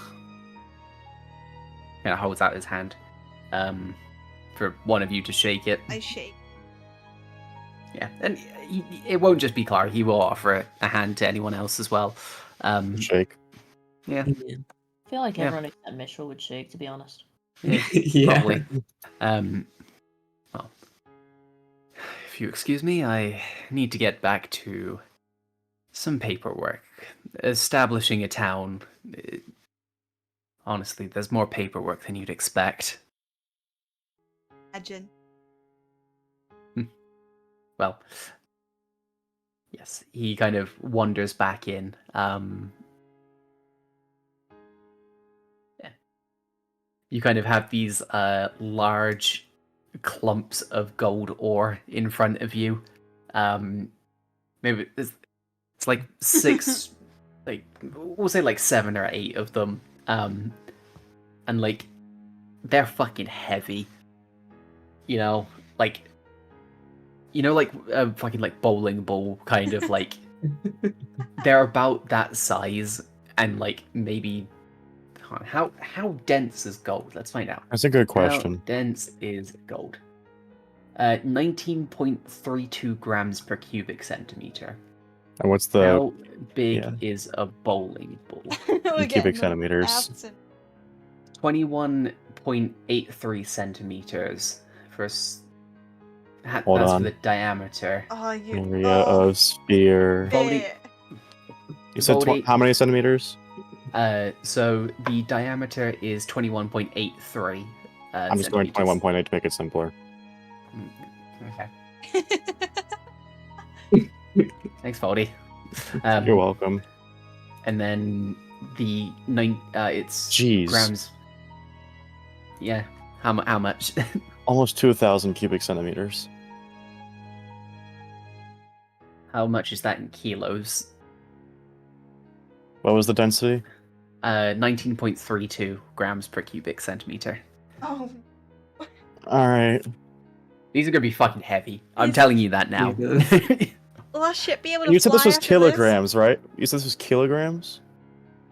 Kind of holds out his hand for one of you to shake it. I shake. Yeah, and it won't just be Clara. He will offer a hand to anyone else as well. Shake. Yeah. I feel like Yeah. everyone except Mishra would shake, to be honest. Yeah. Probably. Well, if you excuse me, I need to get back to some paperwork. Establishing a town. Honestly, there's more paperwork than you'd expect. Imagine. Well, yes, he kind of wanders back in. Yeah. You kind of have these large clumps of gold ore in front of you. Maybe it's like 6, like we'll say like 7 or 8 of them. And like they're fucking heavy. You know, like a fucking like bowling ball kind of like. They're about that size, and like maybe how dense is gold? Let's find out. That's a good How question. dense is gold? 19.32 grams per cubic centimeter. And what's the How big yeah. is a bowling ball? We're cubic getting the centimeters? maths in. 21.83 centimeters for Hold that's on. for the diameter. Oh, you. area Oh, of sphere? Baldy- bit. You said Baldy- how many centimeters? So the diameter is 21.83. I'm just going 21.8 to make it simpler. Okay. Thanks, Foldy. You're welcome. And then the it's Jeez. grams. Yeah. How much? Almost 2,000 cubic centimeters. How much is that in kilos? What was the density? 19.32 grams per cubic centimeter. Oh, All right. These are gonna be fucking heavy. I'm These- telling you that now. Jesus. will our ship be able to You said fly this was after kilograms, right? You said this was kilograms?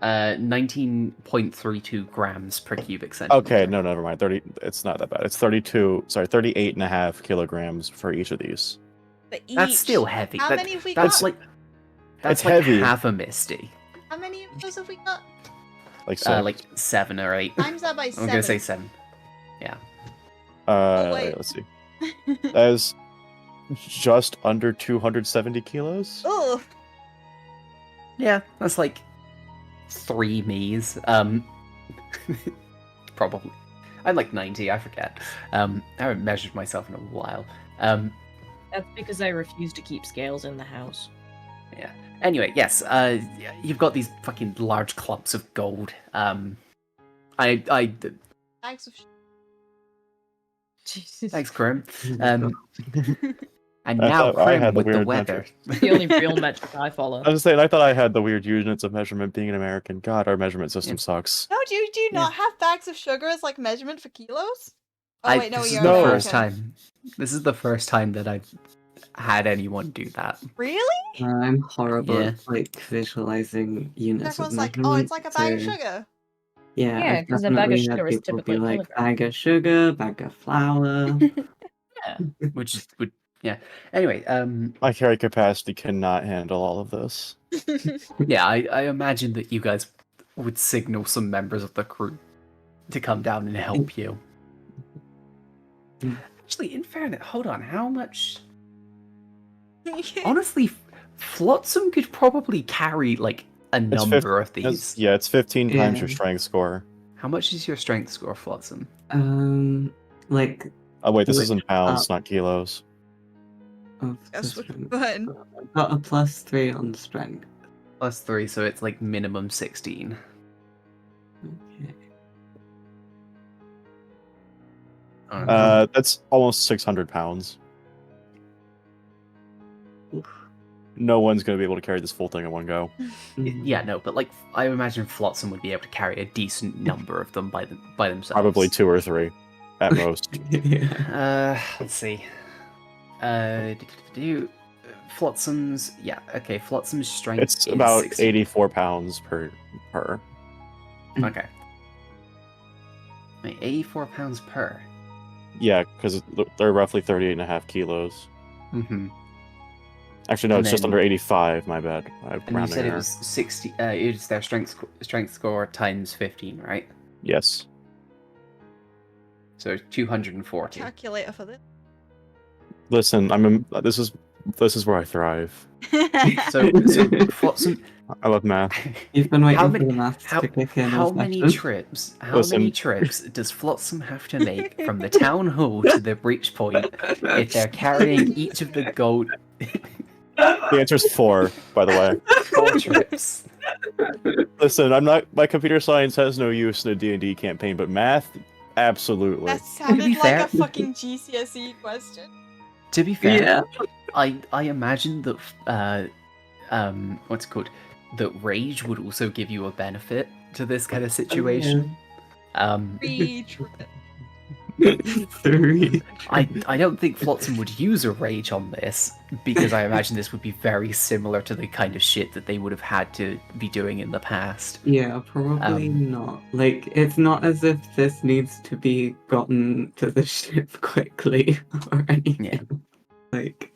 19.32 grams per cubic centimeter. Okay, no, never mind. 30. It's not that bad. It's 32. Sorry, 38.5 kilograms for each of these. For each. That's still heavy. How That- many have we that's got? like that's It's like heavy. half a misty. How many of those have we got? Like so. Like 7 or 8. Times that by I'm 7. gonna say 7. Yeah. wait. Let's see. That is just under 270 kilos. Oh, Yeah, that's like 3 me's. Probably. I'm like 90, I forget. I haven't measured myself in a while. That's because I refuse to keep scales in the house. Anyway, yes, you've got these fucking large clumps of gold. bags of Jesus. Thanks, Grim. And I now thought I Grim had the with the weird weather. The only real metric I follow. I was saying, I thought I had the weird units of measurement being an American. God, our measurement system sucks. No, do you not have bags of sugar as like measurement for kilos? Oh I- wait, no, this you're is the No. first American. time. This is the first time that I've had anyone do that. Really? I'm horrible Yeah. at like visualizing units Everyone's of like, measurement. oh, it's like a bag of so- sugar. Yeah, Yeah, I've 'cause a bag of definitely had sugar is people typically be a like kilogram. bag of sugar, bag of flour. Which would yeah. Anyway, My carry capacity cannot handle all of this. yeah, I imagine that you guys would signal some members of the crew to come down and help you. Actually, in fairness, hold on, how much? Honestly, Flotsam could probably carry like a It's number of It's- these. yeah, it's 15 times your Yeah. strength score. How much is your strength score, Flotsam? Like Oh wait, this is in Which- pounds, not kilos. of Guess the we're strength. fun. I've got a +3 on strength. +3, so it's like minimum 16. Okay. That's almost 600 pounds. No one's gonna be able to carry this full thing in one go. Yeah, no, but like I imagine Flotsam would be able to carry a decent number of them by themselves. Probably 2 or 3, at most. Yeah. Let's see. Flotsam's Flotsam's strength It's is about 60. 84 pounds per. Okay. Wait, 84 pounds per. Yeah, because they're roughly 38.5 kilos. Mm-hmm. Actually, no, And it's just then- under 85. My bad. I'm And you rounding said it error. was 60. It's their strength score times 15, right? Yes. So 240. Calculator for this. Listen, this is where I thrive. So Flotsam. I love math. You've been waiting How for many- the maths to kick in. How all many session. trips? How Listen. many trips does Flotsam have to make from the town hall to the breach point if they're carrying each of the gold? The answer is 4, by the way. 4 trips. Listen, my computer science has no use in a D&D campaign, but math, absolutely. That sounded like fair- a fucking GCSE question. To be fair, Yeah. I imagine that what's it called? That rage would also give you a benefit to this kind of situation. 3 trips. 3. I don't think Flotsam would use a rage on this because I imagine this would be very similar to the kind of shit that they would have had to be doing in the past. Yeah, probably not. Like, it's not as if this needs to be gotten to the ship quickly or anything. Yeah. Like,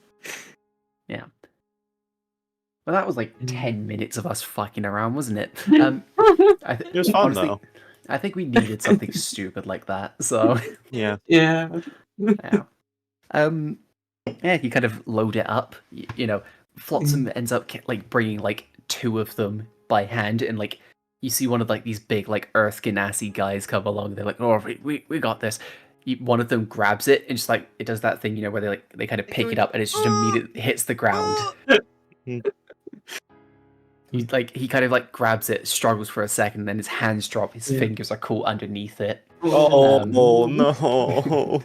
Well, that was like 10 minutes of us fucking around, wasn't it? It was fun, though. I think we needed something stupid like that. So Yeah. yeah. yeah. Yeah, you kind of load it up. You know, Flotsam ends up like bringing like 2 of them by hand, and like you see one of like these big like Earth Ganassi guys come along. They're like, "Oh, we got this." One of them grabs it and just like it does that thing, you know, where they kind of pick it up and it just immediately hits the ground. He kind of like grabs it, struggles for a second, then his hands drop, his Yeah. fingers are caught underneath it. Oh, Um, no.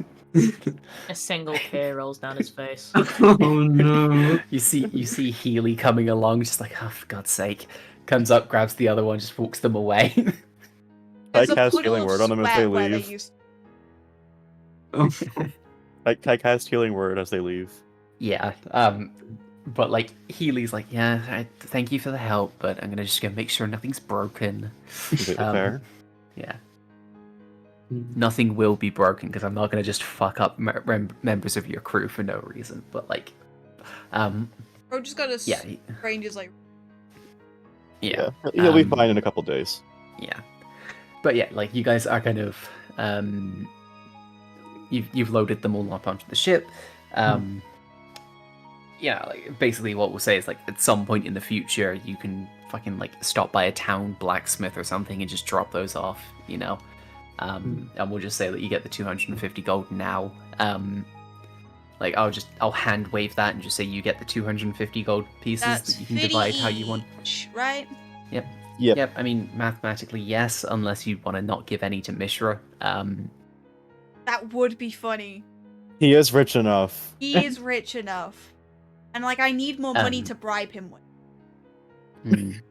A single tear rolls down his face. Oh no. You see Healy coming along, just like, oh, for God's sake. Comes up, grabs the other one, just walks them away. I There's a cast puddle healing of word on them as they sweat where leave. used- Oh. I cast healing word as they leave. Yeah, but like Healy's like, yeah, thank you for the help, but I'm gonna make sure nothing's broken. Completely fair. Yeah, nothing will be broken because I'm not gonna just fuck up members of your crew for no reason. But like, Bro just got a yeah, ranger's like, yeah, He'll be fine in a couple days. yeah. But yeah, like you guys are kind of you've loaded them all up onto the ship. Yeah, like basically what we'll say is like at some point in the future you can fucking like stop by a town blacksmith or something and just drop those off, you know. And we'll just say that you get the 250 gold now. Like I'll hand wave that and just say you get the 250 gold pieces that's that you can divide how you want. each, right? Yep. Yep, I mean mathematically yes, unless you want to not give any to Mishra. That would be funny. He is rich enough. He is rich enough. And like I need more money to bribe him with.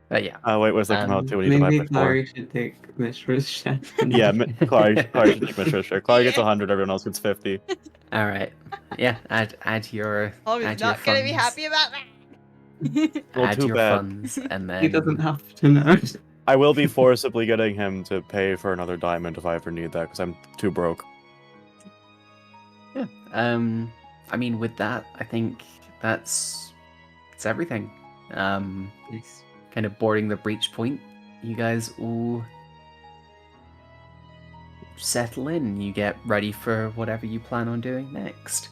But yeah. Wait, what does that come out to when you divide Maybe by 4? Clary should take Mishra's share. Yeah, Clary should take Mishra's share. Clary gets 100, everyone else gets 50. All right. Yeah, add your Oh, he's add your not gonna be funds. happy about that. Well, Add too your bad. funds and then He doesn't have to know. I will be forcibly getting him to pay for another diamond if I ever need that, because I'm too broke. Yeah. I mean, with that, I think it's everything. Nice. Kind of boarding the breach point. You guys all settle in. You get ready for whatever you plan on doing next.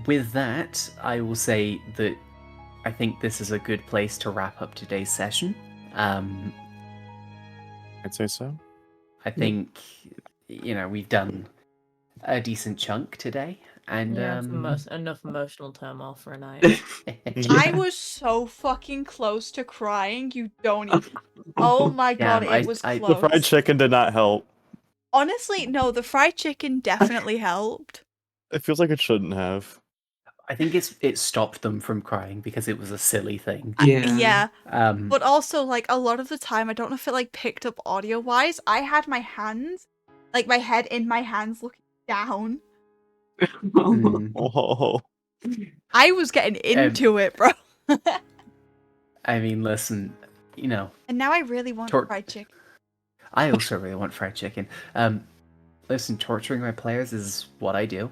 With that, I will say that I think this is a good place to wrap up today's session. I'd say so. I think, we've done a decent chunk today, and Yeah, enough emotional turmoil for a night. I was so fucking close to crying, you don't even. Oh my god, Damn, it was close. The fried chicken did not help. Honestly, no, the fried chicken definitely helped. It feels like it shouldn't have. I think it stopped them from crying because it was a silly thing. Yeah. Um, But also, like, a lot of the time, I don't know if it, like, picked up audio-wise, I had my hands, like, my head in my hands looking down. Oh. I was getting into it, bro. I mean, listen, And now I really want fried chicken. I also really want fried chicken. Listen, torturing my players is what I do.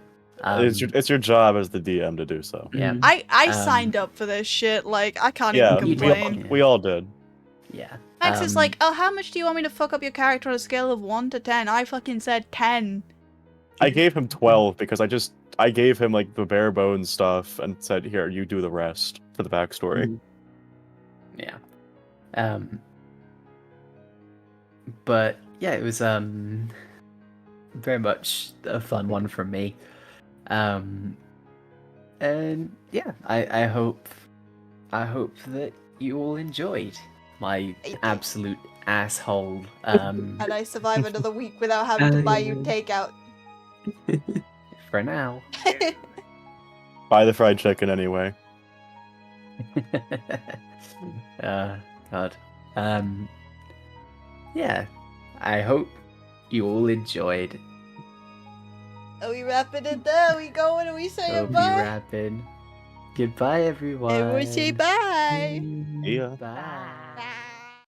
It's your job as the DM to do so. Yeah. I signed up for this shit, like, I can't even complain. We all did. Yeah. Max is like, oh, how much do you want me to fuck up your character on a scale of 1 to 10? I fucking said 10. I gave him 12 because I gave him like the bare bones stuff and said, here, you do the rest for the backstory. Yeah. But yeah, it was very much a fun one for me. And yeah, I hope that you all enjoyed my absolute asshole. And I survive another week without having to buy you takeout. For now. Buy the fried chicken anyway. God. Yeah, I hope you all enjoyed. Are we wrapping it there? Are we going? Are we saying Be bye? wrapping. Goodbye, everyone. Everyone say bye. Yeah. Bye.